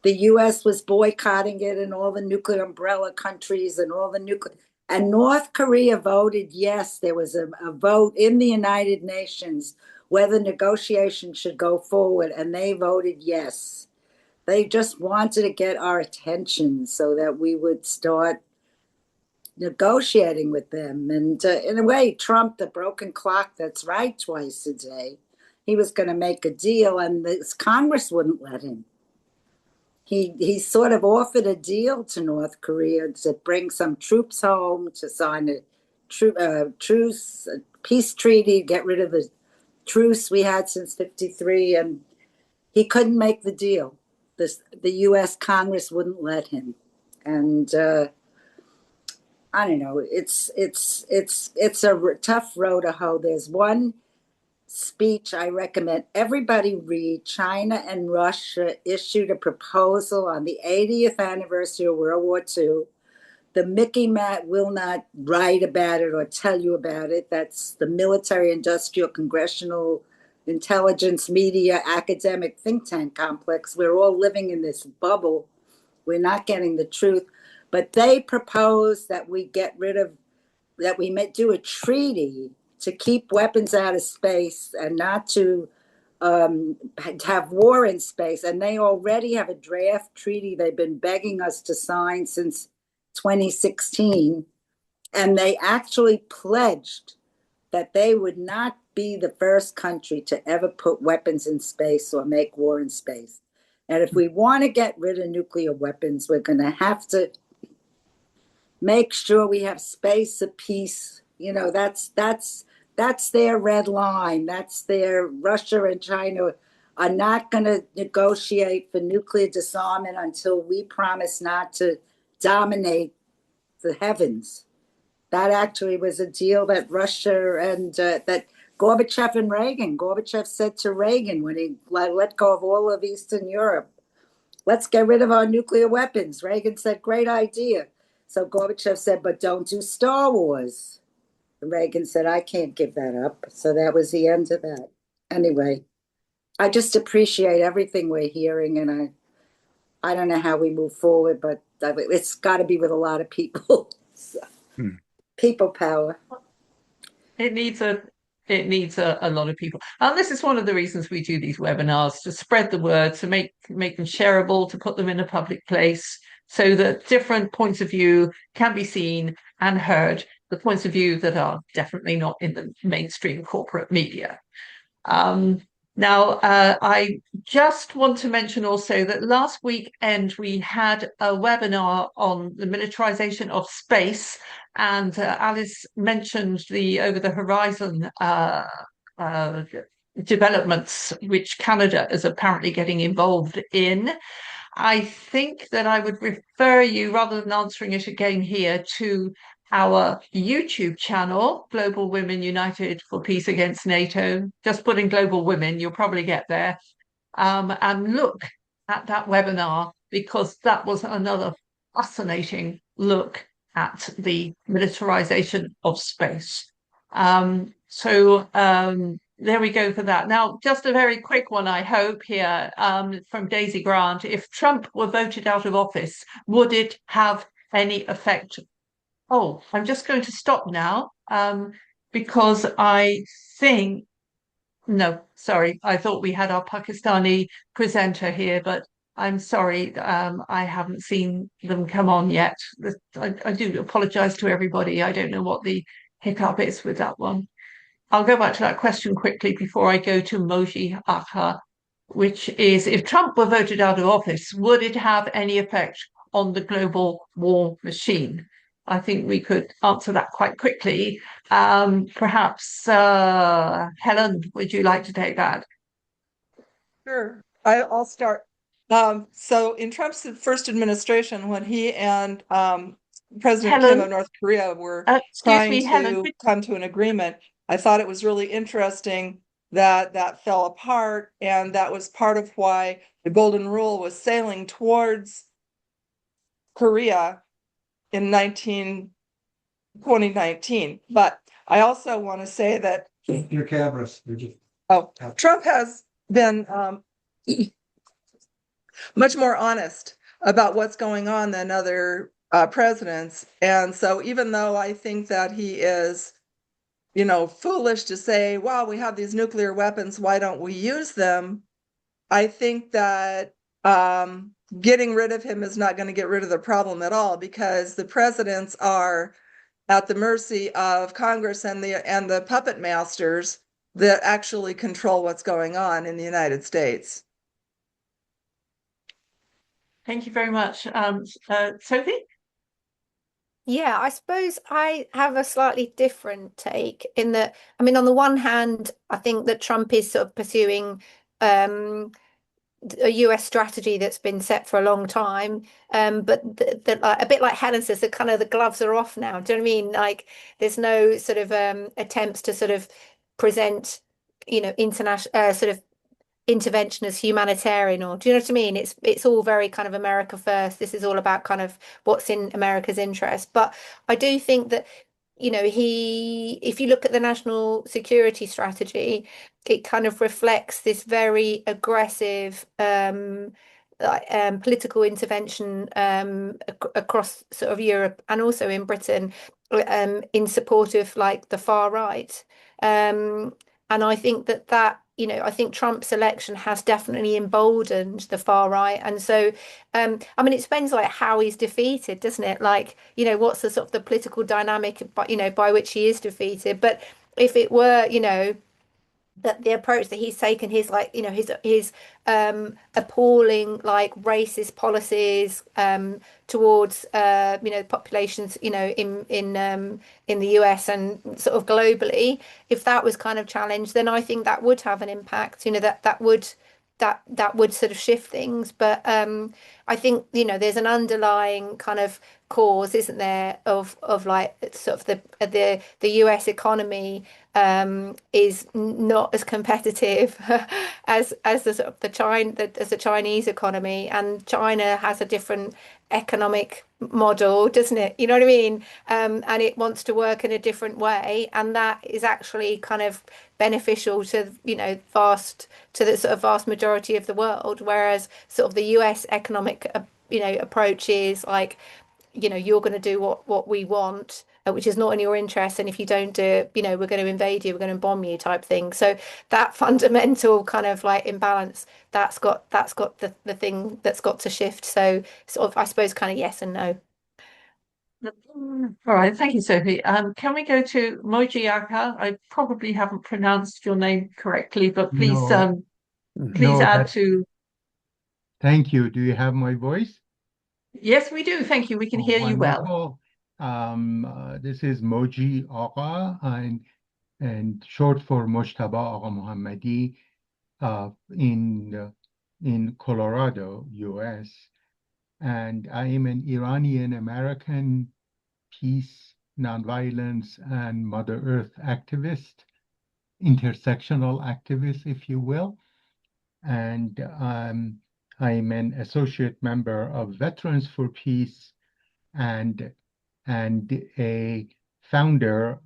The U.S. was boycotting it, and all the nuclear umbrella countries and all the nuclear. And North Korea voted yes. There was a vote in the United Nations whether negotiations should go forward, and they voted yes. They just wanted to get our attention so that we would start negotiating with them. And in a way, Trump, the broken clock that's right twice a day, he was going to make a deal, and this Congress wouldn't let him. He sort of offered a deal to North Korea to bring some troops home, to sign a peace treaty, get rid of the truce we had since '53, and he couldn't make the deal. The U.S. Congress wouldn't let him, and I don't know. It's a tough road to hoe. There's one speech I recommend everybody read. China and Russia issued a proposal on the 80th anniversary of World War II. The Mickey Matt will not write about it or tell you about it. That's the military, industrial, congressional, intelligence, media, academic think tank complex. We're all living in this bubble. We're not getting the truth. But they propose that we get rid of that we do a treaty to keep weapons out of space and not to have war in space. And they already have a draft treaty they've been begging us to sign since 2016. And they actually pledged that they would not be the first country to ever put weapons in space or make war in space. And if we want to get rid of nuclear weapons, we're going to have to make sure we have space of peace. You know, that's their red line. That's their Russia and China are not going to negotiate for nuclear disarmament until we promise not to dominate the heavens. That actually was a deal that Russia and that Gorbachev and Reagan. Gorbachev said to Reagan when he let go of all of Eastern Europe, let's get rid of our nuclear weapons. Reagan said, great idea. So Gorbachev said, but don't do Star Wars. And Reagan said, I can't give that up. So that was the end of that. Anyway, I just appreciate everything we're hearing. And I don't know how we move forward, but it's got to be with a lot of people. So, people power. It needs a lot of people. And this is one of the reasons we do these webinars, to spread the word, to make them shareable, to put them in a public place so that different points of view can be seen and heard, the points of view that are definitely not in the mainstream corporate media. Now, I just want to mention also that last weekend we had a webinar on the militarization of space, and Alice mentioned the over-the-horizon developments which Canada is apparently getting involved in. I think that I would refer you, rather than answering it again here, to our YouTube channel, Global Women United for Peace Against NATO. Just put in Global Women, you'll probably get there. And look at that webinar, because that was another fascinating look at the militarization of space. There we go for that. Now, just a very quick one, I hope, here from Daisy Grant. If Trump were voted out of office, would it have any effect? Oh, I'm just going to stop now because I think, no, sorry, I thought we had our Pakistani presenter here, but I'm sorry, I haven't seen them come on yet. I do apologize to everybody. I don't know what the hiccup is with that one. I'll go back to that question quickly before I go to Moji Akka, which is, if Trump were voted out of office, would it have any effect on the global war machine? I think we could answer that quite quickly. Perhaps, Helen, would you like to take that? Sure, I'll start. So in Trump's first administration, when he and President Kim of North Korea were trying to come to an agreement, I thought it was really interesting that that fell apart, and that was part of why the Golden Rule was sailing towards Korea in 2019. But I also want to say that your cameras. Trump has been much more honest about what's going on than other presidents. And so even though I think that he is, you know, foolish to say, well, we have these nuclear weapons, why don't we use them? I think that getting rid of him is not going to get rid of the problem at all, because the presidents are at the mercy of Congress and the puppet masters that actually control what's going on in the United States. Thank you very much. Sophie? Yeah, I suppose I have a slightly different take in that, I mean, on the one hand, I think that Trump is sort of pursuing a US strategy that's been set for a long time, but a bit like Helen says, the kind of the gloves are off now. Do you know what I mean? Like, there's no sort of attempts to sort of present, you know, international sort of intervention as humanitarian, or do you know what I mean? It's all very kind of America first. This is all about kind of what's in America's interest. But I do think that, you know, if you look at the national security strategy, it kind of reflects this very aggressive political intervention across sort of Europe and also in Britain in support of like the far right. And I think that I think Trump's election has definitely emboldened the far right. And so, I mean, it depends like how he's defeated, doesn't it? Like, what's the sort of the political dynamic, by which he is defeated. But if it were, that the approach that he's taken, his like his appalling like racist policies towards populations in the US and sort of globally, if that was kind of challenged, then I think that would have an impact. That would sort of shift things. But I think there's an underlying kind of cause, isn't there, of like sort of the US economy is not as competitive as the sort of the Chinese economy, and China has a different economic model, doesn't it? You know what I mean? And it wants to work in a different way, and that is actually kind of beneficial to the sort of vast majority of the world, whereas sort of the US economic approach is like, you're going to do what we want, which is not in your interest, and if you don't do it, we're going to invade you, we're going to bomb you, type thing. So that fundamental kind of like imbalance, that's got the thing that's got to shift. So sort of, I suppose, kind of yes and no. All right, thank you, Sophie. Can we go to Mojiaka? I probably haven't pronounced your name correctly, but please, please add to. Thank you. Do you have my voice? Yes, we do. Thank you. We can hear you well. This is Moji Agha, and short for Mojtaba Agha Mohammadi, in Colorado, US. And I am an Iranian American peace, nonviolence, and Mother Earth activist, intersectional activist, if you will. And I'm an associate member of Veterans for Peace and the founder,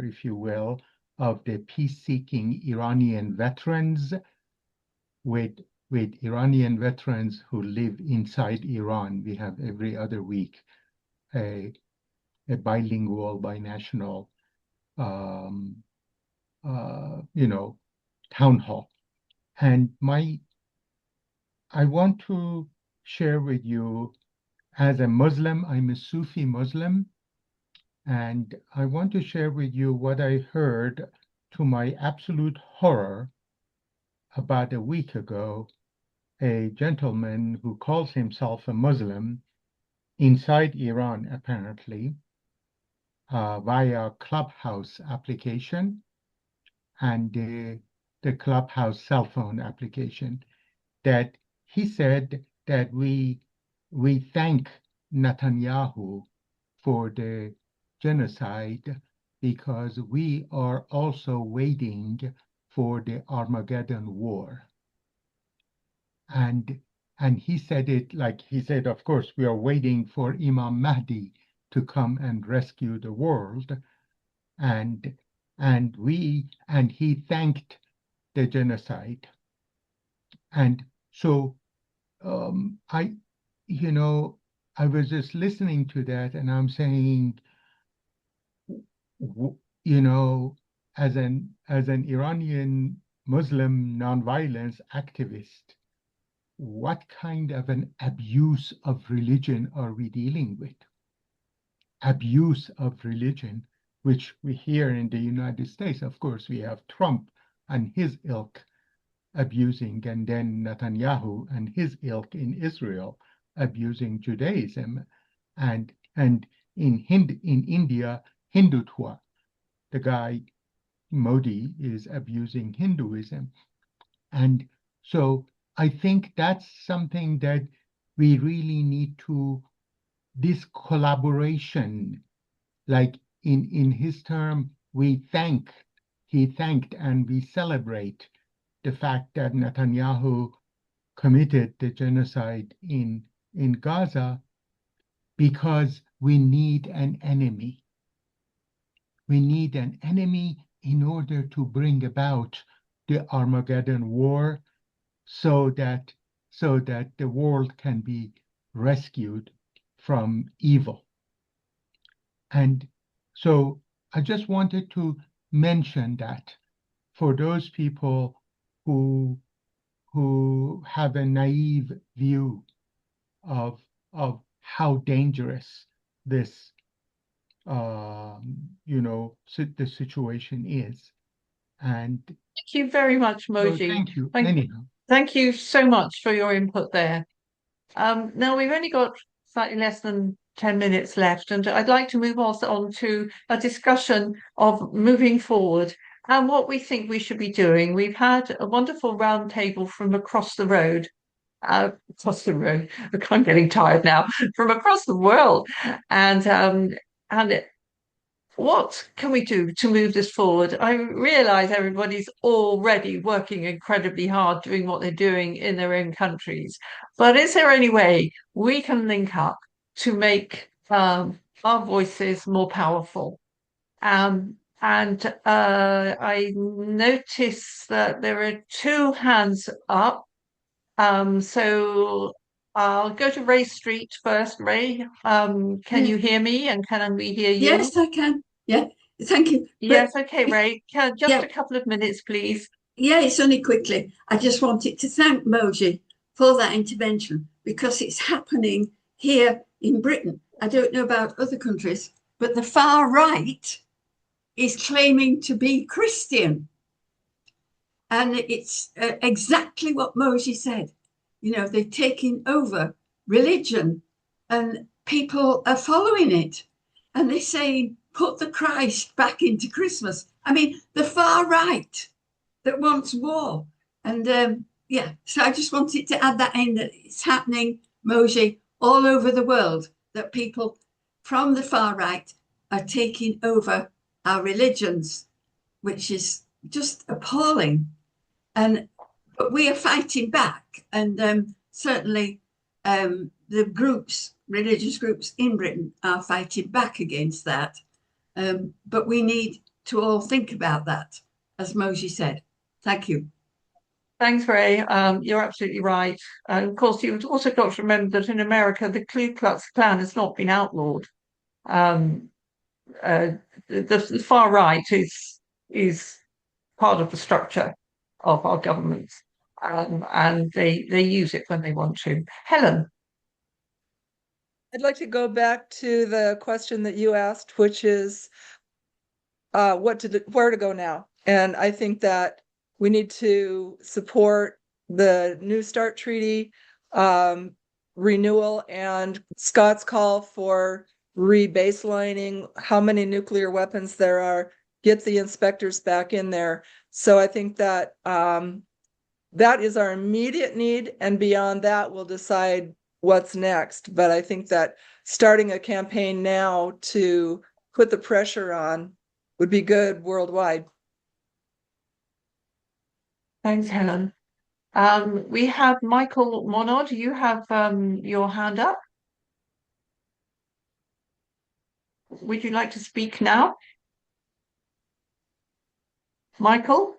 if you will, of the peace-seeking Iranian veterans, with Iranian veterans who live inside Iran. We have every other week a bilingual, binational, town hall. And I want to share with you, as a Muslim, I'm a Sufi Muslim, and I want to share with you what I heard, to my absolute horror, about a week ago. A gentleman who calls himself a Muslim inside Iran, apparently, via Clubhouse application and the Clubhouse cell phone application, that he said that we thank Netanyahu for the genocide because we are also waiting for the Armageddon war. And he said it like, he said, of course, we are waiting for Imam Mahdi to come and rescue the world. And he thanked the genocide. And so I was just listening to that, and I'm saying, as an Iranian Muslim nonviolence activist, what kind of an abuse of religion are we dealing with? Abuse of religion, which we hear in the United States. Of course, we have Trump and his ilk abusing, and then Netanyahu and his ilk in Israel abusing Judaism, and in India, Hindutva. The guy Modi is abusing Hinduism. And so I think that's something that we really need to, this collaboration, like in his term, he thanked and we celebrate the fact that Netanyahu committed the genocide in Gaza, because we need an enemy. We need an enemy in order to bring about the Armageddon war, so that the world can be rescued from evil. And so I just wanted to mention that for those people who have a naive view of how dangerous this the situation is. And thank you very much, so Moji. thank you. Anyhow. Thank you so much for your input there. Now we've only got slightly less than 10 minutes left, and I'd like to move on to a discussion of moving forward and what we think we should be doing. We've had a wonderful roundtable from across the road. Across the road. I'm getting tired now. From across the world, and what can we do to move this forward? I realize everybody's already working incredibly hard doing what they're doing in their own countries. But is there any way we can link up to make our voices more powerful? And I notice that there are two hands up. So I'll go to Ray Street first. Ray, can you hear me, and can we hear you? Yes, I can. Yeah, thank you. Yes, okay, Ray. Just a couple of minutes, please. Yeah, it's only quickly. I just wanted to thank Moji for that intervention because it's happening here in Britain. I don't know about other countries, but the far right is claiming to be Christian. And it's exactly what Moji said. You know, they're taking over religion and people are following it. And they're saying, put the Christ back into Christmas. I mean, the far right that wants war. And yeah, so I just wanted to add that in, that it's happening, Moji, all over the world, that people from the far right are taking over our religions, which is just appalling. But we are fighting back, and certainly the groups, religious groups in Britain, are fighting back against that. But we need to all think about that, as Moji said. Thank you. Thanks, Ray. You're absolutely right. Of course, you've also got to remember that in America, the Ku Klux Klan has not been outlawed. The far right is part of the structure of our governments, and they use it when they want to. Helen. I'd like to go back to the question that you asked, which is where to go now. And I think that we need to support the New START Treaty renewal and Scott's call for rebaselining how many nuclear weapons there are, get the inspectors back in there. So I think that that is our immediate need, and beyond that, we'll decide what's next. But I think that starting a campaign now to put the pressure on would be good worldwide. Thanks, Helen. We have Michael Monod. You have your hand up. Would you like to speak now? Michael?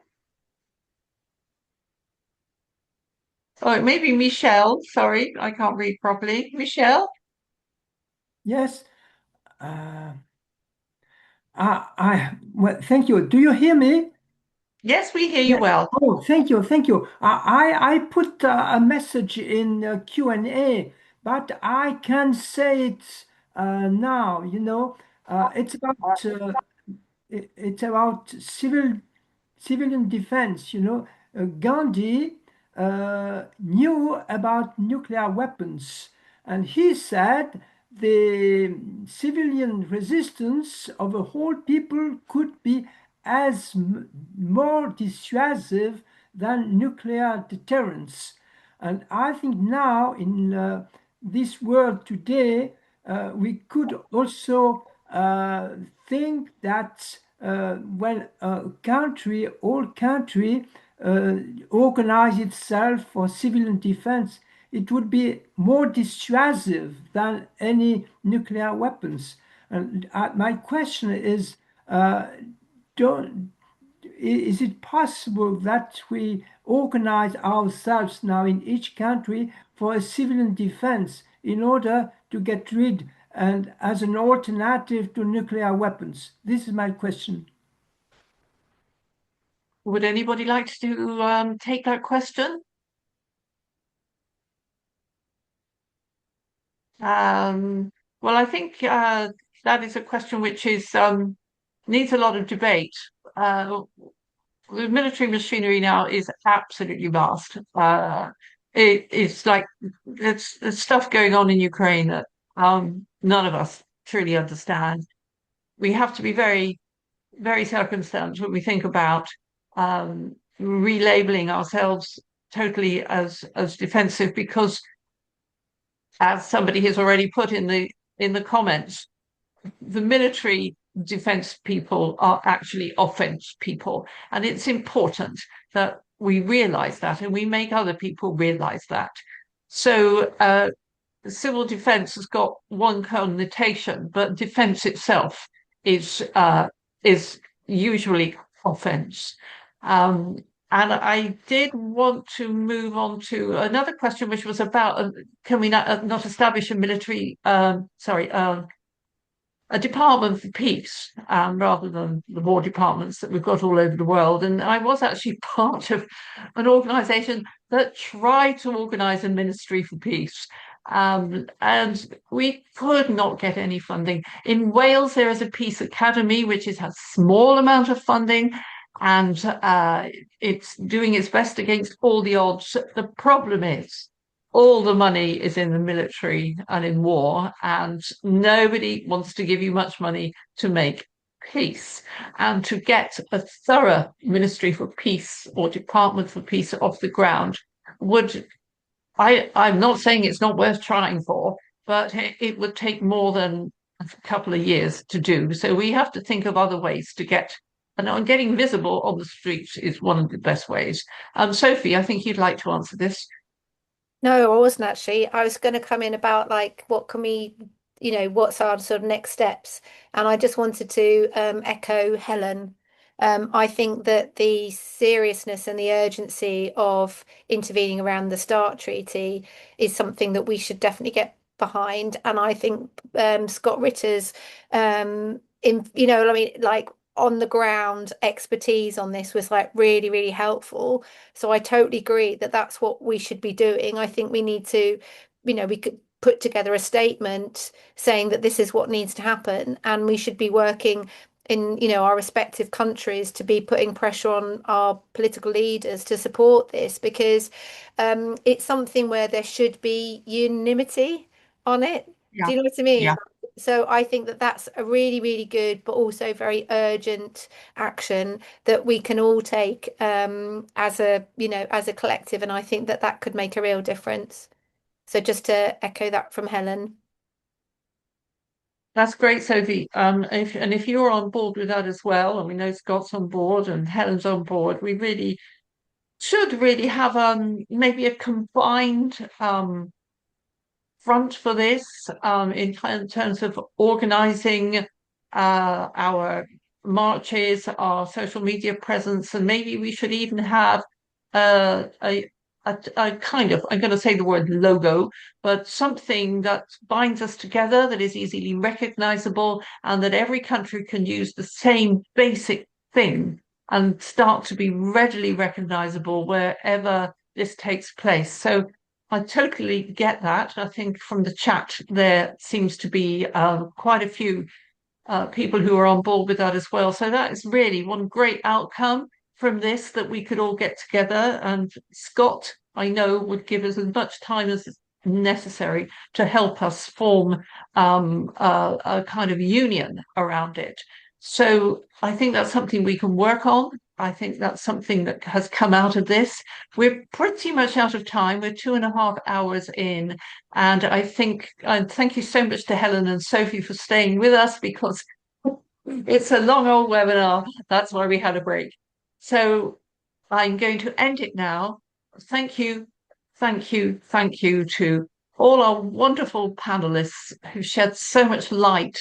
Oh, maybe Michelle. Sorry, I can't read properly. Michelle? Yes. Well, thank you. Do you hear me? Yes, we hear you well. Oh, thank you, thank you. I put a message in Q&A, but I can say it now. You know, it's about civilian defense. You know, Gandhi knew about nuclear weapons, and he said the civilian resistance of a whole people could be as more dissuasive than nuclear deterrence. And I think now in this world today, we could also think that when a country, all country, organize itself for civilian defense, it would be more dissuasive than any nuclear weapons. And my question is, is it possible that we organize ourselves now in each country for a civilian defense in order to get rid and as an alternative to nuclear weapons? This is my question. Would anybody like to take that question? Well, I think that is a question which is needs a lot of debate. The military machinery now is absolutely vast. It's like there's stuff going on in Ukraine that none of us truly understand. We have to be very, very circumspect when we think about relabeling ourselves totally as defensive, because, as somebody has already put in the comments, the military defense people are actually offense people. And it's important that we realize that and we make other people realize that. So civil defense has got one connotation, but defense itself is usually offense. And I did want to move on to another question, which was about can we not establish a military, a department for peace rather than the war departments that we've got all over the world. And I was actually part of an organization that tried to organize a ministry for peace. And we could not get any funding. In Wales, there is a peace academy, which has a small amount of funding, and it's doing its best against all the odds. The problem is all the money is in the military and in war, and nobody wants to give you much money to make peace. And to get a thorough ministry for peace or department for peace off the ground would, I'm not saying it's not worth trying for, but it would take more than a couple of years to do. So we have to think of other ways to get, and getting visible on the streets is one of the best ways. Sophie, I think you'd like to answer this. No, I wasn't actually. I was going to come in about like what can we, what's our sort of next steps? And I just wanted to echo Helen. I think that the seriousness and the urgency of intervening around the START Treaty is something that we should definitely get behind. And I think Scott Ritter's, like on the ground expertise on this was like really, really helpful. So I totally agree that that's what we should be doing. I think we need to, we could put together a statement saying that this is what needs to happen, and we should be working in our respective countries to be putting pressure on our political leaders to support this, because it's something where there should be unanimity on it. Yeah. Do you know what I mean? Yeah. So I think that that's a really, really good, but also very urgent action that we can all take as a collective. And I think that that could make a real difference. So just to echo that from Helen. That's great, Sophie. If you're on board with that as well, and we know Scott's on board and Helen's on board, we really should really have maybe a combined front for this in terms of organizing our marches, our social media presence, and maybe we should even have a kind of, I'm going to say the word logo, but something that binds us together, that is easily recognizable, and that every country can use the same basic thing and start to be readily recognizable wherever this takes place. So I totally get that. I think from the chat there seems to be quite a few people who are on board with that as well. So that is really one great outcome from this, that we could all get together. And Scott, I know, would give us as much time as necessary to help us form a kind of union around it. So I think that's something we can work on. I think that's something that has come out of this. We're pretty much out of time. We're 2.5 hours in. And I think, thank you so much to Helen and Sophie for staying with us, because it's a long old webinar. That's why we had a break. So I'm going to end it now. Thank you, thank you, thank you to all our wonderful panelists who shed so much light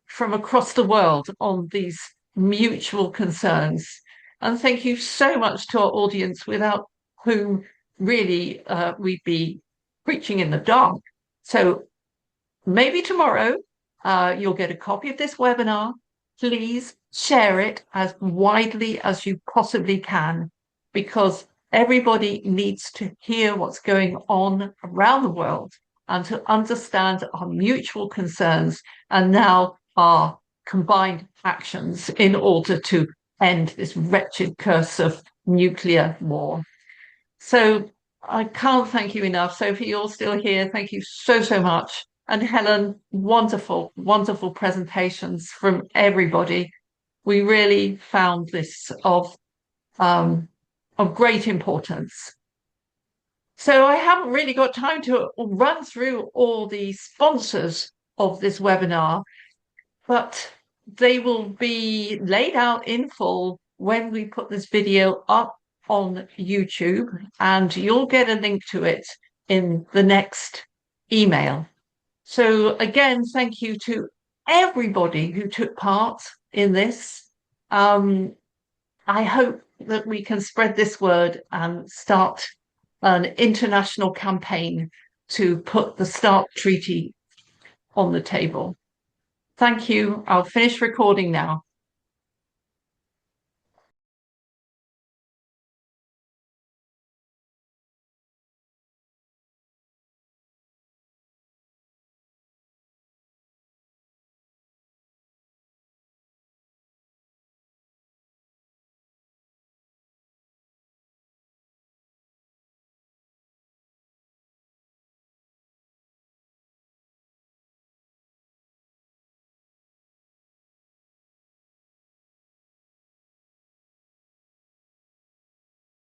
from across the world on these mutual concerns. And thank you so much to our audience, without whom really we'd be preaching in the dark. So maybe tomorrow, you'll get a copy of this webinar. Please share it as widely as you possibly can, because everybody needs to hear what's going on around the world and to understand our mutual concerns and now our combined actions in order to end this wretched curse of nuclear war. So I can't thank you enough. Sophie, you're still here. Thank you so, so much. And Helen, wonderful, wonderful presentations from everybody. We really found this of great importance. So I haven't really got time to run through all the sponsors of this webinar, but they will be laid out in full when we put this video up on YouTube, and you'll get a link to it in the next email. So again, thank you to everybody who took part in this. I hope that we can spread this word and start an international campaign to put the START Treaty on the table. Thank you. I'll finish recording now.